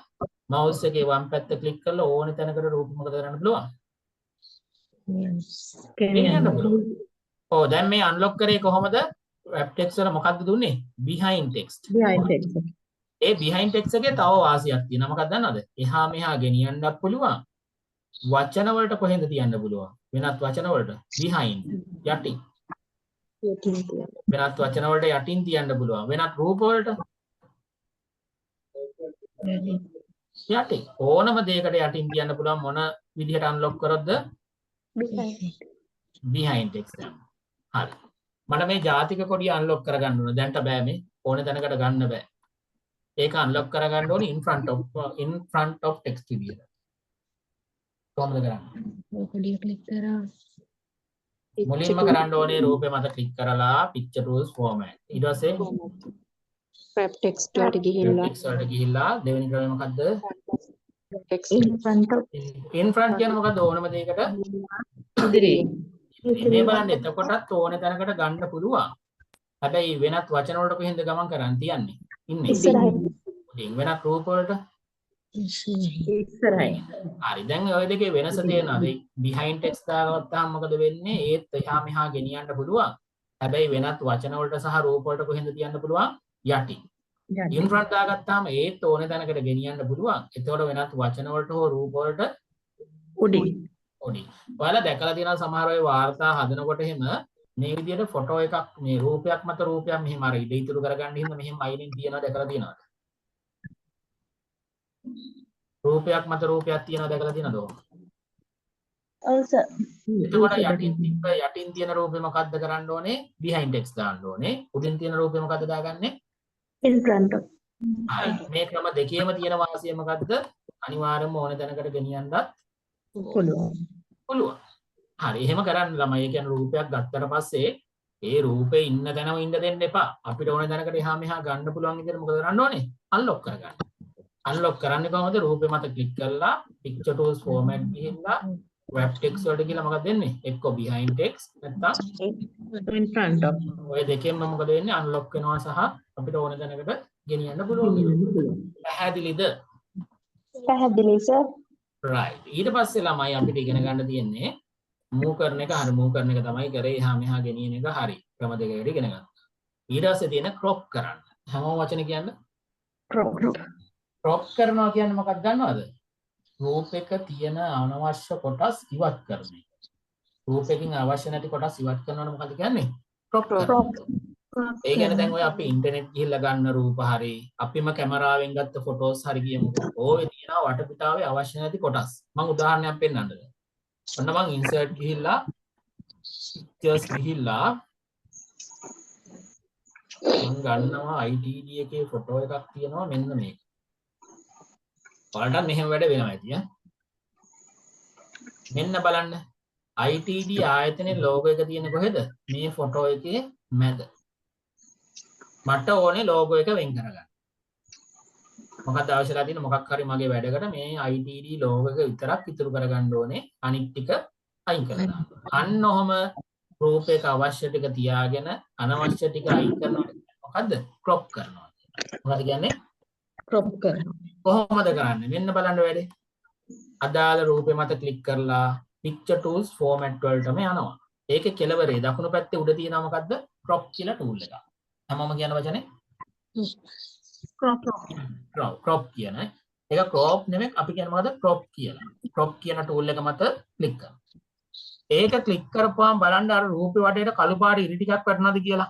mouse එකේ වම් පැත්ත ක්ලික් කරලා ඕනේ තැනකට රූපෙ මොකද කරන්න පුළුවන්? ගෙනියන්න පුළුවන්. ඔව් දැන් මේ unlock කරේ කොහොමද? wrap text වල මොකද්ද දුන්නේ? behind text. behind text. ඒ behind text එකේ තව වාසියක් තියෙනවා. මොකක්ද දන්නවද? එහා මෙහා ගෙනියන්නත් පුළුවන්. වචන වලට කොහෙන්ද තියන්න පුළුවන්? වෙනත් වචන වලට behind යටින්. වෙනත් වචන වලට යටින් තියන්න පුළුවන්. වෙනත් රූප වලට යටින්. ඕනම දෙයකට යටින් තියන්න පුළුවන්. මොන විදිහට unlock කරොත්ද? behind text එක. හරි. මට මේ ජාතික කොඩිය unlock කරගන්න ඕන. දැන්ට බෑ මේ. ඕනේ තැනකට ගන්න බෑ. ඒක unlock කරගන්න ඕනේ in front of text විදියට. කොහොමද කරන්නේ? කොඩිය ක්ලික් කරා මුලින්ම කරන්න ඕනේ රූපේ මත ක්ලික් කරලා picture tools format. ඊට පස්සේ web text වලට ගිහිල්ලා text වලට ගිහිල්ලා දෙවෙනි ක්‍රමය මොකද්ද? text in front of in front කියන්නේ මොකද්ද? ඕනම දෙයකට ඉදිරියේ මේ බලන්න එතකොටත් ඕනේ තැනකට ගන්න පුළුවන්. හැබැයි වෙනත් වචන වලට කොහෙන්ද ගමන් කරන් තියන්නේ? ඉන්නේ. ඉතින් වෙනත් රූප වලට ඉස්සරහින් හරි දැන් ඔය දෙකේ වෙනස තේරෙනවද? behind text දාගත්තාම මොකද වෙන්නේ? ඒත් එහා මෙහා ගෙනියන්න පුළුවන්. හැබැයි වෙනත් වචන වලට සහ රූප වලට කොහෙන්ද තියන්න පුළුවන්? යටි. in front දාගත්තාම ඒත් ඕනේ තැනකට ගෙනියන්න පුළුවන්. එතකොට වෙනත් වචන වලට හෝ රූප වලට උඩින් උඩින්. ඔයාලා දැකලා තියෙනවා සමහර වෙලාවට වාර්තා හදනකොට එහෙම මේ විදිහට ෆොටෝ එකක් මේ රූපයක් මත රූපයක් මෙහෙම අර ඉඳ ඉතුරු කරගන්න හින්දා මෙහෙම අයිනින් තියනවා දැකලා තියෙනවද? රූපයක් මත රූපයක් තියනවා දැකලා තියෙනවද? also එතකොට යටින් තියෙන රූපේ මොකද්ද කරන්න ඕනේ? behind text දාන්න ඕනේ. උඩින් තියෙන රූපේ මොකද්ද දාගන්නේ? in front of මේ ක්‍රම දෙකේම තියෙන වාසිය මොකද්ද? අනිවාර්යයෙන්ම ඕන තැනකට ගෙනියන්නත් පුළුවන්. හරි එහෙම කරන්න ළමයි. ඒ කියන්නේ රූපයක් ගත්තට පස්සේ ඒ රූපේ ඉන්න තැනම ඉන්න දෙන්න එපා. අපිට ඕන තැනකට එහා මෙහා ගන්න පුළුවන් විදිහට මොකද කරන්න ඕනේ? අන්ලොක් කරගන්න. අන්ලොක් කරන්නේ කොහොමද? රූපේ මත ක්ලික් කරලා picture tools format ගිහිල්ලා web text වලට ගිහලා මොකද වෙන්නේ? එක්ක behind text නැත්නම් in front of ඔය දෙකෙන්ම මොකද වෙන්නේ? අන්ලොක් වෙනවා සහ අපිට ඕන තැනකට ගෙනියන්න පුළුවන්. පැහැදිලිද? පැහැදිලි sir right. ඊට පස්සේ ළමයි අපිට ඉගෙන ගන්න තියෙන්නේ move කරන එක. හරි move කරන එක තමයි කරේ එහා මෙහා ගෙනියන එක. හරි. ක්‍රම දෙකකට ඉගෙන ගන්න. ඊට පස්සේ තියෙන crop කරන්න. හැමෝම වචන කියන්නේ crop කරනවා කියන්නේ මොකක්ද දන්නවද? රූපයක තියෙන අනවශ්‍ය කොටස් ඉවත් කරන එක. රූපයකින් අවශ්‍ය නැති කොටස් ඉවත් කරනවනේ මොකද කියන්නේ? crop කරනවා. ඒ කියන්නේ දැන් ඔය අපි ඉන්ටර්නෙට් ගිහිල්ලා ගන්න රූප හරි අපිම කැමරාවෙන් ගත්ත ෆොටෝස් හරි කියමුකෝ. ඕවේ තියෙනවා වටපිටාවේ අවශ්‍ය නැති කොටස්. මම උදාහරණයක් පෙන්නන්නද? ඔන්න මම insert ගිහිල්ලා pictures ගිහිල්ලා මම ගන්නවා ITD එකේ ෆොටෝ එකක් තියෙනවා මෙන්න මේක. ඔයාලට මෙහෙම වැඩ වෙනවා ඇති ඈ. මෙන්න බලන්න. ITD ආයතනයේ ලෝගෝ එක තියෙන්නේ කොහෙද? මේ ෆොටෝ එකේ මැද. මට ඕනේ ලෝගෝ එක වෙන් කරගන්න. මොකක්ද අවශ්‍යලා තියෙන්නේ? මොකක් හරි මගේ වැඩකට මේ ITD ලෝගෝ එක විතරක් ඉතුරු කරගන්න ඕනේ. අනිත් ටික අයින් කරලා. අන්න ඔහම රූපයක අවශ්‍ය ටික තියාගෙන අනවශ්‍ය ටික අයින් කරනවා. මොකද්ද? crop කරනවා. මොකද කියන්නේ? crop කරනවා. කොහොමද කරන්නේ? මෙන්න බලන්න වැඩේ. අදාළ රූපේ මත ක්ලික් කරලා picture tools format වලටම යනවා. ඒකේ කෙළවරේ දකුණු පැත්තේ උඩ තියෙනවා මොකද්ද? crop කියලා tool එකක්. හැමෝම කියන වචනේ crop කියන. ඒක crop නෙමෙයි අපි කියන්නේ මොකද්ද? crop කියලා. crop කියන tool එක මත ක්ලික් කරනවා. ඒක ක්ලික් කරපුවාම බලන්න අර රූපේ වටේට කළු පාට ඉරි ටිකක් වැටෙනවද කියලා.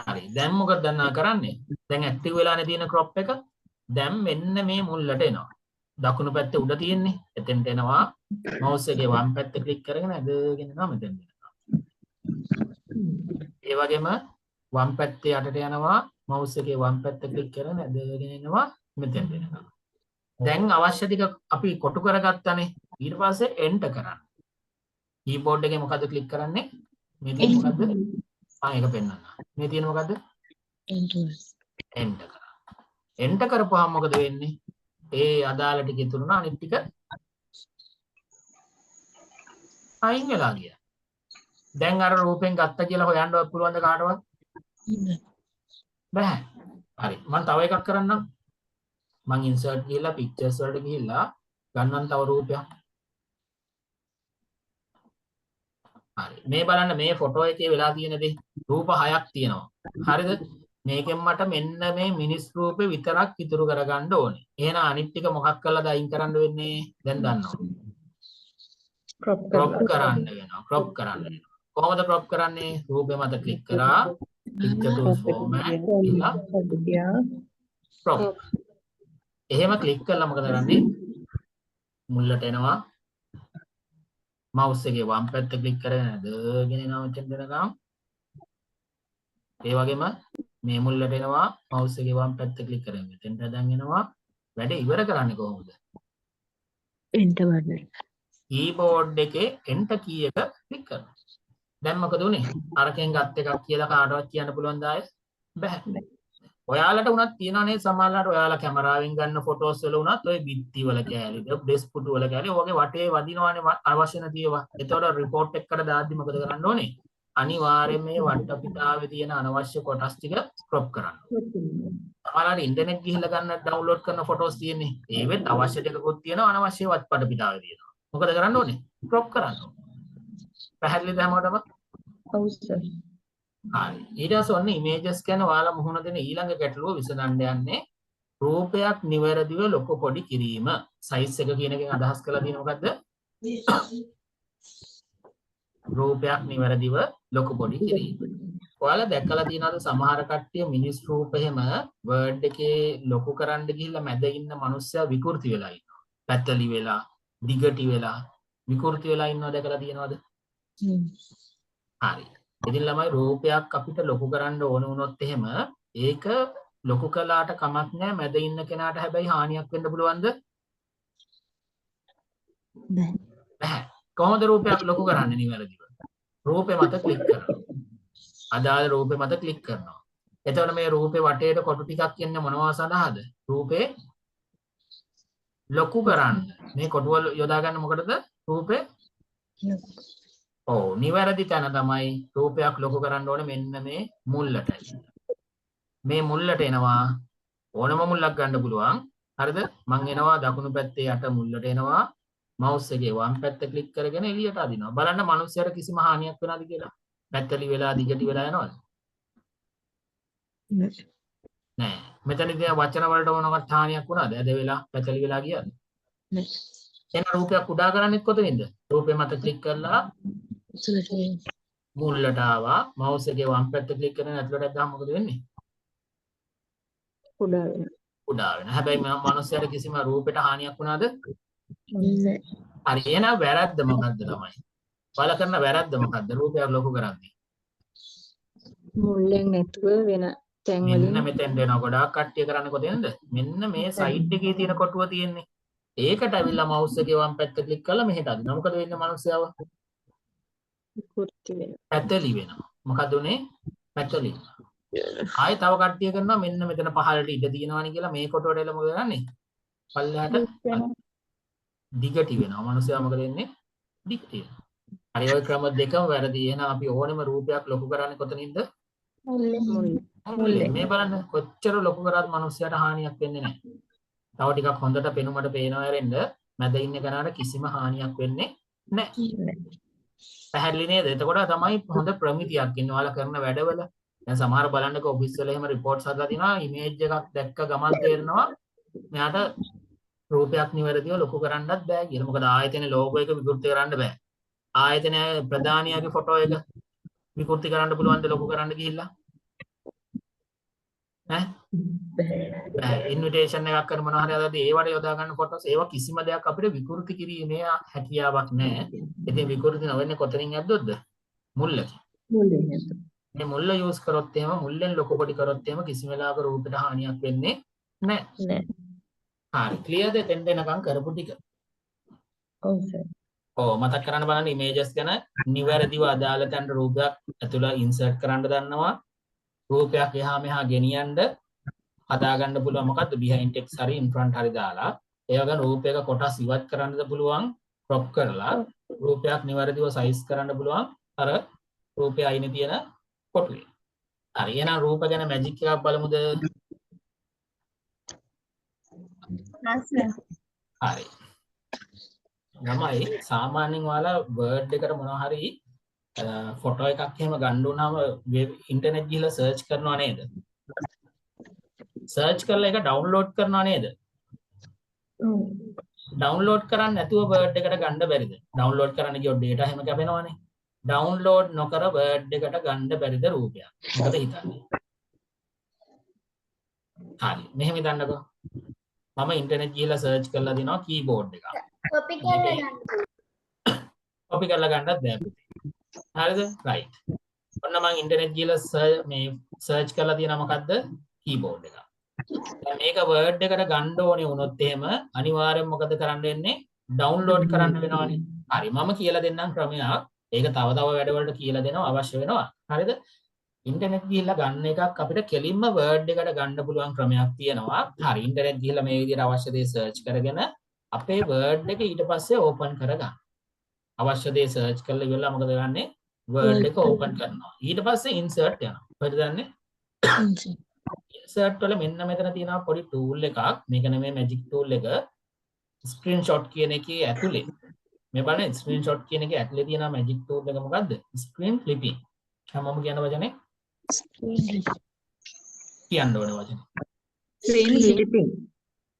හරි. දැන් මොකද දන්නා කරන්නේ? දැන් ඇක්ටිව් වෙලානේ තියෙන crop එක. දැන් මෙන්න මේ මුල්ලට එනවා. දකුණු පැත්තේ උඩ තියෙන්නේ. එතෙන්ට එනවා. mouse එකේ වම් පැත්ත ක්ලික් කරගෙන ඇදගෙන යනවා මෙතෙන්. ඒ වගේම වම් පැත්තේ යටට යනවා. mouse එකේ වම් පැත්ත ක්ලික් කරගෙන ඇදගෙන එනවා මෙතෙන් එනවා. දැන් අවශ්‍ය ටික අපි කොටු කරගත්තානේ. ඊට පස්සේ enter කරන්න. keyboard එකේ මොකද්ද ක්ලික් කරන්නේ? මේ තියෙන මොකද්ද? ඒක පෙන්නන්න. මේ තියෙන මොකද්ද? enter කරා. enter කරපුවාම මොකද වෙන්නේ? ඒ අදාළ ටික ඉතුරුනා අනිත් ටික අයින් වෙලා ගියා. දැන් අර රූපෙන් ගත්ත කියලා හොයන්නවත් පුළුවන්ද කාටවත්? බෑ. හරි. මම තව එකක් කරන්නම්. මම insert ගිහලා pictures වලට ගිහිල්ලා ගන්නම් තව රූපයක්. හරි. මේ බලන්න මේ ෆොටෝ එකේ වෙලා තියෙන දේ රූප 6ක් තියෙනවා. හරිද? මේකෙන් මට මෙන්න මේ මිනිස් රූපේ විතරක් ඉතුරු කරගන්න ඕනේ. එහෙනම් අනිත් ටික මොකක් කරලාද අයින් කරන්න වෙන්නේ? දැන් දන්නවා. crop කරන්න වෙනවා. crop කරන්න වෙනවා. කොහොමද crop කරන්නේ? රූපේ මත ක්ලික් කරා picture tools format කියලා crop. එහෙම ක්ලික් කළා මොකද කරන්නේ? මුල්ලට එනවා. mouse එකේ වම් පැත්ත ක්ලික් කරගෙන ඇදගෙන එනවා මෙතෙන් දෙනකම්. ඒ වගේම මේ මුල්ලට එනවා mouse එකේ වම් පැත්ත ක්ලික් කරගෙන මෙතෙන්ට දැන් එනවා. වැඩ ඉවර කරන්නේ කොහොමද? enter button. keyboard එකේ enter key එක ක්ලික් කරනවා. දැන් මොකද උනේ? අරකින් ගත් එකක් කියලා කාටවත් කියන්න පුළුවන් දාය බෑ. ඔයාලට උනත් තියෙනවනේ සමහරවිට ඔයාලා කැමරාවෙන් ගන්න ෆොටෝස් වල උනත් ඔය බිත්ති වල කෑලි, ඩෙස්ක් පුටු වල කෑලි ඔයගේ වටේ වදිනවනේ අවශ්‍ය නැති ඒවා. එතකොට report එකකට දාද්දි මොකද කරන්න ඕනේ? අනිවාර්යයෙන් මේ වටපිටාවේ තියෙන අනවශ්‍ය කොටස් ටික crop කරන්න. සමහරවිට ඉන්ටර්නෙට් ගිහිල්ලා ගන්න ඩවුන්ලෝඩ් කරන ෆොටෝස් තියෙන්නේ. ඒවෙත් අවශ්‍ය ටිකකුත් තියෙනවා අනවශ්‍ය වටපිටාවේ තියෙනවා. මොකද කරන්න ඕනේ? crop කරන්න ඕනේ. පැහැදිලිද හැමෝටම? ඔව් සර්. හරි. ඊට පස්සේ ඔන්න ඉමේජස් ගැන ඔයාලා මුහුණ දෙන ඊළඟ ගැටලුව විසඳන්න යන්නේ රූපයක් නිවැරදිව ලොකු පොඩි කිරීම. සයිස් එක කියන එකෙන් අදහස් කරලා තියෙන මොකද්ද? රූපයක් නිවැරදිව ලොකු පොඩි කිරීම. ඔයාලා දැකලා තියෙනවද සමහර කට්ටිය මිනිස් රූප එහෙම වර්ඩ් එකේ ලොකු කරන්න ගිහිල්ලා මැද ඉන්න මිනිස්සයා විකෘති වෙලා ඉන්නවා. පැතලි වෙලා, දිගටි වෙලා, විකෘති වෙලා ඉන්නව දැකලා තියෙනවද? හරි. ඉතින් ළමයි රූපයක් අපිට ලොකු කරන්න ඕන වුණොත් එහෙම ඒක ලොකු කළාට කමක් නැහැ. මැද ඉන්න කෙනාට හැබැයි හානියක් වෙන්න පුළුවන්ද? නැහැ. කොහොමද රූපයක් ලොකු කරන්නේ නිවැරදිව? රූපේ මත ක්ලික් කරනවා. අදාළ රූපේ මත ක්ලික් කරනවා. එතකොට මේ රූපේ වටේට කොටු ටිකක් කියන්නේ මොනවා සඳහාද? රූපේ ලොකු කරන්න. මේ කොටුව යොදා ගන්න මොකටද? රූපේ ඔව් නිවැරදි තැන තමයි රූපයක් ලොකු කරන්න ඕනේ මෙන්න මේ මුල්ලටයි. මේ මුල්ලට එනවා ඕනම මුල්ලක් ගන්න පුළුවන්. හරිද? මං එනවා දකුණු පැත්තේ යට මුල්ලට එනවා. මවුස් එකේ වම් පැත්ත ක්ලික් කරගෙන එළියට අදිනවා. බලන්න මිනිස්සුන්ට කිසිම හානියක් වෙනවද කියලා. පැත්තලි වෙලා දිගටි වෙලා යනවද? නෑ. මෙතනදී වචන වලට මොනවත් හානියක් වුණාද? ඇද වෙලා පැත්තලි වෙලා ගියාද? නෑ. එන රූපයක් කුඩා කරන්නෙත් කොතනින්ද? රූපේ මත ක්ලික් කරලා මුල්ලට ආවා. මවුස් එකේ වම් පැත්ත ක්ලික් කරගෙන ඇතුළට ගියාම මොකද වෙන්නේ? කුඩා වෙනවා. කුඩා වෙනවා. හැබැයි මිනිස්සුන්ට කිසිම රූපෙට හානියක් වුණාද? නෑ. හරි. එහෙනම් වැරද්ද මොකද්ද තමයි? බල කරන වැරද්ද මොකද්ද? රූපයක් ලොකු කරන්නේ. මුල්ලෙන් නැතුව වෙන තැන් වලින් මෙන්න මෙතෙන්ට එනවා. ගොඩාක් කට්ටිය කරන්නේ කොතෙන්ද? මෙන්න මේ සයිඩ් එකේ තියෙන කොටුව තියෙන්නේ. ඒකට ඇවිල්ලා මවුස් එකේ වම් පැත්ත ක්ලික් කරලා මෙහෙට අදිනවා. මොකද වෙන්නේ මිනිස්සයව? විකෘති වෙනවා. පැතලි වෙනවා. මොකද උනේ? පැතලි. ආයෙ තව කට්ටිය කරනවා මෙන්න මෙතන පහළට ඉඩ තියෙනවානි කියලා මේ කොටුවට එලා මොකද කරන්නේ? පල්ලෙහාට දිගටි වෙනවා. මිනිස්සයා මොකද වෙන්නේ? දිගටි වෙනවා. හරි ඔය ක්‍රම දෙකම වැරදි. එහෙනම් අපි ඕනෙම රූපයක් ලොකු කරන්නේ කොතනින්ද? මුල්ලෙන්. මේ බලන්න කොච්චර ලොකු කරාද මිනිස්සයාට හානියක් වෙන්නේ නැහැ. තව ටිකක් හොඳට පෙනුමට පේනවා ඇරෙන්න මැද ඉන්න කෙනාට කිසිම හානියක් වෙන්නේ නැහැ. පැහැදිලි නේද? එතකොට තමයි හොඳ ප්‍රමිතියක් ඉන්නේ ඔයාලා කරන වැඩවල. දැන් සමහර බලන්නකෝ ඔෆිස් වල එහෙම රිපෝට්ස් හදලා තිනවා ඉමේජ් එකක් දැක්ක ගමන් තේරෙනවා මෙයාට රූපයක් නිවැරදිව ලොකු කරන්නත් බෑ කියලා. මොකද ආයතනයේ ලෝගෝ එක විකෘති කරන්න බෑ. ආයතනයේ ප්‍රධානියාගේ ෆොටෝ එක විකෘති කරන්න පුළුවන්ද ලොකු කරන්න ගිහිල්ලා? ඈ? බෑ. ඉන්විටේෂන් එකක් කරන මොනවා හරි අදදී ඒවට යොදා ගන්න ෆොටෝස් ඒවා කිසිම දෙයක් අපිට විකෘති කිරීමේ හැකියාවක් නැහැ. ඉතින් විකෘති නොවෙන්නේ කොතනින් යද්දොත්ද? මුල්ලකින්. මුල්ලෙන් නැතුව. මේ මුල්ල යූස් කරොත් එහෙම මුල්ලෙන් ලොකු පොඩි කරොත් එහෙම කිසිම වෙලාවක රූපෙට හානියක් වෙන්නේ නැහැ. හරි ක්ලියර්ද එතෙන්ට එනකම් කරපු ටික? ඔව් සර්. ඔව් මතක් කරන්න බලන්න ඉමේජස් ගැන නිවැරදිව අදාළ තැනට රූපයක් ඇතුළ ඉන්සර්ට් කරන්න දන්නවා. රූපයක් එහා මෙහා ගෙනියන්න හදාගන්න පුළුවන් මොකද්ද behind text හරි in front හරි දාලා ඒ වගේ රූපයක කොටස් ඉවත් කරන්නද පුළුවන් crop කරලා රූපයක් නිවැරදිව size කරන්න පුළුවන් අර රූපය අයිනේ තියෙන කොටුවේ. හරි එහෙනම් රූප ගැන මැජික් එකක් බලමුද? හරි. ළමයි සාමාන්‍යයෙන් ඔයාලා වර්ඩ් එකට මොනවා හරි ෆොටෝ එකක් එහෙම ගන්න උනම ඉන්ටර්නෙට් ගිහලා සර්ච් කරනවා නේද? සර්ච් කරලා ඒක ඩවුන්ලෝඩ් කරනවා නේද? ඩවුන්ලෝඩ් කරන්නේ නැතුව වර්ඩ් එකට ගන්න බැරිද? ඩවුන්ලෝඩ් කරන්න ගියොත් data හැම කැපෙනවනේ. ඩවුන්ලෝඩ් නොකර වර්ඩ් එකට ගන්න බැරිද රූපයක්? මොකද හිතන්නේ? හරි මෙහෙම හිතන්නකෝ. මම ඉන්ටර්නෙට් ගිහලා සර්ච් කරලා දිනවා කීබෝඩ් එක. කොපි කරලා ගන්න. කොපි කරලා ගන්නත් බෑ පුතේ. හරිද? රයිට්. ඔන්න මම ඉන්ටර්නෙට් ගිහලා මේ සර්ච් කරලා තියෙනවා මොකද්ද? කීබෝඩ් එක. දැන් මේක වර්ඩ් එකට ගන්න ඕනේ වුණොත් එහෙම අනිවාර්යෙන් මොකද කරන්න වෙන්නේ? ඩවුන්ලෝඩ් කරන්න වෙනවනේ. හරි මම කියලා දෙන්නම් ක්‍රමයක්. ඒක තව තව වැඩවලට කියලා දෙනවා අවශ්‍ය වෙනවා. හරිද? ඉන්ටර්නෙට් ගිහිල්ලා ගන්න එකක් අපිට කෙලින්ම වර්ඩ් එකට ගන්න පුළුවන් ක්‍රමයක් තියෙනවා. හරි ඉන්ටර්නෙට් ගිහිල්ලා මේ විදිහට අවශ්‍ය දේ සර්ච් කරගෙන අපේ වර්ඩ් එක ඊට පස්සේ ඕපන් කරගන්න. අවශ්‍ය දේ සර්ච් කරලා ඉවරලා මොකද කරන්නේ? වර්ඩ් එක ඕපන් කරනවා. ඊට පස්සේ ඉන්සර්ට් යනවා. කොහෙද දන්නේ? ඉන්සර්ට් වල මෙන්න මෙතන තියෙනවා පොඩි ටූල් එකක්. මේක නෙමෙයි මැජික් ටූල් එක. ස්ක්‍රීන්ෂොට් කියන එකේ ඇතුලේ මේ බලන්න ස්ක්‍රීන්ෂොට් කියන එකේ ඇතුලේ තියෙන මැජික් ටූල් එක මොකද්ද? ස්ක්‍රීන් ක්ලිපින්. හැමෝම කියන වචනේ කියන්න ඕන වචනේ.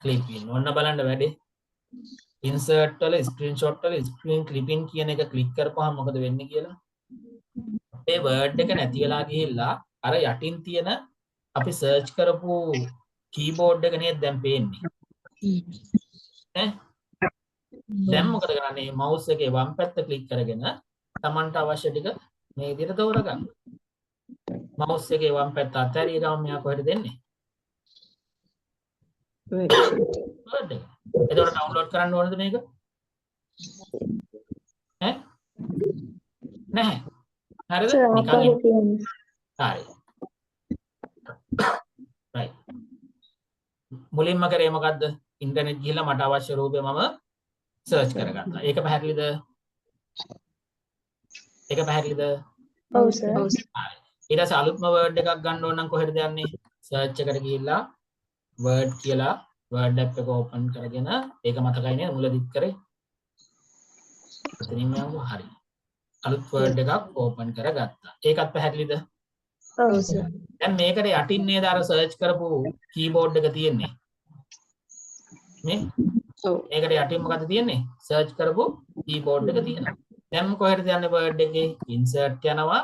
ක්ලිපින්. ඔන්න බලන්න වැඩේ. ඉන්සර්ට් වල ස්ක්‍රීන්ෂොට් වල ස්ක්‍රීන් ක්ලිපින් කියන එක ක්ලික් කරපුවාම මොකද වෙන්නේ කියලා? අපේ වර්ඩ් එක නැති වෙලා ගිහිල්ලා අර යටින් තියෙන අපි සර්ච් කරපු කීබෝඩ් එක නේද දැන් පේන්නේ. ඈ දැන් මොකද කරන්නේ? මවුස් එකේ වම් පැත්ත ක්ලික් කරගෙන Tamanට අවශ්‍ය ටික මේ විදිහට තෝරගන්න. මවුස් එකේ වම් පැත්ත අතහැරිය ගමන් මෙයා කොහෙද දෙන්නේ? වර්ඩ් එක. එතකොට ඩවුන්ලෝඩ් කරන්න ඕනද මේක? ඈ නැහැ. හරිද? නිකන් හරි. right. මුලින්ම කරේ මොකද්ද? ඉන්ටර්නෙට් ගිහලා මට අවශ්‍ය රූපේ මම සර්ච් කරගත්තා. ඒක පැහැදිලිද? ඒක පැහැදිලිද? ඔව් සර්. හරි. ඊට පස්සේ අලුත්ම වර්ඩ් එකක් ගන්න ඕන නම් කොහෙද යන්නේ? සර්ච් එකට ගිහිල්ලා වර්ඩ් කියලා වර්ඩ් ඇප් එක ඕපන් කරගෙන ඒක මතකයි නේද මුලදිත් කරේ? එතනින්ම යමු. හරි. අලුත් වර්ඩ් එකක් ඕපන් කරගත්තා. ඒකත් පැහැදිලිද? ඔව් සර්. දැන් මේකට යටින් නේද අර සර්ච් කරපු කීබෝඩ් එක තියෙන්නේ? මේ මේකට යටින් මොකද තියෙන්නේ? සර්ච් කරපු කීබෝඩ් එක තියෙනවා. දැන් කොහෙද යන්නේ වර්ඩ් එකේ? ඉන්සර්ට් යනවා,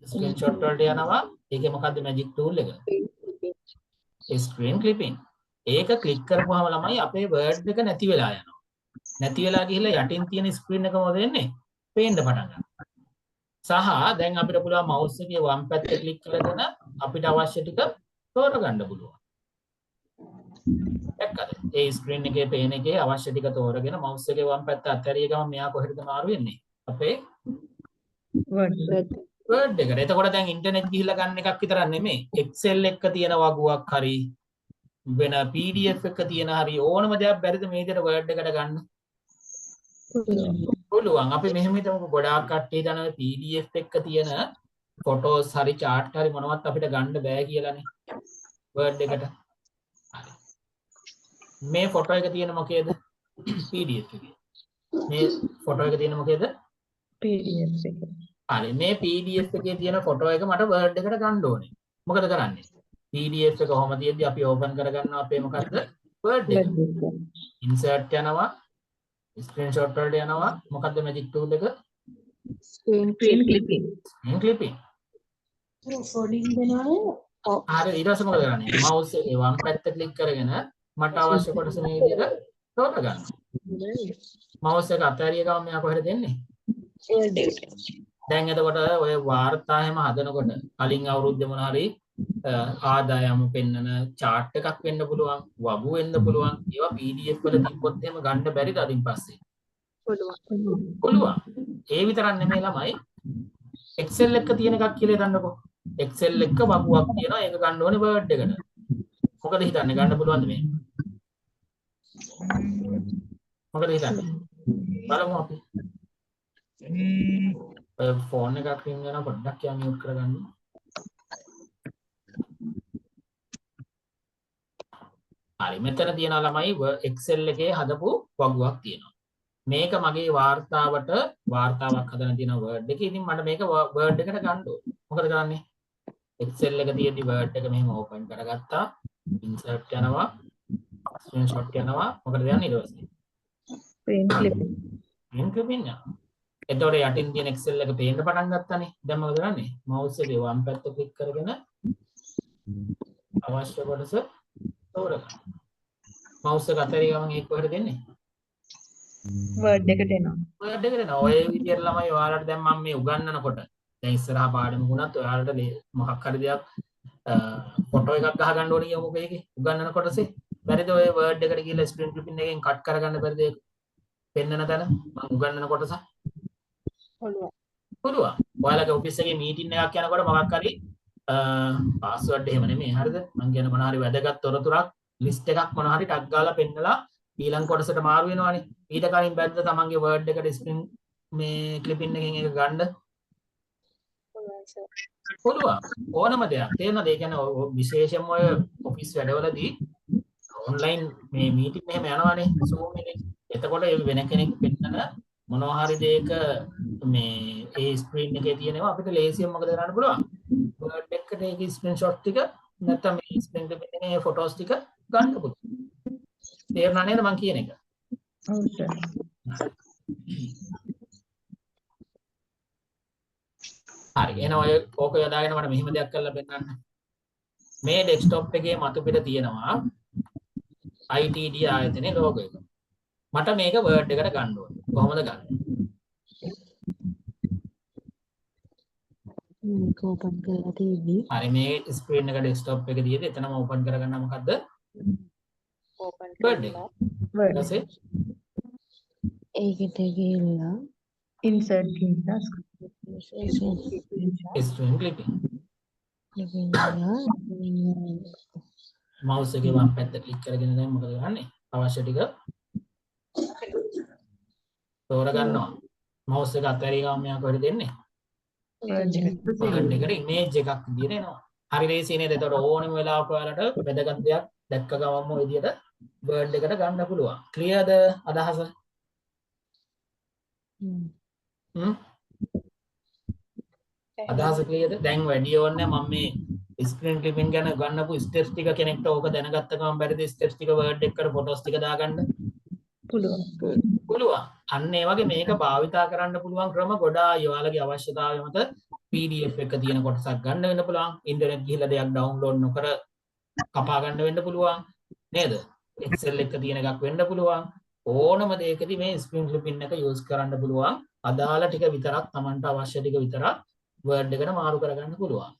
ස්ක්‍රීන්ෂොට් වලට යනවා. ඒකේ මොකද්ද මැජික් ටූල් එක? ස්ක්‍රීන් ක්ලිපින්. ඒක ක්ලික් කරපුවාම ළමයි අපේ වර්ඩ් එක නැති වෙලා යනවා. නැති වෙලා ගිහිල්ලා යටින් තියෙන ස්ක්‍රීන් එක මොකද වෙන්නේ? පේන්න පටන් ගන්නවා. සහ දැන් අපිට පුළුවන් මවුස් එකේ වම් පැත්ත ක්ලික් කරගෙන අපිට අවශ්‍ය ටික තෝරගන්න පුළුවන්. දැක්කද? ඒ ස්ක්‍රීන් එකේ පේන එකේ අවශ්‍ය ටික තෝරගෙන මවුස් එකේ වම් පැත්ත අත්හැරිය ගමන් මෙයා කොහෙද මාරු වෙන්නේ? අපේ වර්ඩ් එකට. එතකොට දැන් ඉන්ටර්නෙට් ගිහිල්ලා ගන්න එකක් විතරක් නෙමෙයි. Excel එක තියෙන වගුවක් හරි වෙන PDF එක තියෙන හරි ඕනම දෙයක් බැරිද මේ විදිහට වර්ඩ් එකට ගන්න? පුළුවන්. අපි මෙහෙම හිතමුකෝ ගොඩාක් කට්ටිය දන්න PDF එක තියෙන ෆොටෝස් හරි chart හරි මොනවත් අපිට ගන්න බෑ කියලානේ වර්ඩ් එකට. හරි. මේ ෆොටෝ එක තියෙන මොකේද? PDF එකේ. මේ ෆොටෝ එක තියෙන මොකේද? PDF එක. හරි. මේ PDF එකේ තියෙන ෆොටෝ එක මට වර්ඩ් එකට ගන්න ඕනේ. මොකද කරන්නේ? PDF එක කොහොම තියෙද්දි අපි ඕපන් කරගන්නවා අපේ මොකද්ද? වර්ඩ් එක. ඉන්සර්ට් යනවා. ස්ක්‍රීන්ෂොට් වලට යනවා. මොකද්ද මැජික් ටූල් එක? Screen clipping. ස්ක්‍රීන් ක්ලිපින්. Recording දෙනවනේ. හරි. ඊට පස්සේ මොකද කරන්නේ? මවුස් එකේ වම් පැත්ත ක්ලික් කරගෙන මට අවශ්‍ය කොටස මේ විදිහට තෝරගන්න. මවුස් එක අතහැරිය ගමන් මෙයා කොහෙද දෙන්නේ? දැන් එතකොට ඔය වාර්තා හැම හදනකොට කලින් අවුරුද්දේ මොන හරි ආදායම පෙන්නන chart එකක් වෙන්න පුළුවන්, වගු වෙන්න පුළුවන්. ඒවා PDF වල තිබ්බොත් එහෙම ගන්න බැරිද අදින් පස්සේ? පුළුවන්. ඒ විතරක් නෙමෙයි ළමයි. Excel එක තියෙන එකක් කියලා හිතන්නකෝ. Excel එක වගුවක් තියෙනවා. ඒක ගන්න ඕනේ Word එකට. මොකද හිතන්නේ ගන්න පුළුවන්ද මේ? මොකද හිතන්නේ? බලමු අපි. ෆෝන් එකක් රින් වෙනවා පොඩ්ඩක් යා මියුට් කරගන්න. හරි මෙතන තියෙනවා ළමයි Excel එකේ හදපු වගුවක් තියෙනවා. මේක මගේ වාර්තාවට වාර්තාවක් හදන තියෙන Word එකේ. ඉතින් මට මේක Word එකට ගන්න ඕනේ. මොකද කරන්නේ? Excel එක තියෙද්දි Word එක මෙහෙම ඕපන් කරගත්තා. Insert යනවා. Screenshot යනවා. මොකද යන්නේ ඊට පස්සේ? Screen clipping. Screen clipping යනවා. එතකොට යටින් තියෙන Excel එක පේන්න පටන් ගත්තානේ. දැන් මොකද කරන්නේ? mouse එකේ වම් පැත්ත ක්ලික් කරගෙන අවශ්‍ය කොටස තෝරගන්න. mouse එක අතහැරිය ගමන් ඒක කොහෙද දෙන්නේ? Word එකට එනවා. Word එකට එනවා. ඔය විදියට ළමයි ඔයාලට දැන් මම මේ උගන්වනකොට දැන් ඉස්සරහා පාඩම වුණත් ඔයාලට මොකක් හරි දෙයක් ෆොටෝ එකක් ගහ ගන්න ඕනේ කියමුකෝ ඒකේ උගන්වන කොටසේ. බැරිද ඔය Word එකට ගිහලා screen clipping එකෙන් කට් කරගන්න බැරිද ඒක? පෙන්නන තැන මම උගන්වන කොටස. පුළුවන්. පුළුවන්. ඔයාලගේ ඔෆිස් එකේ මීටින් එකක් යනකොට මොකක් හරි පාස්වර්ඩ් එහෙම නෙමෙයි හරිද? මං කියන මොන හරි වැදගත් තොරතුරක් ලිස්ට් එකක් මොන හරි ටග් ගාලා පෙන්නලා ඊළඟ කොටසට මාරු වෙනවනේ. ඊට කලින් බැද්ද තමන්ගේ වර්ඩ් එකට ස්ක්‍රීන් මේ ක්ලිපින් එකකින් එක ගන්න පුළුවන්. ඕනම දෙයක්. තේරෙනවද? ඒ කියන්නේ විශේෂයෙන්ම ඔය ඔෆිස් වැඩවලදී ඔන්ලයින් මේ මීටින් එහෙම යනවනේ Zoom එකේ. එතකොට වෙන කෙනෙක් පෙන්නන මොනවා හරි දෙයක මේ ඒ ස්ක්‍රීන් එකේ තියෙනවා අපිට ලේසියෙන් මොකද කරන්න පුළුවන්? වර්ඩ් එකට ඒක ස්ක්‍රීන්ෂොට් ටික නැත්නම් මේ ස්ක්‍රීන් එකේ පෙන්නන ෆොටෝස් ටික ගන්න පුළුවන්. තේරුණා නේද මං කියන එක? ඔව් සර්. හරි. එහෙනම් ඔය ඕක යොදාගෙන මට මෙහෙම දෙයක් කරලා පෙන්නන්න. මේ ඩෙස්ක්ටොප් එකේ මතු පිට තියෙනවා ITD ආයතනයේ ලෝගෝ එක. මට මේක වර්ඩ් එකට ගන්න ඕනේ. කොහොමද ගන්නේ? මේක ඕපන් කරලා තියෙන්නේ. හරි මේ ස්ක්‍රීන් එක ඩෙස්ක්ටොප් එකේ තියෙද්දි එතනම ඕපන් කරගන්න මොකද්ද? ඕපන් වර්ඩ් එක. ඊට පස්සේ ඒකට ගිහිල්ලා insert කියලා ස්ක්‍රීන් ක්ලිපින්. ඉතින්ලා මවුස් එකේ වම් පැත්ත ක්ලික් කරගෙන දැන් මොකද කරන්නේ? අවශ්‍ය ටික තෝරගන්නවා. මවුස් එක අත්හැරිය ගමන් මෙයා කොහෙද දෙන්නේ? වර්ඩ් එකට ඉමේජ් එකක් විදියට එනවා. හරි ලේසි නේද? ඒතකොට ඕනෙම වෙලාවක ඔයාලට වැදගත් දෙයක් දැක්ක ගමන්ම ඔය විදියට වර්ඩ් එකට ගන්න පුළුවන්. ක්ලියර්ද අදහස? අදහස ක්ලියර්ද? දැන් වැඩි ඕනේ මම මේ ස්ක්‍රීන් ක්ලිපින් ගැන ගන්නපු ස්ටෙප්ස් ටික කෙනෙක්ට ඕක දැනගත්ත ගමන් බැරිද ස්ටෙප්ස් ටික වර්ඩ් එකකට ෆොටෝස් ටික දාගන්න? පුළුවන්. පුළුවන්. අන්න ඒ වගේ මේක භාවිතා කරන්න පුළුවන් ක්‍රම ගොඩායි. ඔයාලගේ අවශ්‍යතාවය මත PDF එක තියෙන කොටසක් ගන්න වෙන්න පුළුවන්. ඉන්ටර්නෙට් ගිහිල්ලා දෙයක් ඩවුන්ලෝඩ් නොකර කපා ගන්න වෙන්න පුළුවන්. නේද? Excel එක තියෙන එකක් වෙන්න පුළුවන්. ඕනම දෙයකදී මේ ස්ක්‍රීන් ක්ලිපින් එක යූස් කරන්න පුළුවන්. අදාළ ටික විතරක් Tamanට අවශ්‍ය ටික විතරක් වර්ඩ් එකට මාරු කරගන්න පුළුවන්.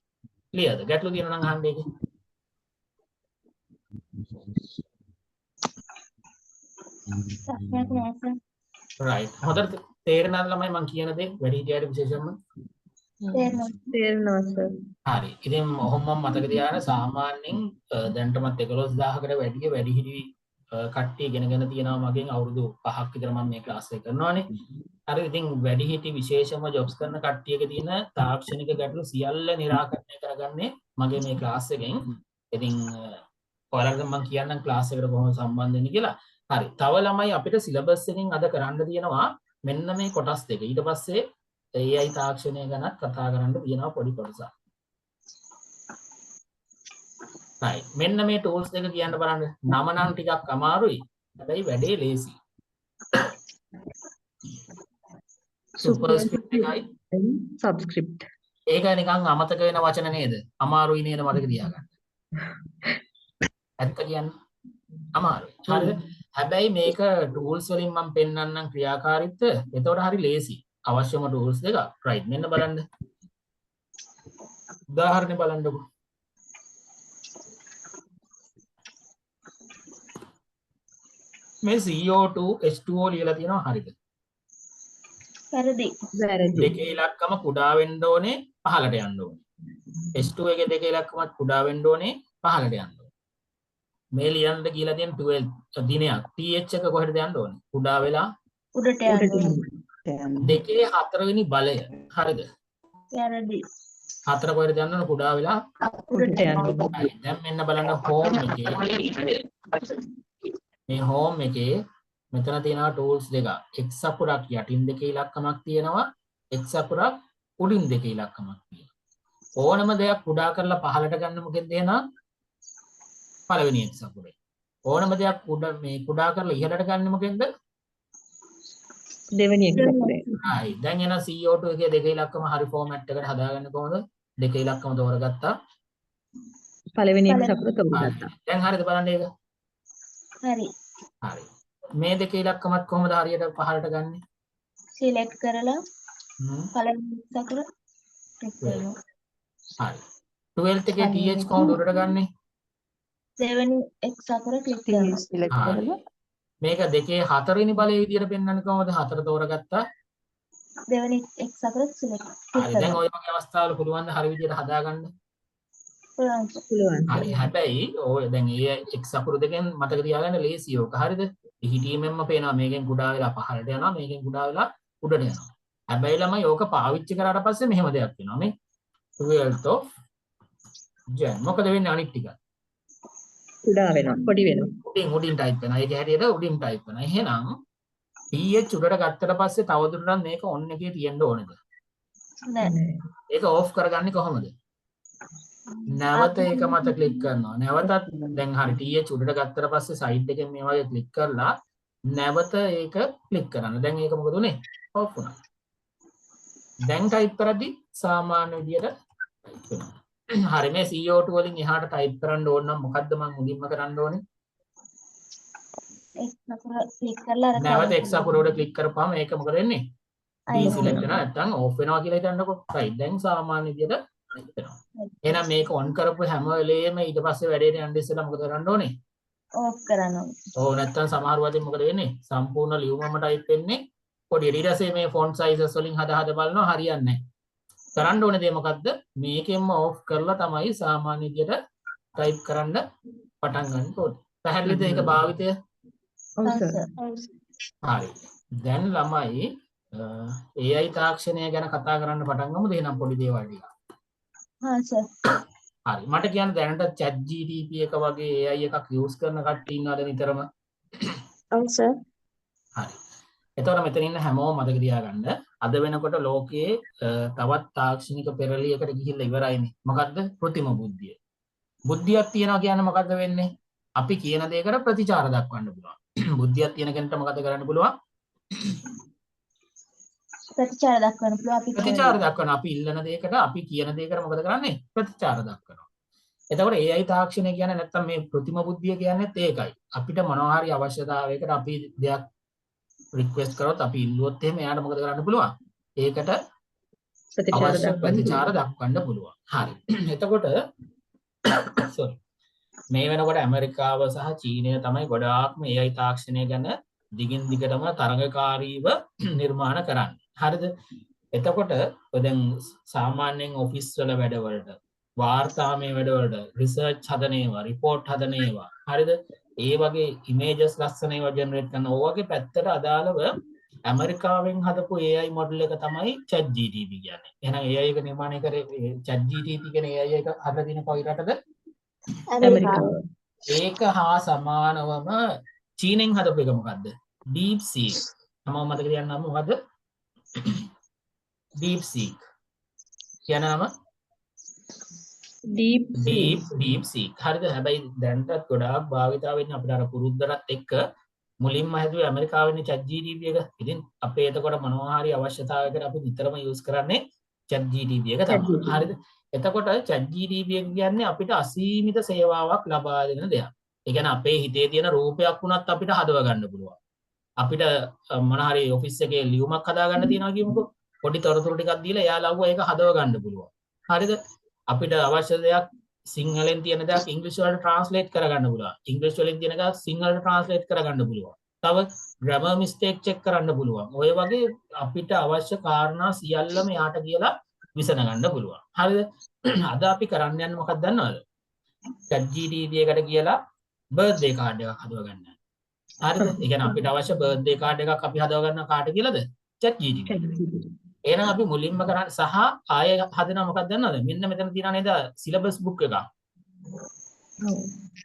ක්ලියර්ද? ගැටලු තියෙනවා නම් අහන්න ඒක. right. හොඳට තේරෙනවද ළමයි මම කියන දේ? වැඩි හිටියට විශේෂයෙන්ම තේරෙනවා සර්. හරි. ඉතින් ඔහොම මම මතක තියාගන්න සාමාන්‍යයෙන් දැනටමත් 11000කට වැඩි වැඩිහිටි කට්ටිය ඉගෙනගෙන තියෙනවා මගෙන් අවුරුදු 5ක් විතර මම මේ ක්ලාස් එක කරනවානේ. හරි. ඉතින් වැඩිහිටි විශේෂම ජොබ්ස් කරන කට්ටියක තියෙන තාක්ෂණික ගැටලු සියල්ල निराකරණය කරගන්නේ මගේ මේ ක්ලාස් එකෙන්. ඉතින් ඔයාලට මම කියන්නම් ක්ලාස් එකට කොහොමද සම්බන්ධ වෙන්නේ කියලා. හරි. තව ළමයි අපිට සිලබස් එකෙන් අද කරන්න තියෙනවා මෙන්න මේ කොටස් දෙක. ඊට පස්සේ AI තාක්ෂණය ගැනත් කතා කරන්න තියෙනවා පොඩි කොටසක්. right. මෙන්න මේ tools දෙක කියන්න බලන්න. නම නම් ටිකක් අමාරුයි. හැබැයි වැඩේ ලේසි. සුපර්ස්ක්‍රිප්ට් එකයි subscript. ඒක නිකන් අමතක වෙන වචන නේද? අමාරුයි නේද මතක තියාගන්න. ඇත්ත කියන්න අමාරුයි. හරිද? හැබැයි මේක tools වලින් මම පෙන්නන්නම් ක්‍රියාකාරීත්වය. එතකොට හරි ලේසි. අවශ්‍යම tools දෙක. right. මෙන්න බලන්න. උදාහරණ බලන්නකෝ. මේ CO2 H2O ලියලා තියෙනවා හරිද? වැරදි. දෙකේ ඉලක්කම කුඩා වෙන්න ඕනේ පහළට යන්න ඕනේ. H2 එකේ දෙකේ ඉලක්කමත් කුඩා වෙන්න ඕනේ පහළට යන්න ඕනේ. මේ ලියන්න කියලා තියෙන 12 දිනයක් TH එක කොහෙද යන්න ඕනේ? කුඩා වෙලා උඩට යන්න. දෙකේ හතරවෙනි බලය හරිද? වැරදි. හතර කොහෙද යන්න ඕනේ? කුඩා වෙලා උඩට යන්න. දැන් මෙන්න බලන්න home එකේ මේ home එකේ මෙතන තියෙනවා tools දෙක. x අකුරක් යටින් දෙකේ ඉලක්කමක් තියෙනවා. x අකුරක් උඩින් දෙකේ ඉලක්කමක් තියෙනවා. ඕනම දෙයක් කුඩා කරලා පහළට ගන්න මොකෙන්ද එහෙනම්? පළවෙනි x අකුරේ. ඕනම දෙයක් කුඩා කරලා ඉහළට ගන්න මොකෙන්ද? දෙවෙනි එක අපේ. හරි. දැන් එන CO2 එකේ දෙක ඉලක්කම හරි ෆෝමැට් එකට හදාගන්නේ කොහොමද? දෙක ඉලක්කම තෝරගත්තා. පළවෙනි එක අපේ තෝරගත්තා. දැන් හරිද බලන්න ඒක? හරි. හරි. මේ දෙක ඉලක්කමත් කොහොමද හරියට පහළට ගන්නෙ? සිලෙක්ට් කරලා පළවෙනි අකුර ක්ලික් කරනවා. හරි. 12th එකේ TH කොහොමද උඩට ගන්නෙ? දෙවෙනි x අකුර ක්ලික් කරනවා. මේක දෙකේ හතරවෙනි බලයේ විදියට පෙන්වන්නේ කොහොමද? හතර තෝරගත්තා. දෙවෙනි එක් අකුර select හරි දැන් ඔය වගේ අවස්ථාවල පුළුවන් ද හරි විදියට හදාගන්න? පුළුවන්. හරි හැබැයි ඔය දැන් ඒ එක් අකුරු දෙකෙන් මතක තියාගන්න ලේසියි ඔක හරිද? හිතීමෙන්ම පේනවා මේකෙන් කුඩා වෙලා පහළට යනවා මේකෙන් කුඩා වෙලා උඩට යනවා. හැබැයි ළමයි ඕක පාවිච්චි කරාට පස්සේ මෙහෙම දෙයක් වෙනවා මේ 12th of Jan. මොකද වෙන්නේ අනිත් ටික? කුඩා වෙනවා පොඩි වෙනවා උඩින් ටයිප් වෙනවා. ඒක හැටියට උඩින් ටයිප් වෙනවා. එහෙනම් PH උඩට ගත්තට පස්සේ තවදුරටත් මේක ඔන් එකේ තියෙන්න ඕනේද? නෑ. ඒක ඕෆ් කරගන්නේ කොහොමද? නැවත ඒක මත ක්ලික් කරනවා. නැවතත් දැන් හරි TH උඩට ගත්තට පස්සේ සයිඩ් එකෙන් මේ වගේ ක්ලික් කරලා නැවත ඒක ක්ලික් කරන්න. දැන් ඒක මොකද උනේ? ඕෆ් වුණා. දැන් ටයිප් කරද්දි සාමාන්‍ය විදියට ටයිප් වෙනවා. හරි මේ CO2 වලින් එහාට ටයිප් කරන්න ඕන නම් මොකද්ද මම මුලින්ම කරන්න ඕනේ? එක් අකුර click කරලා අර නැවත X අකුර උඩ ක්ලික් කරපුවාම ඒක මොකද වෙන්නේ? deselect වෙනවා නැත්නම් off වෙනවා කියලා හිතන්නකො. right දැන් සාමාන්‍ය විදියට ටයිප් වෙනවා. එහෙනම් මේක on කරපු හැම වෙලේම ඊට පස්සේ වැඩේට යන්න ඉස්සෙල්ලා මොකද කරන්න ඕනේ? off කරන්න ඕනේ. ඕ නැත්නම් සමහර වදින් මොකද වෙන්නේ? සම්පූර්ණ ලියුමම ටයිප් වෙන්නේ පොඩි ඊට පස්සේ මේ font sizes වලින් හදා බලනවා හරියන්නේ නැහැ. කරන්න ඕනේ දේ මොකද්ද? මේකෙන්ම off කරලා තමයි සාමාන්‍ය විදියට ටයිප් කරන්න පටන් ගන්න ඕනේ. පැහැදිලිද ඒක භාවිතය? හරි. දැන් ළමයි AI තාක්ෂණය ගැන කතා කරන්න පටන් ගමුද? එහෙනම් පොඩි දේවල් ටික. හා සර්. හරි. මට කියන්න දැනට ChatGPT එක වගේ AI එකක් යූස් කරන කට්ටිය ඉන්නවද නිතරම? ඔව් සර්. හරි. එතකොට මෙතන ඉන්න හැමෝම මතක තියාගන්න අද වෙනකොට ලෝකයේ තවත් තාක්ෂණික පෙරළියකට ගිහිල්ලා ඉවරයිනේ. මොකද්ද? કૃතිම බුද්ධිය. බුද්ධියක් තියනවා කියන්නේ මොකද්ද වෙන්නේ? අපි කියන දේකට ප්‍රතිචාර දක්වන්න පුළුවන්. බුද්ධියක් තියෙන කෙනෙක්ට මොකද කරන්න පුළුවන්? ප්‍රතිචාර දක්වන්න පුළුවන් අපි ප්‍රතිචාර දක්වන අපි ඉල්ලන දෙයකට අපි කියන දෙයකට මොකද කරන්නේ? ප්‍රතිචාර දක්වනවා. එතකොට AI තාක්ෂණය කියන්නේ නැත්තම් මේ કૃතිම බුද්ධිය කියන්නේත් ඒකයි. අපිට මොනවා හරි අවශ්‍යතාවයකට අපි දෙයක් රික්වෙස්ට් කරොත් අපි ඉල්ලුවොත් එහෙම එයාට මොකද කරන්න පුළුවන්? ඒකට ප්‍රතිචාර දක්වන්න පුළුවන්. හරි. එතකොට sorry. මේ වෙනකොට ඇමරිකාව සහ චීනය තමයි ගොඩාක්ම AI තාක්ෂණය ගැන දිගින් දිගටම තරඟකාරීව නිර්මාණ කරන්නේ. හරිද? එතකොට දැන් සාමාන්‍යයෙන් ඔෆිස් වල වැඩවලට, වාර්තාමය වැඩවලට, රිසර්ච් හදන ඒවා, රිපෝට් හදන ඒවා, හරිද? ඒ වගේ ඉමේජස් ලස්සන ඒවා ජෙනරේට් කරන ඕ වගේ පැත්තට අදාළව ඇමරිකාවෙන් හදපු AI මොඩල් එක තමයි ChatGPT කියන්නේ. එහෙනම් AI එක නිර්මාණය කරේ ChatGPT කියන AI එක හදලා තියෙන කොයි රටද? ඇමරිකාව. ඒක හා සමානවම චීනෙන් හදපු එක මොකද්ද? DeepSeek. තමම මතක තියාගන්න මොකද්ද? DeepSeek. කියන නම DeepSeek. හරිද? හැබැයි දැන්ටත් ගොඩාක් භාවිතා වෙන්නේ අපිට අර පුරුද්දටත් එක්ක මුලින්ම හැදුවේ ඇමරිකාවෙන්නේ ChatGPT එක. ඉතින් අපේ එතකොට මොනවා හරි අවශ්‍යතාවයකට අපි නිතරම යූස් කරන්නේ ChatGPT එක තමයි. හරිද? එතකොට ChatGPT කියන්නේ අපිට අසීමිත සේවාවක් ලබා දෙන දෙයක්. ඒ කියන්නේ අපේ හිතේ තියෙන රූපයක් වුණත් අපිට හදව ගන්න පුළුවන්. අපිට මොන හරි ඔෆිස් එකේ ලියුමක් හදා ගන්න තියෙනවා කියමුකෝ. පොඩි තොරතුරු ටිකක් දීලා එයා ලව්ව ඒක හදව ගන්න පුළුවන්. හරිද? අපිට අවශ්‍ය දෙයක් සිංහලෙන් තියෙන දෙයක් ඉංග්‍රීසි වලට ට්‍රාන්ස්ලේට් කරගන්න පුළුවන්. ඉංග්‍රීසි වලින් තියෙන එකක් සිංහලට ට්‍රාන්ස්ලේට් කරගන්න පුළුවන්. තව ග්‍රැමර් මිස්ටේක් චෙක් කරන්න පුළුවන්. ඔය වගේ අපිට අවශ්‍ය කාරණා සියල්ලම යාට කියලා විසඳ ගන්න පුළුවන්. හරිද? අද අපි කරන්න යන්නේ මොකක්ද දන්නවද? ChatGPT එකට කියලා බර්ත්ඩේ කාඩ් එකක් හදව ගන්න. හරිද? ඒ කියන්නේ අපිට අවශ්‍ය බර්ත්ඩේ කාඩ් එකක් අපි හදව ගන්න කාට කියලාද? ChatGPT. එහෙනම් අපි මුලින්ම කරන්නේ සහ ආයෙ හදනවා මොකක්ද දන්නවද? මෙන්න මෙතන තියෙනවා නේද සිලබස් බුක් එකක්.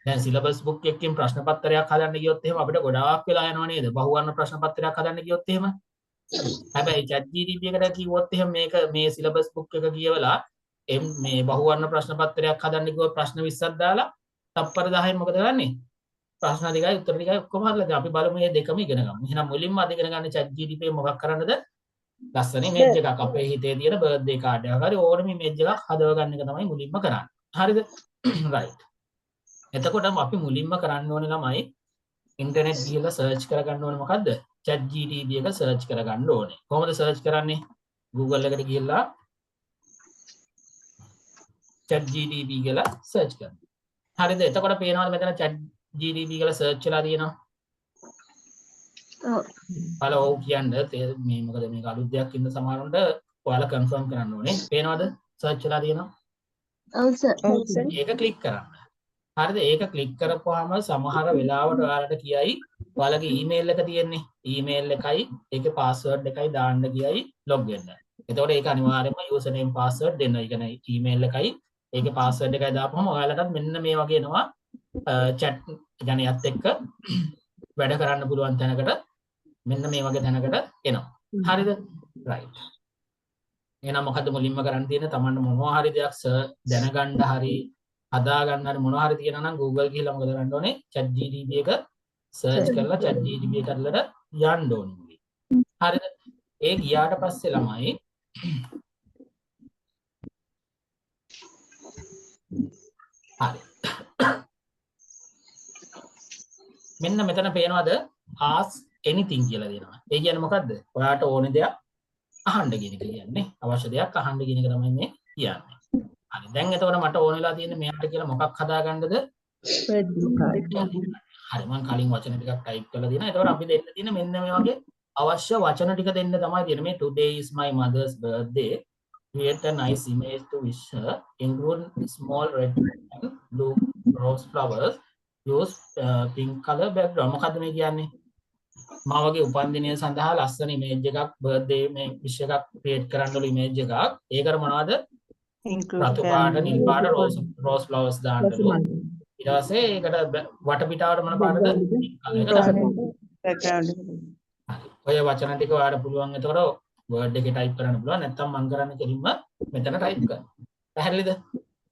දැන් සිලබස් බුක් එකකින් ප්‍රශ්න පත්‍රයක් හදන්න ගියොත් එහෙම අපිට ගොඩාක් වෙලා යනවා නේද? බහුවර්ණ ප්‍රශ්න පත්‍රයක් හදන්න ගියොත් එහෙම. හැබැයි ChatGPT එකට කිව්වොත් එහෙම මේක මේ සිලබස් බුක් එක කියවලා මේ බහුවර්ණ ප්‍රශ්න පත්‍රයක් හදන්න කිව්වොත් ප්‍රශ්න 20ක් දාලා තප්පර 10න් මොකද කරන්නේ? ප්‍රශ්න ටිකයි උත්තර ටිකයි ඔක්කොම හදලා දැන් අපි බලමු මේ දෙකම ඉගෙන ගමු. එහෙනම් මුලින්ම අද ඉගෙන ගන්න ChatGPT මොකක් කරන්නද? ලස්සන ඉමේජ් එකක් අපේ හිතේ තියෙන බර්ත්ඩේ කාඩ් එකක් හරි ඕනම ඉමේජ් එකක් හදව ගන්න එක තමයි මුලින්ම කරන්නේ. හරිද? right. එතකොට අපි මුලින්ම කරන්න ඕනේ ළමයි ඉන්ටර්නෙට් ගිහලා සර්ච් කරගන්න ඕනේ මොකද්ද? ChatGPT එක සර්ච් කරගන්න ඕනේ. කොහොමද සර්ච් කරන්නේ? Google එකට ගිහලා ChatGPT කියලා සර්ච් කරන්න. හරිද? එතකොට පේනවද මෙතන ChatGPT කියලා සර්ච් වෙලා තියෙනවා? ඔව්. ඔයාලා ඔව් කියන්න මේ මොකද මේක අලුත් දෙයක් ඉන්න සමහරවිට ඔයාලා කන්ෆර්ම් කරන්න ඕනේ. පේනවද? සර්ච් වෙලා තියෙනවා. ඔව් සර්. ඒක ක්ලික් කරන්න. හරිද? ඒක ක්ලික් කරපුවාම සමහර වෙලාවට ඔයාලට කියයි ඔයාලගේ ඊමේල් එක තියෙන්නේ. ඊමේල් එකයි ඒකේ පාස්වර්ඩ් එකයි දාන්න කියයි ලොග් වෙන්න. එතකොට ඒක අනිවාර්යයෙන්ම යූසර් නේම් පාස්වර්ඩ් දෙන්න. ඒ කියන්නේ ඊමේල් එකයි ඒකේ පාස්වර්ඩ් එකයි දාපුවම ඔයාලටත් මෙන්න මේ වගේ එනවා chat يعني යත් එක්ක වැඩ කරන්න පුළුවන් තැනකට මෙන්න මේ වගේ තැනකට එනවා. හරිද? right. එහෙනම් මොකද්ද මුලින්ම කරන්න තියෙන්නේ? Tamanne මොනවා හරි දෙයක් දැනගන්න හරි හදාගන්න හරි මොනවා හරි තියෙනවා නම් Google ගිහලා මොකද කරන්න ඕනේ? ChatGPT එක සර්ච් කරලා ChatGPT එකට යන්න ඕනේ. හරිද? ඒ ගියාට පස්සේ ළමයි හරි. මෙන්න මෙතන පේනවද? ask anything කියලා දෙනවා. ඒ කියන්නේ මොකද්ද? ඔයාට ඕනේ දෙයක් අහන්න කියන එක කියන්නේ. අවශ්‍ය දෙයක් අහන්න කියන එක තමයි මේ කියන්නේ. හරි. දැන් එතකොට මට ඕන වෙලා තියෙන්නේ මෙයාට කියලා මොකක් හදාගන්නද? හරි මම කලින් වචන ටිකක් ටයිප් කරලා දෙනවා. එතකොට අපි දෙන්න තියෙන මෙන්න මේ වගේ අවශ්‍ය වචන ටික දෙන්න තමයි තියෙන්නේ. මේ today is my mother's birthday. Create a nice image to wish her. Include small red and blue rose flowers. Use pink color background. මොකද්ද මේ කියන්නේ? මා වගේ උපන්දිනය සඳහා ලස්සන ඉමේජ් එකක් බර්ත්ඩේ මේ විශ් එකක් ක්‍රියේට් කරන්න ඕන ඉමේජ් එකක්. ඒකට මොනවද? රතු පාට, නිල් පාට, රෝස් ෆ්ලවර්ස් දාන්න ඕන. ඊට පස්සේ ඒකට වටපිටාවට මොන පාටද? ඔය වචන ටික ඔයාලට පුළුවන් එතකොට වර්ඩ් එකේ ටයිප් කරන්න පුළුවන්. නැත්නම් මම කරන්නේ කෙලින්ම මෙතන ටයිප් කරනවා. පැහැදිලිද?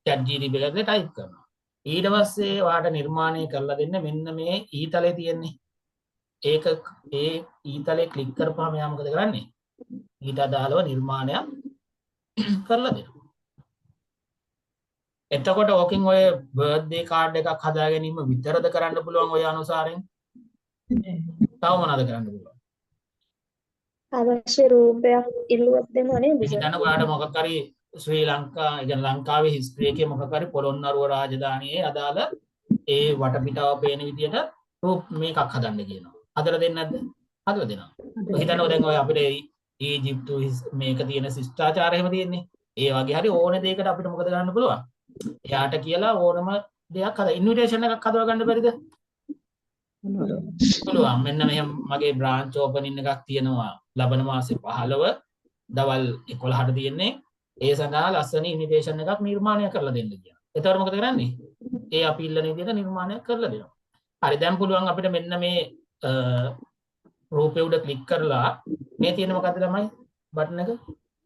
ChatGPT එකේ ටයිප් කරනවා. ඊට පස්සේ ඔයාලට නිර්මාණය කරලා දෙන්න මෙන්න මේ ඊතලේ තියෙන්නේ. ඒක ඒ ඊතලේ ක්ලික් කරපුවාම යා මොකද කරන්නේ? ඊට අදාළව නිර්මාණයක් කරලා දෙනවා. එතකොට ඕකෙන් ඔය බර්ත්ඩේ කාඩ් එකක් හදා ගැනීම විතරද කරන්න පුළුවන් ඔය අනුසාරයෙන්? තව මොනවද කරන්න පුළුවන්? අවශ්‍ය රූපයක් ඉල්ලුවත් දෙනවා නේද? හිතන්න ඔයාලට මොකක් හරි ශ්‍රී ලංකා يعني ලංකාවේ හිස්ටරි එකේ මොකක් හරි පොළොන්නරුව රාජධානියේ අදාළ ඒ වටපිටාව පේන විදියට රූප මේකක් හදන්න කියනවා. හදලා දෙන්නේ නැද්ද? හදලා දෙනවා. හිතන්න දැන් ඔය අපිට ඊජිප්තු මේක තියෙන ශිෂ්ටාචාරය එහෙම තියෙන්නේ. ඒ වගේ හරි ඕන දෙයකට අපිට මොකද කරන්න පුළුවන්? එයාට කියලා ඕනම දෙයක් හද ඉන්විටේෂන් එකක් හදවා ගන්න බැරිද? පුළුවන්. මෙන්න මෙහෙම මගේ බ්‍රාන්ච් ඕපනින් එකක් තියෙනවා. ලබන මාසේ 15 දවල් 11ට තියෙන්නේ. ඒ සඳහා ලස්සන ඉන්විටේෂන් එකක් නිර්මාණය කරලා දෙන්න කියනවා. එතකොට මොකද කරන්නේ? ඒ අපි ඉල්ලන විදිහට නිර්මාණය කරලා දෙනවා. හරි දැන් පුළුවන් අපිට මෙන්න මේ රූපේ උඩ ක්ලික් කරලා මේ තියෙන මොකද්ද ළමයි? බටන් එක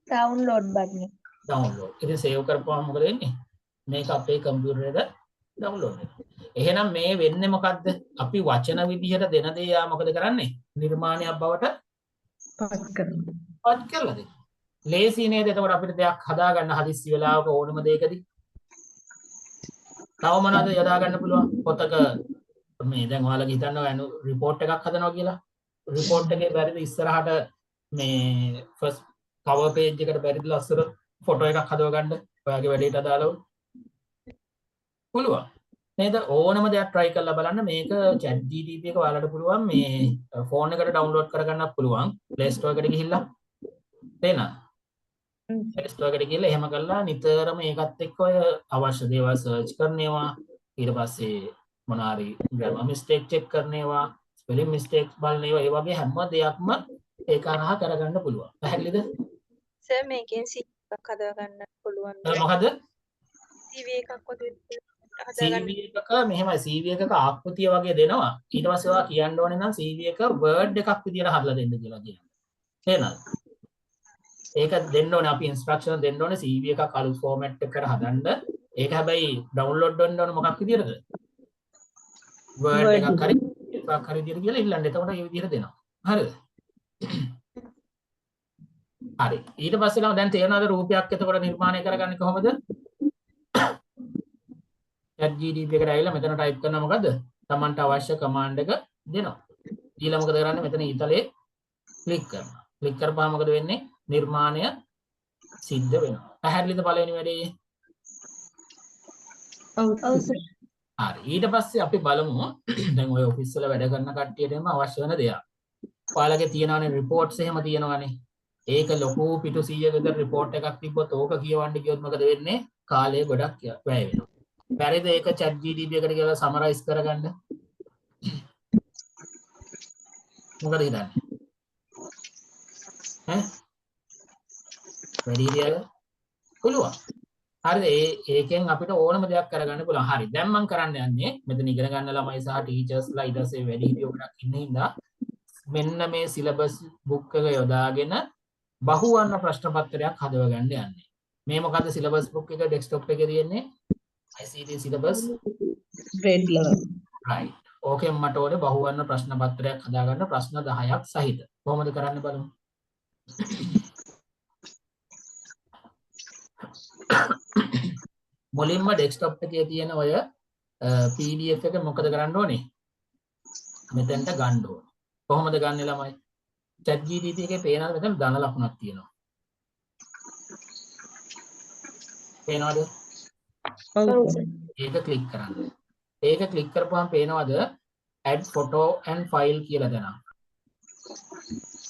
ඩවුන්ලෝඩ් බටන් එක. ඩවුන්ලෝඩ්. ඉතින් සේව් කරපුවාම මොකද වෙන්නේ? මේක අපේ කම්පියුටර් එකට ඩවුන්ලෝඩ් වෙනවා. එහෙනම් මේ වෙන්නේ මොකද්ද? අපි වචන විදිහට දෙන දේ යා මොකද කරන්නේ? නිර්මාණයක් බවට පත් කරලා දෙනවා. ලේසි නේද? එතකොට අපිට දෙයක් හදා ගන්න හදිස්සි වෙලාවක ඕනම දෙයකදී. තව මොනවද යොදා ගන්න පුළුවන්? පොතක මේ දැන් ඔයාලගේ හිතනවා රිපෝට් එකක් හදනවා කියලා. රිපෝට් එකේ බැරිද ඉස්සරහට මේ ෆස්ට් කවර් පේජ් එකට බැරිද ලස්සන ෆොටෝ එකක් හදව ගන්න? ඔයාගේ වැඩේට අදාළව. පුළුවන්. නේද? ඕනම දෙයක් try කරලා බලන්න. මේක ChatGPT එක ඔයාලට පුළුවන් මේ ෆෝන් එකට ඩවුන්ලෝඩ් කරගන්නත් පුළුවන්. Play Store එකට ගිහිල්ලා. තේරෙනවද? Play Store එකට ගිහිල්ලා එහෙම කරලා නිතරම ඒකත් එක්ක ඔය අවශ්‍ය දේවල් සර්ච් කරනවා. ඊට පස්සේ මොනාරි grammar mistake check කරනවා. spelling mistakes බලනවා. ඒ වගේ හැම දෙයක්ම ඒක හරහා කරගන්න පුළුවන්. පැහැදිලිද? සර් මේකෙන් CV එකක් හදා ගන්න පුළුවන්. මොකද? CV එකක් වගේ CV එකක මෙහෙමයි CV එකක ආකෘතිය වගේ දෙනවා. ඊට පස්සේ ඔයා කියන්න ඕනේ නම් CV එක Word එකක් විදියට හදලා දෙන්න කියලා කියනවා. තේරෙනවද? ඒක දෙන්න ඕනේ අපි ඉන්ස්ට්‍රක්ෂන් දෙන්න ඕනේ CV එකක් අලුත් ෆෝමැට් එකකට හදන්න. ඒක හැබැයි ඩවුන්ලෝඩ් වෙන්න ඕනේ මොකක් විදියටද? Word එකක් හරි එකක් හරි විදියට කියලා ඉල්ලන්න. එතකොට ඒ විදියට දෙනවා. හරිද? හරි. ඊට පස්සේ නම් දැන් තේරෙනවද රූපයක් එතකොට නිර්මාණය කරගන්නේ කොහොමද? ChatGPT එකට ඇවිල්ලා මෙතන ටයිප් කරනවා මොකද්ද? Tamanට අවශ්‍ය කමාන්ඩ් එක දෙනවා. ඊළඟ මොකද කරන්නේ? මෙතන ඊතලේ ක්ලික් කරනවා. ක්ලික් කරපුවාම මොකද වෙන්නේ? නිර්මාණය සිද්ධ වෙනවා. පැහැදිලිද පළවෙනි වැඩේ? ඔව් සර්. හරි. ඊට පස්සේ අපි බලමු දැන් ඔය ඔෆිස් වල වැඩ කරන කට්ටියටම අවශ්‍ය වෙන දේවල්. ඔයාලගේ තියෙනවානේ රිපෝට්ස් එහෙම තියෙනවානේ. ඒක ලොකු පිටු 100 විතර රිපෝට් එකක් තිබ්බොත් ඕක කියවන්න ගියොත් මොකද වෙන්නේ? කාලය ගොඩක් වැය වෙනවා. බැරිද ඒක chat GTP එකට කියලා සමරයිස් කරගන්න? මොකද හිතන්නේ? ඈ? වැඩි හිටියද? පුළුවන්. හරිද? ඒකෙන් අපිට ඕනම දෙයක් කරගන්න පුළුවන්. හරි. දැන් මම කරන්න යන්නේ මෙතන ඉගෙන ගන්න ළමයි සහ ටීචර්ස්ලා ඊට පස්සේ වැඩි හිටියෝ ගොඩක් ඉන්න හින්දා මෙන්න මේ සිලබස් බුක් එක යොදාගෙන බහුවර්ණ ප්‍රශ්න පත්‍රයක් හදව ගන්න යන්නේ. මේ මොකද්ද සිලබස් බුක් එක ඩෙස්ක්ටොප් එකේ තියෙන්නේ? ICT syllabus grade level. right. ඕකෙන් මට ඕනේ බහුවර්ණ ප්‍රශ්න පත්‍රයක් හදාගන්න ප්‍රශ්න 10ක් සහිත. කොහොමද කරන්න බලමු. මුලින්ම ඩෙස්ක්ටොප් එකේ තියෙන ඔය PDF එක මොකද කරන්න ඕනේ? මෙතෙන්ට ගන්න ඕනේ. කොහොමද ගන්නෙ ළමයි? chat GTP එකේ පේනවාද මෙතන ධන ලකුණක් තියෙනවා. පේනවද? ඔව් සර්. ඒක ක්ලික් කරන්න. ඒක ක්ලික් කරපුවම පේනවද add photo and file කියලා දෙනවා.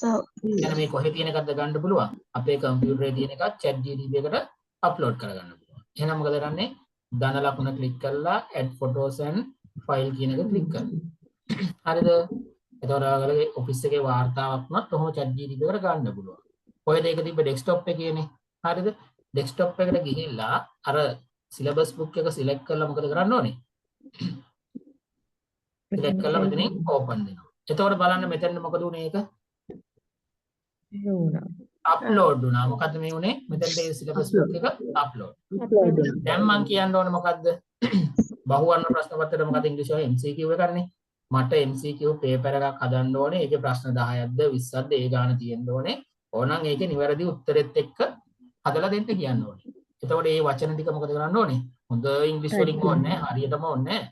ඔව්. එන මේ කොහෙ තියෙන එකක්ද ගන්න පුළුවන්. අපේ කම්පියුටරේ තියෙන එකක් chat GTP එකට අප්ලෝඩ් කරගන්න පුළුවන්. එහෙනම් මොකද කරන්නේ? ධන ලකුණ ක්ලික් කරලා add photos and file කියන එක ක්ලික් කරනවා. හරිද? එතකොට ඔයාලගේ ඔෆිස් එකේ වාර්තාවක් වුණත් කොහොම chat GTP එකට ගන්න පුළුවන්. කොහෙද ඒක තිබ්බ ඩෙස්ක්ටොප් එකේනේ. හරිද? ඩෙස්ක්ටොප් එකට ගිහිල්ලා අර සිලබස් බුක් එක සිලෙක්ට් කරලා මොකද කරන්න ඕනේ? සිලෙක්ට් කරලා මෙතනින් ඕපන් දෙනවා. එතකොට බලන්න මෙතන මොකද උනේ ඒක? අප්ලෝඩ් වුණා. මොකද්ද මේ උනේ? මෙතනට ඒ සිලබස් බුක් එක අප්ලෝඩ්. දැන් මම කියන්න ඕනේ මොකද්ද? බහුවර්ණ ප්‍රශ්න පත්‍රයට මොකද ඉංග්‍රීසි වල MCQ එකක්නේ. මට MCQ පේපර් එකක් හදන්න ඕනේ. ඒකේ ප්‍රශ්න 10ක්ද 20ක්ද ඒ ගාන තියෙන්න ඕනේ. ඕනනම් ඒකේ නිවැරදි උත්තරෙත් එක්ක හදලා දෙන්න කියන්න ඕනේ. එතකොට මේ වචන ටික මොකද කරන්න ඕනේ? හොඳ ඉංග්‍රීසි වලින් ඕනේ නැහැ. හරියටම ඕනේ නැහැ.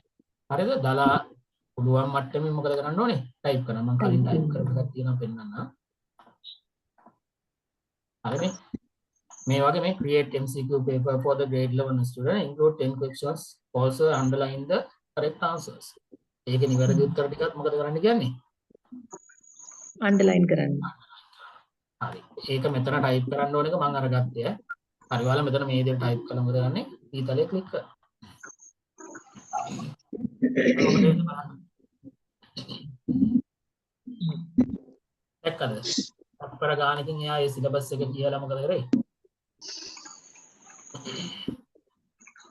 හරිද? දලා පුළුවන් මට්ටමින් මොකද කරන්න ඕනේ? ටයිප් කරන්න. මම කලින් ටයිප් කරපු එකක් තියෙනවා පෙන්නන්න. හරිනේ? මේ වගේ මේ create MCQ paper for the grade 11 student include 10 questions also underline the correct answers. ඒකේ නිවැරදි උත්තර ටිකත් මොකද කරන්න කියන්නේ? underline කරන්න. හරි. ඒක මෙතන ටයිප් කරන්න ඕන එක මම අරගත්තේ. හරි. ඔයාලා මෙතන මේ විදිහට ටයිප් කළා මොකද කරන්නේ? ඊතලේ ක්ලික් කරන්න. එක්කද? අපර ගානකින් එයා ඒ සිලබස් එක කියලා මොකද කරේ?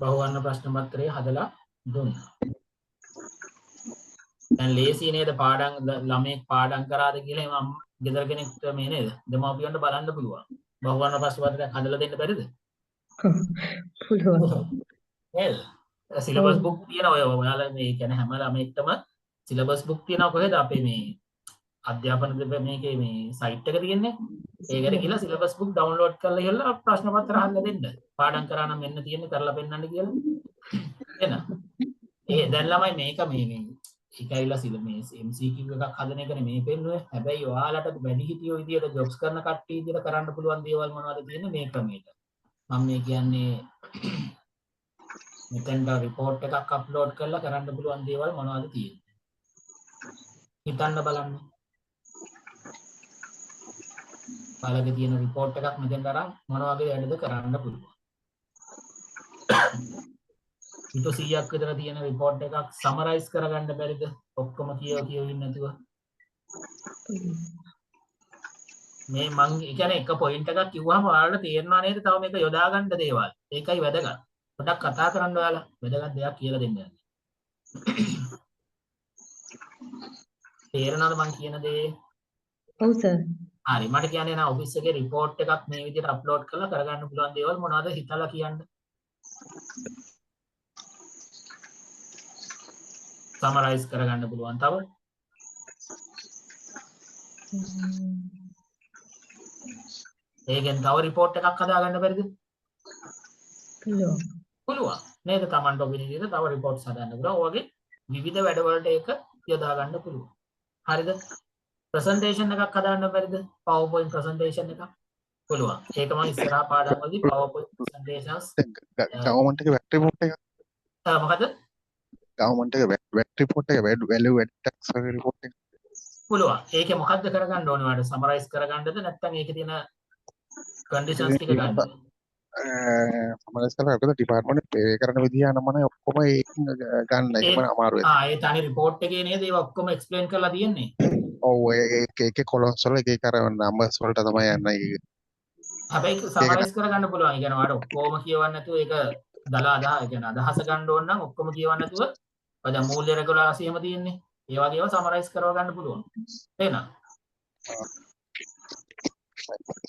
බහුවර්ණ ප්‍රශ්න පත්‍රය හදලා දුන්නා. දැන් ලේසි නේද පාඩම් ළමෙක් පාඩම් කරාද කියලා මම ගෙදර කෙනෙක්ට මේ නේද? දෙමාපියන්ට බලන්න පුළුවන්. බහුවර්ණ ප්‍රශ්න පත්‍රයක් හදලා දෙන්න බැරිද? පුළුවන්. නේද? සිලබස් බුක් තියෙන ඔය ඔයාලා මේ කියන්නේ හැම ළමෙක්ටම සිලබස් බුක් තියෙනවා කොහෙද අපේ මේ අධ්‍යාපන මේකේ මේ සයිට් එක තියෙන්නේ. ඒකට ගිහලා සිලබස් බුක් ඩවුන්ලෝඩ් කරලා ඉහලා ප්‍රශ්න පත්‍ර අහලා දෙන්න. පාඩම් කරා නම් මෙන්න තියෙන්නේ කරලා පෙන්නන්න කියලා. එන. ඒ දැන් ළමයි මේක මේ ඒකයිලා සිල මේ MCQ එකක් හදන එකනේ මේ පෙන්නුවේ. හැබැයි ඔයාලට වැඩි හිටියෝ විදියට ජොබ්ස් කරන කට්ටිය විදියට කරන්න පුළුවන් දේවල් මොනවද තියෙන්නේ මේ ක්‍රමයට. මම මේ කියන්නේ මෙතෙන්ට රිපෝට් එකක් අප්ලෝඩ් කරලා කරන්න පුළුවන් දේවල් මොනවද තියෙන්නේ. හිතන්න බලන්න. ඔයාලගේ තියෙන රිපෝට් එකක් මෙතෙන්ට අරන් මොන වගේ වැඩද කරන්න පුළුවන්. ඊට 100ක් විතර තියෙන රිපෝට් එකක් සමරයිස් කරගන්න බැරිද? ඔක්කොම කියවින්න නැතුව. මේ මං කියන්නේ එක පොයින්ට් එකක් කිව්වම ඔයාලට තේරෙනවා නේද? තව මේක යොදා ගන්න දේවල්. ඒකයි වැදගත්. පොඩක් කතා කරන්න ඔයාලා. වැදගත් දෙයක් කියලා දෙන්න යන්නේ. තේරෙනවද මං කියන දේ? ඔව් සර්. හරි. මට කියන්නේ නා ඔෆිස් එකේ රිපෝට් එකක් මේ විදිහට අප්ලෝඩ් කරලා කරගන්න පුළුවන් දේවල් මොනවද හිතලා කියන්න. සමරයිස් කරගන්න පුළුවන් තව. ඒකෙන් තව රිපෝට් එකක් හදාගන්න බැරිද? පුළුවන්. පුළුවන්. නේද? Tamanට ඔබ විදිහට තව රිපෝට්ස් හදන්න පුළුවන්. ඔයගේ විවිධ වැඩවලට ඒක යොදා ගන්න පුළුවන්. හරිද? ප්‍රසන්ටේෂන් එකක් හදාගන්න බැරිද? PowerPoint ප්‍රසන්ටේෂන් එකක්. පුළුවන්. ඒක මම ඉස්සරහා පාඩම් වලදී PowerPoint presentations ගවර්න්මන්ට් එකේ වැට් රිපෝට් එක මොකද? ගවර්න්මන්ට් එකේ වැට් රිපෝට් එක වැලියු ඇඩ් ටැක්ස් වගේ රිපෝට් එක පුළුවන්. ඒකේ මොකද්ද කරගන්න ඕනේ වලට සමරයිස් කරගන්නද නැත්නම් ඒකේ තියෙන කන්ඩිෂන්ස් ටික ගන්නද? සමහරවිට අපිට ඩිපාර්ට්මන්ට් පේ කරන විදිහ නමනේ ඔක්කොම ඒකින් ගන්න එහෙම අමාරු වෙනවා. ඒ තනි රිපෝට් එකේ නේද ඒවා ඔක්කොම එක්ස්ප්ලেইন කරලා තියෙන්නේ. ඔව් ඒකේ කොලොන්ස් වල එක අර නම්බර්ස් වලට තමයි යන්නේ ඒක. හැබැයි සමරයිස් කරගන්න පුළුවන්. ඒ කියන්නේ වලට ඔක්කොම කියවන්න නැතුව ඒක දලා අදහස, ඒ කියන්නේ අදහස ගන්න ඕන නම් ඔක්කොම කියවන්න නැතුව දැන් මූල්‍ය රෙගුලාසි එහෙම තියෙන්නේ. ඒ වගේ ඒවා සමරයිස් කරව ගන්න පුළුවන්. එහෙනම්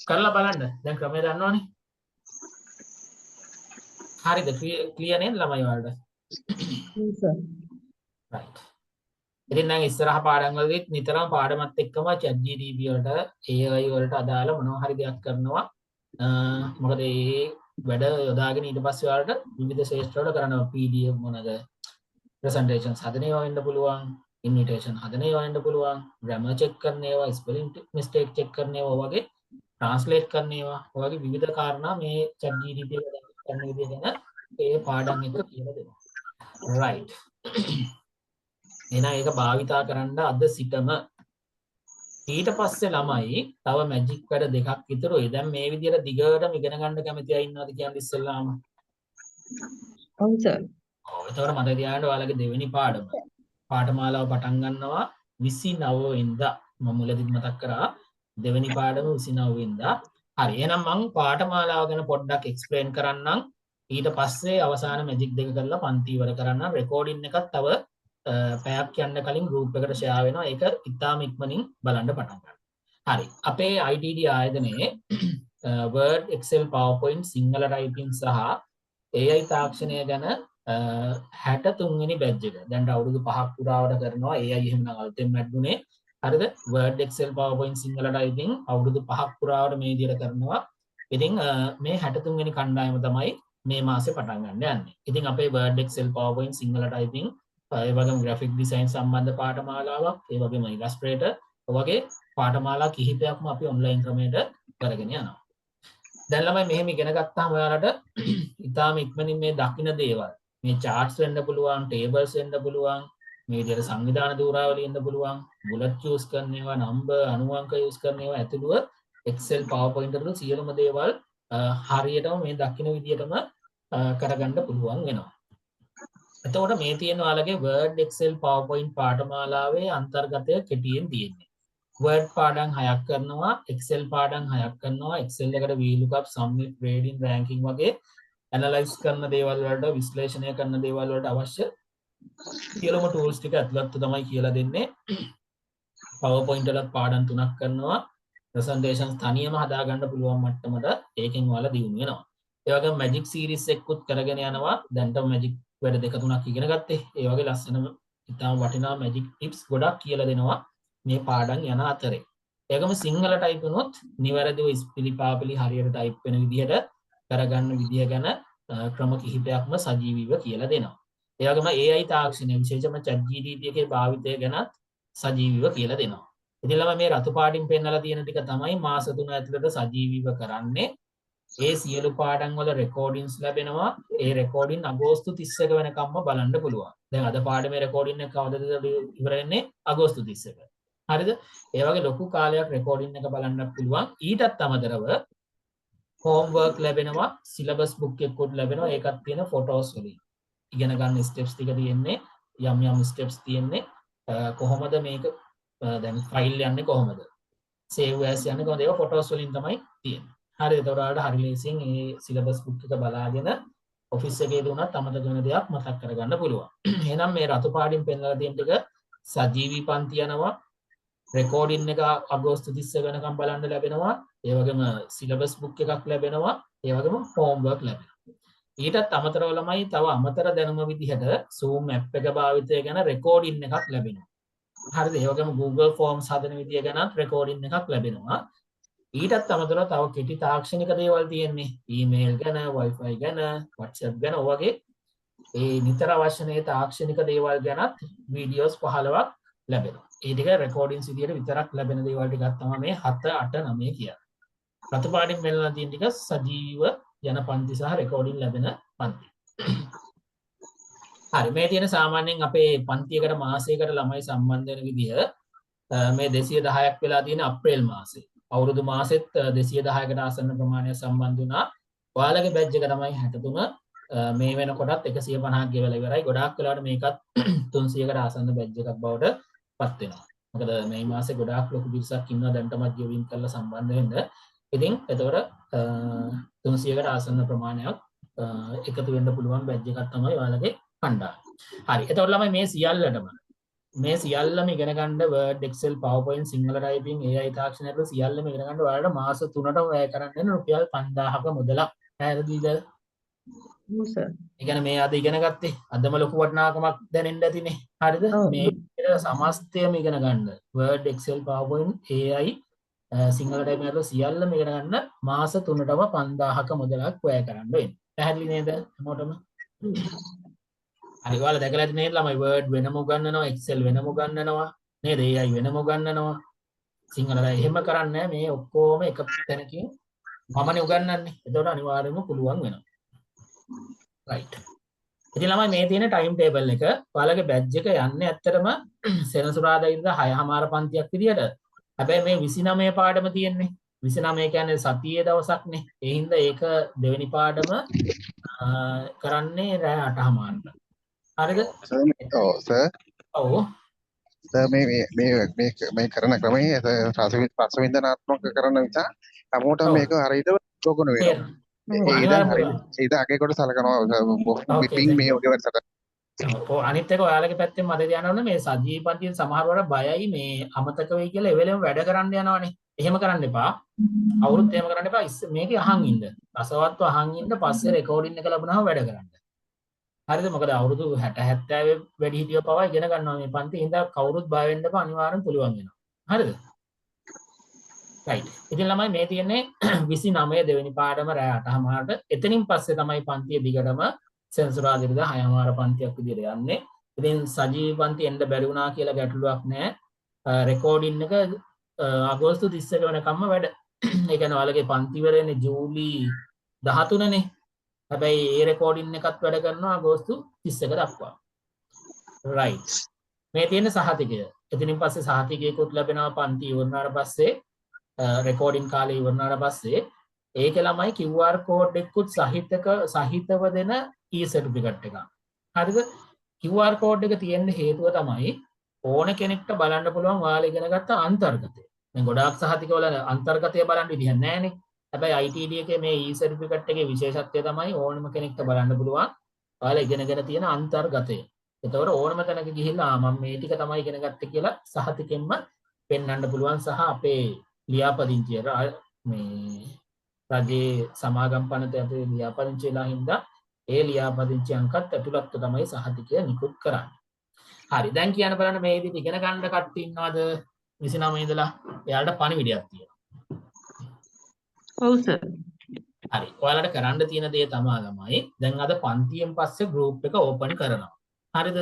කරලා බලන්න. දැන් ක්‍රමය දන්නවනේ. හරිද? ක්ලියර් නේද ළමයි වලට? right. ඉතින් දැන් ඉස්සරහ පාඩම් වලදීත් නිතරම පාඩමත් එක්කම ChatGPT වලට AI වලට අදාළ මොනවා හරි දෙයක් කරනවා. මොකද මේ වැඩ යොදාගෙන ඊට පස්සේ ඔයාලට විවිධ ශේෂ්ත්‍ර වල කරනවා. PDF මොනද? presentations හදන ඒවා වෙන්න පුළුවන්. invitation හදන ඒවා වෙන්න පුළුවන්. grammar check කරන ඒවා, spelling mistake check කරන ඒවා වගේ translate කරන ඒවා වගේ විවිධ කාරණා මේ ChatGPT එක කරන විදිය ගැන ඒ පාඩම් එක කියලා දෙනවා. right. එහෙනම් ඒක භාවිතා කරන්න අද සිටම ඊට පස්සේ ළමයි තව මැජික් වැඩ දෙකක් ඉතුරුයි. දැන් මේ විදියට දිගටම ඉගෙන ගන්න කැමති අය ඉන්නවද කියන්නේ ඉස්සෙල්ලාම? ඔව් සර්. ඔව් ඒතකොට මතක තියාගන්න ඔයාලගේ දෙවෙනි පාඩම. පාඨමාලාව පටන් ගන්නවා 29 වෙනිදා. මම මුලදීත් මතක් කරා දෙවෙනි පාඩම 29 වෙනිදා. හරි. එහෙනම් මම පාඨමාලාව ගැන පොඩ්ඩක් එක්ස්ප්ලেইন කරන්නම්. ඊට පස්සේ අවසාන මැජික් දෙක කරලා පන්ති ඉවර කරන්නම්. රෙකෝඩින් එකක් තව පැයක් යන්න කලින් ගෲප් එකට ෂෙයා වෙනවා. ඒක ඉතාම ඉක්මනින් බලන්න පටන් ගන්න. හරි. අපේ ITD ආයතනයේ Word, Excel, PowerPoint, Sinhala typing සහ AI තාක්ෂණය ගැන 63 වෙනි බැච් එක. දැන් අවුරුදු 5ක් පුරාවට කරනවා. AI එහෙමනම් අලුතෙන් වැඩුණේ. හරිද? Word, Excel, PowerPoint, Sinhala typing අවුරුදු 5ක් පුරාවට මේ විදිහට කරනවා. ඉතින් මේ 63 වෙනි කණ්ඩායම තමයි මේ මාසේ පටන් ගන්න යන්නේ. ඉතින් අපේ Word, Excel, PowerPoint, Sinhala typing ඒ වගේම graphic design සම්බන්ධ පාඨමාලාවක්, ඒ වගේම Illustrator වගේ පාඨමාලා කිහිපයක්ම අපි online ක්‍රමයට කරගෙන යනවා. දැන් ළමයි මෙහෙම ඉගෙන ගත්තාම ඔයාලට ඉතාලම ඉක්මනින් මේ දකින්න දේවල්, මේ charts වෙන්න පුළුවන්, tables වෙන්න පුළුවන්, මේ විදිහට සංවිධාන දූරාවලිය වෙන්න පුළුවන්, bullet use කරන ඒවා, number අණුවංක use කරන ඒවා ඇතුළුව Excel, PowerPoint වල සියලුම දේවල් හරියටම මේ දකින්න විදිහටම කරගන්න පුළුවන් වෙනවා. එතකොට මේ තියෙන ඔයාලගේ Word, Excel, PowerPoint පාඨමාලාවේ අන්තර්ගතය කෙටියෙන් තියෙන්නේ. Word පාඩම් 6ක් කරනවා, Excel පාඩම් 6ක් කරනවා. Excel එකට VLOOKUP, SUMIF, grading, ranking වගේ ඇනලයිස් කරන දේවල් වලට, විශ්ලේෂණය කරන දේවල් වලට අවශ්‍ය සියලුම tools ටික ඇතුළත් තමයි කියලා දෙන්නේ. PowerPoint වලත් පාඩම් 3ක් කරනවා. presentations තනියම හදාගන්න පුළුවන් මට්ටමට ඒකෙන් ඔයාලා දියුණු වෙනවා. ඒ වගේම magic series එකකුත් කරගෙන යනවා. දැන්ටම magic වැඩ දෙක තුනක් ඉගෙන ගත්තේ. ඒ වගේ ලස්සන ඉතාම වටිනා මැජික් ටිප්ස් ගොඩක් කියලා දෙනවා මේ පාඩම් යන අතරේ. ඒකම සිංහල ටයිප් වුණොත් නිවැරදිව ඉස්පිලිපාපලි හරියට ටයිප් වෙන විදිහට කරගන්න විදිහ ගැන ක්‍රම කිහිපයක්ම සජීවීව කියලා දෙනවා. ඒ වගේම AI තාක්ෂණය විශේෂයෙන්ම ChatGPT එකේ භාවිතය ගැන සජීවීව කියලා දෙනවා. ඉතින් ළමයි මේ රතු පාටින් පෙන්නලා තියෙන ටික තමයි මාස 3 ඇතුළත සජීවීව කරන්නේ. ඒ සියලු පාඩම් වල රෙකෝඩින්ස් ලැබෙනවා. ඒ රෙකෝඩින් අගෝස්තු 31 වෙනකම්ම බලන්න පුළුවන්. දැන් අද පාඩමේ රෙකෝඩින් එක කවදද ඉවර වෙන්නේ? අගෝස්තු 31. හරිද? ඒ වගේ ලොකු කාලයක් රෙකෝඩින් එක බලන්න පුළුවන්. ඊටත් අමතරව homework ලැබෙනවා, syllabus book එකකුත් ලැබෙනවා. ඒකත් තියෙන photos වලින්. ඉගෙන ගන්න steps ටික තියෙන්නේ, යම් steps තියෙන්නේ. කොහොමද මේක දැන් file යන්නේ කොහොමද? save as යන්නේ කොහොමද? ඒක photos වලින් තමයි තියෙන්නේ. හරි එතකොට ඔයාලට හරි ලේසියෙන් මේ සිලබස් බුක් එක බලාගෙන ඔෆිස් එකේදී උනත් අමතක වෙන දෙයක් මතක් කරගන්න පුළුවන්. එහෙනම් මේ රතු පාටින් පෙන්නලා තියෙන ටික සජීවී පන්ති යනවා. රෙකෝඩින් එක අගෝස්තු 30 වෙනකම් බලන්න ලැබෙනවා. ඒ වගේම සිලබස් බුක් එකක් ලැබෙනවා. ඒ වගේම හෝම්වර්ක් ලැබෙනවා. ඊටත් අමතරව ළමයි තව අමතර දැනුම විදිහට Zoom app එක භාවිතය ගැන රෙකෝඩින් එකක් ලැබෙනවා. හරිද? ඒ වගේම Google Forms හදන විදිය ගැනත් රෙකෝඩින් එකක් ලැබෙනවා. ඊටත් අමතරව තව කෙටි තාක්ෂණික දේවල් තියෙන්නේ. ඊමේල් ගැන, Wi-Fi ගැන, WhatsApp ගැන වගේ ඒ නිතර අවශ්‍ය නැ තාක්ෂණික දේවල් ගැනත් වීඩියෝස් 15ක් ලැබෙනවා. ඒ ටික රෙකෝඩින්ස් විදියට විතරක් ලැබෙන දේවල් ටිකක් තමයි මේ 7, 8, 9 කියන්නේ. රතු පාටින් මෙල්ලලා තියෙන ටික සජීව යන පන්ති සහ රෙකෝඩින් ලැබෙන පන්ති. හරි මේ තියෙන සාමාන්‍යයෙන් අපේ පන්තියකට මාසයකට ළමයි සම්බන්ධ වෙන විදිය මේ 210ක් වෙලා තියෙන අප්‍රේල් මාසේ. අවුරුදු මාසෙත් 210කට ආසන්න ප්‍රමාණයක් සම්බන්ධ වුණා. ඔයාලගේ බැච් එක තමයි 63. මේ වෙනකොටත් 150ක් ගෙවලා ඉවරයි. ගොඩාක් වෙලාවට මේකත් 300කට ආසන්න බැච් එකක් බවට පත් වෙනවා. මොකද මේ මාසේ ගොඩාක් ලොකු පිරිසක් ඉන්නවා දැන්ටමත් ගෙවීම් කරලා සම්බන්ධ වෙන්න. ඉතින් එතකොට 300කට ආසන්න ප්‍රමාණයක් එකතු වෙන්න පුළුවන් බැච් එකක් තමයි ඔයාලගේ කණ්ඩායම. හරි. එතකොට ළමයි මේ සියල්ලම ඉගෙන ගන්න Word, Excel, PowerPoint, Sinhala typing, AI තාක්ෂණය වල සියල්ලම ඉගෙන ගන්න ඔයාලට මාස 3ටම වැය කරන්න වෙන රුපියල් 5000ක මුදලක්. පැහැදිලිද? ඔව් සර්. ඒ කියන්නේ මේ අද ඉගෙන ගත්තේ අදම ලොකු වටිනාකමක් දැනෙන්න ඇතිනේ. හරිද? මේ සමස්තයම ඉගෙන ගන්න Word, Excel, PowerPoint, AI, Sinhala typing වල සියල්ලම ඉගෙන ගන්න මාස 3ටම 5000ක මුදලක් වැය කරන්න වෙන්නේ. පැහැදිලි නේද? හැමෝටම හරි. ඔයාලා දැකලා ඇති නේද ළමයි Word වෙනම උගන්වනවා, Excel වෙනම උගන්වනවා නේද? AI වෙනම උගන්වනවා. සිංහලට එහෙම කරන්නේ මේ ඔක්කොම එක තැනකින් මමනේ උගන්වන්නේ. ඒතකොට අනිවාර්යයෙන්ම පුළුවන් වෙනවා. right. ඉතින් ළමයි මේ තියෙන ටයිම් ටේබල් එක ඔයාලගේ බැච් එක යන්නේ ඇත්තටම සෙනසුරාදා ඉඳලා 6:00 පන්තියක් විදියට. හැබැයි මේ 29 පාඩම තියෙන්නේ. 29 කියන්නේ සතියේ දවසක්නේ. ඒ හින්දා ඒක දෙවෙනි පාඩම කරන්නේ රෑ 8:00ට. හරිද? ඔව් සර්. ඔව්. සර් මේ කරන ක්‍රමයේ රසවින්දනාත්මක කරන නිසා හැමෝටම මේක හරියට ලෝකන වෙනවා. ඒක අගේ කොට සලකනවා පිටින් මේ ඔගේ වැඩසටහන. ඔව් අනිත් එක ඔයාලගේ පැත්තෙන් මට කියන්න ඕනේ මේ සජීවී පන්තියේ සමහරවට බයයි මේ අමතක වෙයි කියලා එවෙලෙම වැඩ කරන්න යනවනේ. එහෙම කරන්න එපා. අවුරුද්ද එහෙම කරන්න එපා. මේකේ අහන් ඉන්න. රසවත්ව අහන් ඉන්න පස්සේ රෙකෝඩින් එක ලැබුණාම වැඩ කරන්න. හරිද? මොකද අවුරුදු 60 70 වැඩි හිටියෝ පවා ඉගෙන ගන්නවා මේ පන්ති. හින්දා කවුරුත් බය වෙන්න එපා. අනිවාර්යෙන් පුළුවන් වෙනවා. හරිද? right. ඉතින් ළමයි මේ තියෙන්නේ 29 දෙවෙනි පාඩම රෑ 8:00ට. එතනින් පස්සේ තමයි පන්තිය දිගටම සෙන්සුරාදා ඉඳලා 6:00 පන්තියක් විදියට යන්නේ. ඉතින් සජීවී පන්ති එන්න බැරි වුණා කියලා ගැටලුවක් නැහැ. රෙකෝඩින් එක අගෝස්තු 31 වෙනකම්ම වැඩ. ඒ කියන්නේ ඔයාලගේ පන්ති ඉවරනේ ජූලි 13නේ. හැබැයි ඒ රෙකෝඩින් එකත් වැඩ කරනවා අගෝස්තු 31 දක්වා. right. මේ තියෙන සහතිකය. එතනින් පස්සේ සහතිකයකුත් ලැබෙනවා පන්ති ඉවරනාට පස්සේ රෙකෝඩින් කාලේ ඉවරනාට පස්සේ ඒකේ ළමයි QR කෝඩ් එකකුත් සහිතව දෙන e-certificate එකක්. හරිද? QR කෝඩ් එක තියෙන්න හේතුව තමයි ඕන කෙනෙක්ට බලන්න පුළුවන් ඔයාලා ඉගෙන ගත්ත අන්තර්ගතය. දැන් ගොඩාක් සහතිකවල අන්තර්ගතය බලන්න විදිහක් නැහැ නේ. හැබැයි ITD එකේ මේ e-certificate එකේ විශේෂත්වය තමයි ඕනම කෙනෙක්ට බලන්න පුළුවන් ඔයාලා ඉගෙනගෙන තියෙන අන්තර්ගතය. ඒතකොට ඕනම තැනක ගිහිල්ලා මම මේ ටික තමයි ඉගෙන ගත්තේ කියලා සහතිකෙන්ම පෙන්වන්න පුළුවන් සහ අපේ ලියාපදිංචිය මේ රජයේ සමාගම් පනත අපේ ලියාපදිංචි වෙලා හින්දා ඒ ලියාපදිංචි අංකත් ඇතුළත්ව තමයි සහතිකය නිකුත් කරන්නේ. හරි. දැන් කියන්න බලන්න මේ විදිහට ඉගෙන ගන්න කට්ටිය ඉන්නවද 29 ඉඳලා? එයාලට පණිවිඩයක් තියෙනවා. ඔව් සර්. හරි. ඔයාලට කරන්න තියෙන දේ තමයි දැන් අද පන්තියෙන් පස්සේ ගෲප් එක ඕපන් කරනවා. හරිද?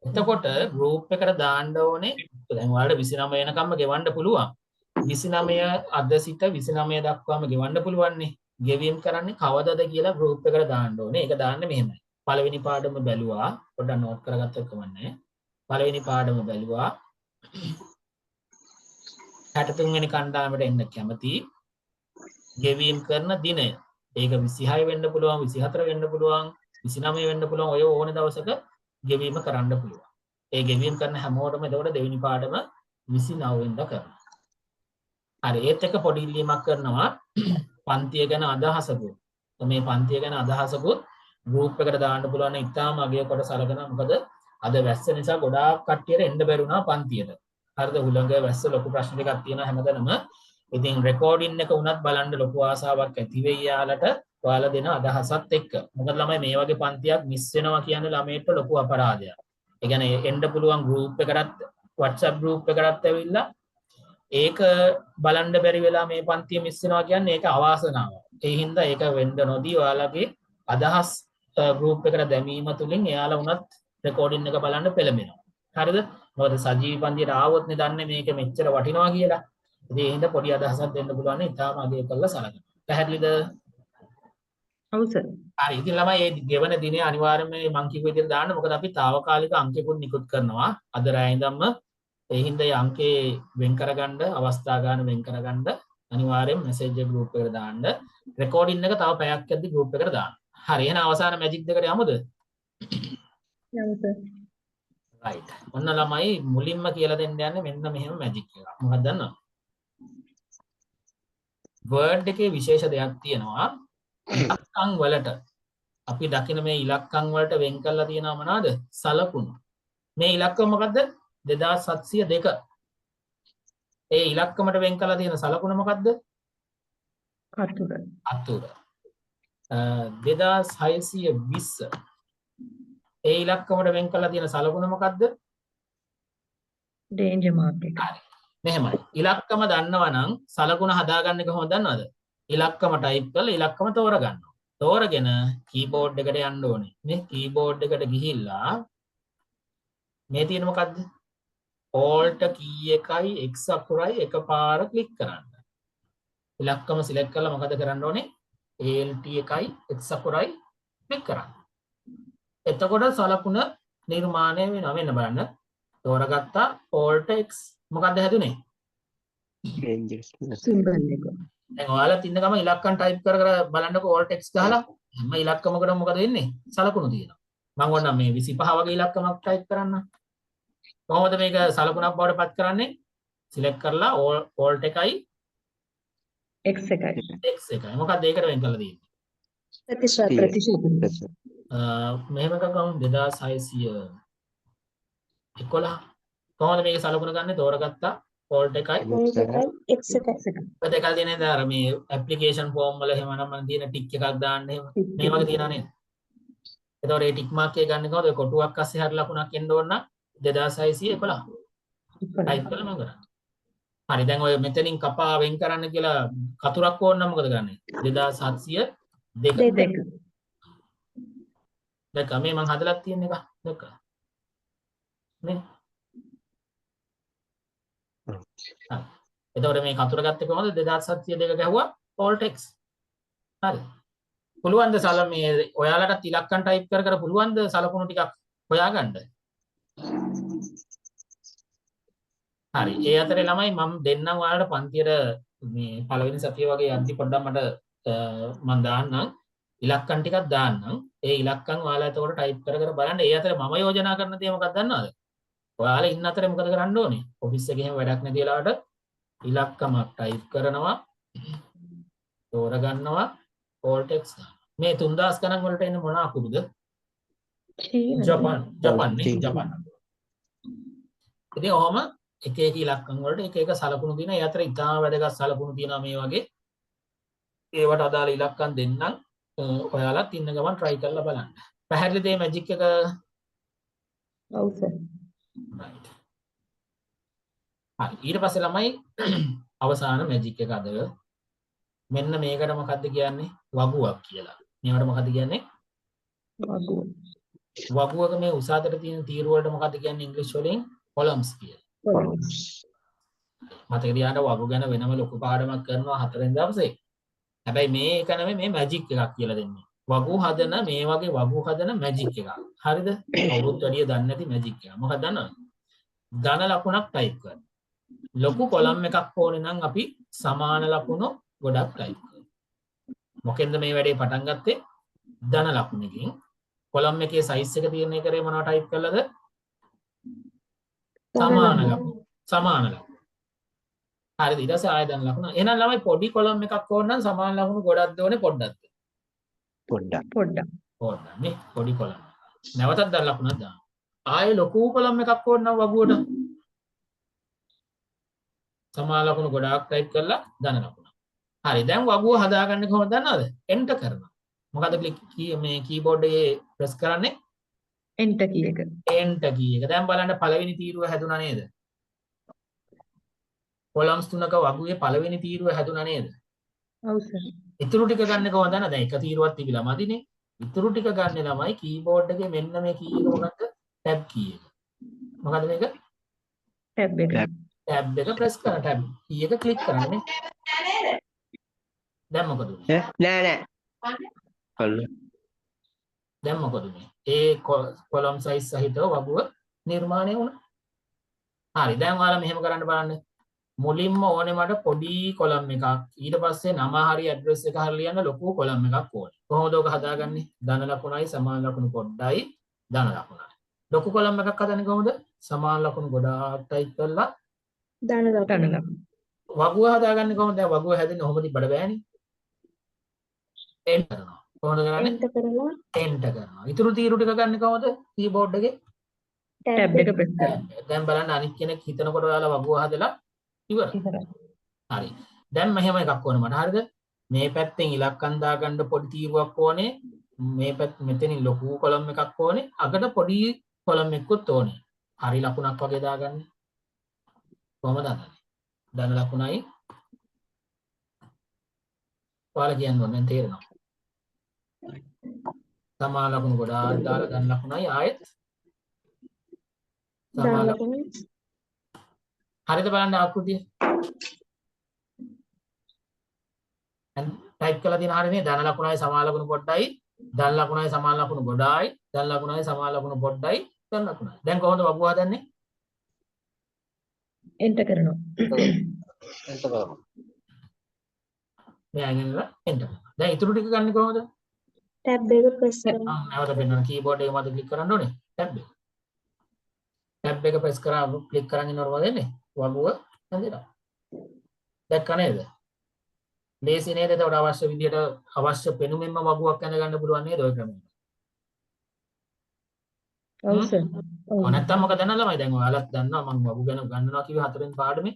එතකොට ගෲප් එකට දාන්න ඕනේ දැන් ඔයාලට 29 වෙනකම්ම ගෙවන්න පුළුවන්. 29 අද සිට 29 දක්වාම ගෙවන්න පුළුවන් නේ. ගෙවීම් කරන්නේ කවදද කියලා ගෲප් එකට දාන්න ඕනේ. ඒක දාන්නේ මෙහෙමයි. පළවෙනි පාඩම බැලුවා. පොඩ්ඩක් නෝට් කරගත්තොත් කමන්නේ. පළවෙනි පාඩම බැලුවා. 63 වෙනි කණ්ඩායමට එන්න කැමති. ගෙවීම් කරන දිනය. ඒක 26 වෙන්න පුළුවන්, 24 වෙන්න පුළුවන්, 29 වෙන්න පුළුවන්. ඔය ඕන දවසක ගෙවීම කරන්න පුළුවන්. ඒ ගෙවීම් කරන හැමෝටම එතකොට දෙවෙනි පාඩම 29 වෙනිදා කරනවා. හරි. ඒත් එක පොඩි ඉල්ලීමක් කරනවා. පන්තිය ගැන අදහසකුත්. මේ පන්තිය ගැන අදහසකුත් ගෲප් එකට දාන්න පුළුවන් නේ. ඉතාලම අගය කොට සලකනවා. මොකද අද වැස්ස නිසා ගොඩාක් කට්ටියට එන්න බැරි වුණා පන්තියට. හරිද? හුළඟ වැස්ස ලොකු ප්‍රශ්න ටිකක් තියෙනවා හැමදැනම. ඉතින් රෙකෝඩින් එක උනත් බලන්න ලොකු ආසාවක් ඇති වෙයි යාලට ඔයාලා දෙන අදහසත් එක්ක. මොකද ළමයි මේ වගේ පන්තියක් මිස් වෙනවා කියන්නේ ළමයින්ට ලොකු අපරාධයක්. ඒ කියන්නේ එන්න පුළුවන් ගෲප් එකකටත් WhatsApp ගෲප් එකකටත් ඇවිල්ලා ඒක බලන්න බැරි වෙලා මේ පන්තිය මිස් වෙනවා කියන්නේ ඒක අවාසනාවක්. ඒ හින්දා ඒක වෙන්න නොදී ඔයාලගේ අදහස් ගෲප් එකට දැමීම තුලින් එයාලා උනත් රෙකෝඩින් එක බලන්න පෙළඹෙනවා. හරිද? මොකද සජීවී පන්තියට ආවොත් නේ දන්නේ මේක මෙච්චර වටිනවා කියලා. ඉතින් ඒ හින්දා පොඩි අදහසක් දෙන්න පුළුවන් නේ. ඉතාලම අගය කරලා සලකනවා. පැහැදිලිද? ඔව් සර්. හරි. ඉතින් ළමයි මේ ගෙවන දිනේ අනිවාර්යයෙන්ම මම කිව්ව විදිහට දාන්න. මොකද අපි తాවකාලික අංකෙකුත් නිකුත් කරනවා. අද රෑ ඉඳන්ම ඒ හින්දා ඒ අංකේ වෙන් කරගන්න අවස්ථා ගන්න වෙන් කරගන්න අනිවාර්යෙන් මැසේජ් එක ගෲප් එකට දාන්න. රෙකෝඩින් එක තව පැයක් යද්දි ගෲප් එකට දාන්න. හරි එහෙනම් අවසාන මැජික් දෙකට යමුද? right. ඔන්න ළමයි මුලින්ම කියලා දෙන්න යන්නේ මෙන්න මෙහෙම මැජික් එකක්. මොකක්ද දන්නවද? වර්ඩ් එකේ විශේෂ දෙයක් තියෙනවා. ඉලක්කම් වලට අපි දකින මේ ඉලක්කම් වලට වෙන් කරලා තියෙනවා මොනවාද? සලකුණු. මේ ඉලක්කම මොකද්ද? 2702. ඒ ඉලක්කමට වෙන් කරලා තියෙන සලකුණ මොකද්ද? අතුර. අතුර. 2620. ඒ ඉලක්කමට වෙන් කරලා තියෙන සලකුණ මොකද්ද? danger mark එක. හරි. මෙහෙමයි. ඉලක්කම දන්නවා නම් සලකුණ හදාගන්නේ කොහොමද දන්නවද? ඉලක්කම ටයිප් කරලා ඉලක්කම තෝරගන්නවා. තෝරගෙන කීබෝඩ් එකට යන්න ඕනේ. මේ කීබෝඩ් එකට ගිහිල්ලා මේ තියෙන මොකද්ද? Alt key එකයි X අකුරයි එකපාර ක්ලික් කරන්න. ඉලක්කම සිලෙක්ට් කරලා මොකද කරන්න ඕනේ? Alt එකයි X අකුරයි ක්ලික් කරන්න. එතකොට සලකුණ නිර්මාණය වෙනවා. වෙන්න බලන්න. තෝරගත්තා Alt X මොකක්ද හැදුනේ? symbol එක. දැන් ඔයාලා තින්න ගම ඉලක්කම් ටයිප් කර කර බලන්නකෝ Alt X ගහලා හැම ඉලක්කමකටම මොකද වෙන්නේ? සලකුණු තියෙනවා. මම ඕන මේ 25 වගේ ඉලක්කමක් ටයිප් කරන්න. කොහොමද මේක සලකුණක් බවට පත් කරන්නේ? සිලෙක්ට් කරලා Alt එකයි x එකයි. X එකයි. මොකක්ද ඒකට වෙන් කරලා තියෙන්නේ? ප්‍රතිශත. මෙහෙම එකක් ගමු 2611. කොහොමද මේක සලකුණ ගන්න? තෝරගත්තා Alt එකයි X එකයි. දෙකල් තියෙන නේද? අර මේ ඇප්ලිකේෂන් ෆෝම් වල එහෙම නම් තියෙන ටික් එකක් දාන්න එහෙම මේ වගේ තියනවා නේද? එතකොට ඒ ටික් මාක් එක ගන්න කොහොමද? කොටුවක් අස්සේ හරි ලකුණක් එන්න ඕන නම් 2611 ටයිප් කරලා මම කරන්නේ. හරි දැන් ඔය මෙතනින් කපා වෙන් කරන්න කියලා කතුරක් ඕන නම් මොකද කරන්නේ? 2702. දැන් මේ මම හදලා තියෙන එක දැක්කා. නේ? එතකොට මේ කතුර ගත්තේ කොහොමද? 2702 ගැහුවා Alt X. හරි. පුළුවන් ද මේ ඔයාලට ඉලක්කම් ටයිප් කර කර පුළුවන් ද සලකුණු ටිකක් හොයාගන්න? හරි. ඒ අතරේ ළමයි මම දෙන්නම් ඔයාලට පන්තියට මේ පළවෙනි සතිය වගේ යද්දි පොඩ්ඩක් මට මම දාන්නම් ඉලක්කම් ටිකක් දාන්නම්. ඒ ඉලක්කම් ඔයාලා එතකොට ටයිප් කර කර බලන්න. ඒ අතරේ මම යෝජනා කරන දේ මොකක්ද දන්නවද? ඔයාලා ඉන්න අතරේ මොකද කරන්න ඕනේ? ඔෆිස් එකේ එහෙම වැඩක් නැති වෙලාවට ඉලක්කමක් ටයිප් කරනවා, තෝරගන්නවා, Alt X මේ 3000 ගණන් වලට එන්නේ මොන අකුරුද? ජපාන් නේ ජපාන්. ඉතින් ඔහම එක එක ඉලක්කම් වලට එක එක සලකුණු තියෙනවා. ඒ අතර ඉතාම වැදගත් සලකුණු තියෙනවා මේ වගේ. ඒවට අදාළ ඉලක්කම් දෙන්නම්. ඔයාලත් ඉන්න ගමන් try කරලා බලන්න. පැහැදිලිද මේ මැජික් එක? ඔව් සර්. right. හරි ඊට පස්සේ ළමයි අවසාන මැජික් එක අද මෙන්න මේකට මොකද්ද කියන්නේ? වගුවක් කියලා. මේවට මොකද්ද කියන්නේ? වගුව. වගුවක මේ උසාතට තියෙන තීරු වලට මොකද්ද කියන්නේ ඉංග්‍රීසි වලින්? columns කියලා. මතක තියාගන්න වගු ගැන වෙනම ලොකු පාඩමක් කරනවා 4 වෙනි දවසේ. හැබැයි මේක නෙමෙයි මේ මැජික් එකක් කියලා දෙන්නේ. වගු හදන මේ වගේ වගු හදන මැජික් එකක්. හරිද? කවුරුත් වැඩිය දන්නේ නැති මැජික් එකක්. මොකක්ද දන්නවද? ධන ලකුණක් ටයිප් කරන්න. ලොකු කොලම් එකක් ඕනේ නම් අපි සමාන ලකුණු ගොඩක් ටයිප් කරනවා. මොකෙන්ද මේ වැඩේ පටන් ගත්තේ? ධන ලකුණකින්. කොලම් එකේ සයිස් එක තීරණය කරේ මොනවද ටයිප් කළාද? සමාන ලකුණු. සමාන ලකුණු. හරිද? ඊට පස්සේ ආය ධන ලකුණ. එහෙනම් ළමයි පොඩි කොලම් එකක් ඕන නම් සමාන ලකුණු ගොඩක්ද ඕනේ පොඩ්ඩක්ද? පොඩ්ඩක්. නේ පොඩි කොලම්. නැවතත් ධන ලකුණක් දාන්න. ආයේ ලොකු කොලම් එකක් ඕන නම් වගුවට සමාන ලකුණු ගොඩාක් ටයිප් කරලා ධන ලකුණ. හරි දැන් වගුව හදාගන්නේ කොහොමද දන්නවද? එන්ටර් කරනවා. මොකද මේ කීබෝඩ් එකේ ප්‍රෙස් කරන්නේ? enter key එක. එන්ටර් කී එක. දැන් බලන්න පළවෙනි තීරුව හැදුණා නේද? කොලම්ස් තුනක වගුවේ පළවෙනි තීරුව හැදුණා නේද? ඔව් සර්. ඉතුරු ටික ගන්න කොහොමද දන්නවද? දැන් එක තීරුවක් තිබිලා මදිනේ. ඉතුරු ටික ගන්න ළමයි කීබෝඩ් එකේ මෙන්න මේ කී එක මොකක්ද? ටැබ් කී එක. මොකද මේක? tab එක. ටැබ් එක ප්‍රෙස් කරලා ටැබ් කී එක ක්ලික් කරන්නේ. දැන් මොකද උනේ? නෑ. දැන් මොකද උනේ? ඒ කොලම් සයිස් සහිතව වගුව නිර්මාණය වුණා. හරි දැන් ඔයාලා මෙහෙම කරන්න බලන්න. මුලින්ම ඕනේ මට පොඩි කොලම් එකක්. ඊට පස්සේ නම හරි ඇඩ්‍රස් එක හරි ලියන්න ලොකු කොලම් එකක් ඕනේ. කොහොමද ඔක හදාගන්නේ? ධන ලකුණයි සමාන ලකුණු පොඩ්ඩයි ධන ලකුණයි. ලොකු කොලම් එකක් හදන්නේ කොහොමද? සමාන ලකුණු ගොඩාක් ටයිප් කරලා ධන ලකුණු. වගුව හදාගන්නේ කොහොමද? දැන් වගුව හැදෙන්නේ කොහොමද බඩ බෑනේ. එන්ටර් කරනවා. කොහොමද කරන්නේ? එන්ටර් කරලා එන්ටර් කරනවා. ඊටු තීරු ටික ගන්න කොහොමද? කීබෝඩ් එකේ ටැබ් එක ප්‍රෙස් දැන් බලන්න අනිත් කෙනෙක් හිතනකොට ඔයාලා වගුව හදලා ඉවර. හරි. දැන් මෙහෙම එකක් ඕනේ මට. හරිද? මේ පැත්තෙන් ඉලක්කම් දාගන්න පොඩි තීරුවක් ඕනේ. මේ පැත්ත මෙතනින් ලොකු කොලම් එකක් ඕනේ. අකට පොඩි කොලම් එකකුත් ඕනේ. හරි ලකුණක් වගේ දාගන්න. කොහොමද හදන්නේ? ධන ලකුණයි ඔයාලා කියන්න ඕනේ දැන් තේරෙනවා. සමාන ලකුණු ගොඩාක් දාලා ධන ලකුණයි ආයෙත් ධන ලකුණු. හරිද බලන්න ආකෘතිය. දැන් ටයිප් කරලා තියෙන හරිනේ ධන ලකුණයි සමාන ලකුණු පොඩ්ඩයි ධන ලකුණයි සමාන ලකුණු ගොඩායි ධන ලකුණයි සමාන ලකුණු පොඩ්ඩයි ධන ලකුණයි. දැන් කොහොමද වගුව හදන්නේ? එන්ටර් කරනවා. මෙයා ඉන්නලා එන්ටර් කරනවා. දැන් ඊටු ටික ගන්න කොහොමද? ටැබ් එක ප්‍රෙස් කරනවා. නැවත පෙන්නන කීබෝඩ් එක මත ක්ලික් කරන්න ඕනේ. ටැබ් එක. ටැබ් එක ප්‍රෙස් කරා ක්ලික් කරන් ඉන්නකොට මොකද වෙන්නේ? වගුව හැදෙනවා. දැක්ක නේද? ලේසි නේද? ඒකට අවශ්‍ය විදියට අවශ්‍ය පෙනුමෙන්ම වගුවක් ඇඳ ගන්න පුළුවන් නේද ඔය ක්‍රමයට? ඔව් සර්. ඔව් නැත්තම් මොකද දන්නවද ළමයි? දැන් ඔයාලත් දන්නවා මම වගු ගැන ගන්නවා කිව්ව හතරෙන් පාඩමේ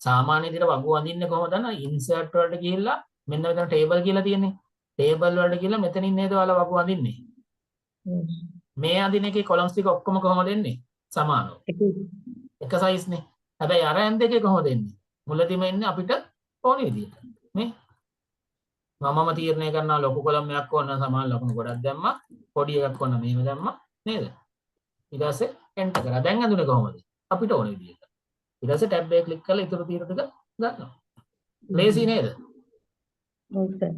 සාමාන්‍ය විදියට වගු අඳින්නේ කොහොමද දන්නා? ඉන්සර්ට් වලට ගිහිල්ලා මෙන්න මෙතන ටේබල් කියලා තියෙන්නේ. ටේබල් වලට ගිහිල්ලා මෙතනින් නේද ඔයාලා වගු අඳින්නේ? මේ අඳින එකේ කොලම්ස් ටික ඔක්කොම කොහොමද එන්නේ? සමානව. එක සයිස් නේ. හැබැයි අර ඇන් දෙකේ කොහොමද එන්නේ? මුලදීම එන්නේ අපිට ඕනේ විදියට. නේ? මමම තීරණය කරනවා ලොකු කොලම් එකක් ඕන සමාන ලකුණු ගොඩක් දැම්මා. පොඩි එකක් ඕන මෙහෙම දැම්මා. නේද? ඊට පස්සේ එන්ටර් කරා. දැන් අඳුනේ කොහොමද? අපිට ඕනේ විදියට. ඊට පස්සේ ටැබ් එක ක්ලික් කරලා ඊටු තීරු ටික ගන්නවා. ලේසි නේද? ඔව් සර්.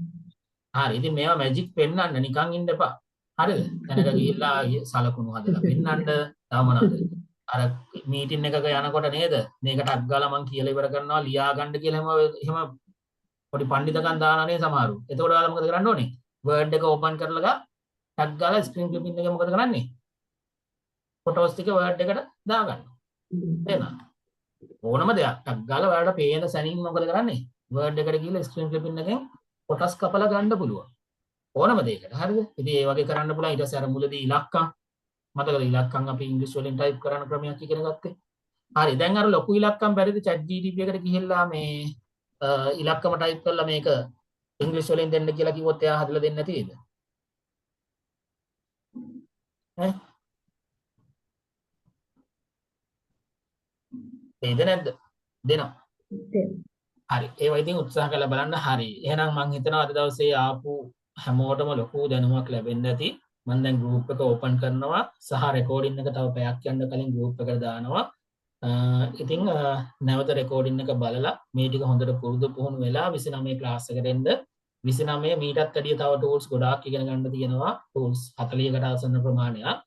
හරි. ඉතින් මේවා මැජික් පෙන්වන්න නිකන් ඉන්න එපා. හරිද? තැනක ගිහිල්ලා සලකුණු හදලා පෙන්වන්න තාමනද? අර මීටින් එකක යනකොට නේද? මේකට අක් ගාලා මං කියලා ඉවර කරනවා ලියා ගන්න කියලා එහෙම පොඩි පඬිතකම් දානනේ සමහරු. එතකොට ඔයාලා මොකද කරන්න ඕනේ? වර්ඩ් එක ඕපන් කරලා ටැග් ගාලා ස්ක්‍රීන් ක්ලිපින් එකේ මොකද කරන්නේ? ෆොටෝස් ටික වර්ඩ් එකට දාගන්න. එහෙනම් ඕනම දෙයක් ටැග් ගාලා ඔයාලට පේන සැනින් මොකද කරන්නේ? වර්ඩ් එකට ගිහලා ස්ක්‍රීන් ක්ලිපින් එකෙන් ෆොටෝස් කපලා ගන්න පුළුවන්. ඕනම දෙයකට. හරිද? ඉතින් ඒ වගේ කරන්න පුළුවන්. ඊට පස්සේ අර මුලදී ඉලක්කම් මතකද ඉලක්කම් අපි ඉංග්‍රීසි වලින් ටයිප් කරන ක්‍රමයක් ඉගෙන ගත්තේ. හරි. දැන් අර ලොකු ඉලක්කම් බැරිද chat GTP එකට ගිහිල්ලා මේ ඉලක්කම ටයිප් කරලා මේක ඉංග්‍රීසි වලින් දෙන්න කියලා කිව්වොත් එයා හදලා දෙන්නේ නැතිද? ඈ? දෙයිද නැද්ද? දෙනවා. හරි. ඒවා ඉතින් උත්සාහ කරලා බලන්න. හරි. එහෙනම් මම හිතනවා අද දවසේ ආපු හැමෝටම ලොකු දැනුමක් ලැබෙන්න ඇති. මම දැන් group එක open කරනවා සහ recording එක තව පැයක් යන්න කලින් group එකට දානවා. ඉතින් නැවත recording එක බලලා මේ ටික හොඳට පුරුදු පුහුණු වෙලා 29 class එකට එන්න. 29 මීටත් වැඩිය තව tools ගොඩාක් ඉගෙන ගන්න තියෙනවා. tools 40කට ආසන්න ප්‍රමාණයක්.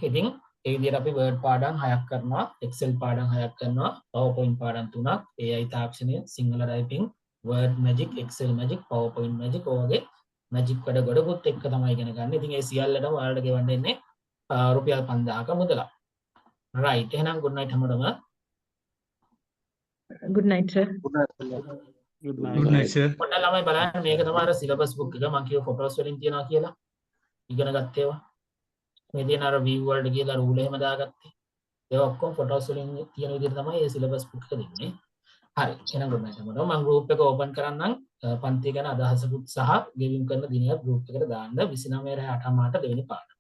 ඉතින් ඒ විදිහට අපි word පාඩම් 6ක් කරනවා, excel පාඩම් 6ක් කරනවා, powerpoint පාඩම් 3ක්, AI තාක්ෂණය, Sinhala typing, word magic, excel magic, powerpoint magic ඔයගේ magic වැඩ ගොඩකුත් එක්ක තමයි ඉගෙන ගන්න. ඉතින් ඒ සියල්ලටම ඔයාලට ගෙවන්න ඉන්නේ රුපියල් 5000ක මුදලක්. right. එහෙනම් good night හැමෝටම. good night sir. Good night, sir. පොඩ්ඩක් ළමයි බලන්න මේක තමයි අර syllabus book එක මම කිව්ව photos වලින් තියනවා කියලා. ඉගෙන ගත්තේ ඒවා. මේ තියෙන අර view වලට ගිහලා රූල එහෙම දාගත්තේ. ඒක ඔක්කොම photos වලින් තියෙන විදිහට තමයි මේ syllabus book එක දෙන්නේ. හරි. එහෙනම් good night හැමෝටම. මම group එක open කරන්නම්. පන්ති ගැන අදහසකුත් සහ ගෙවීම් කරන දිනයක් group එකට දාන්න 29 8 මාට දෙවෙනි පාඩම.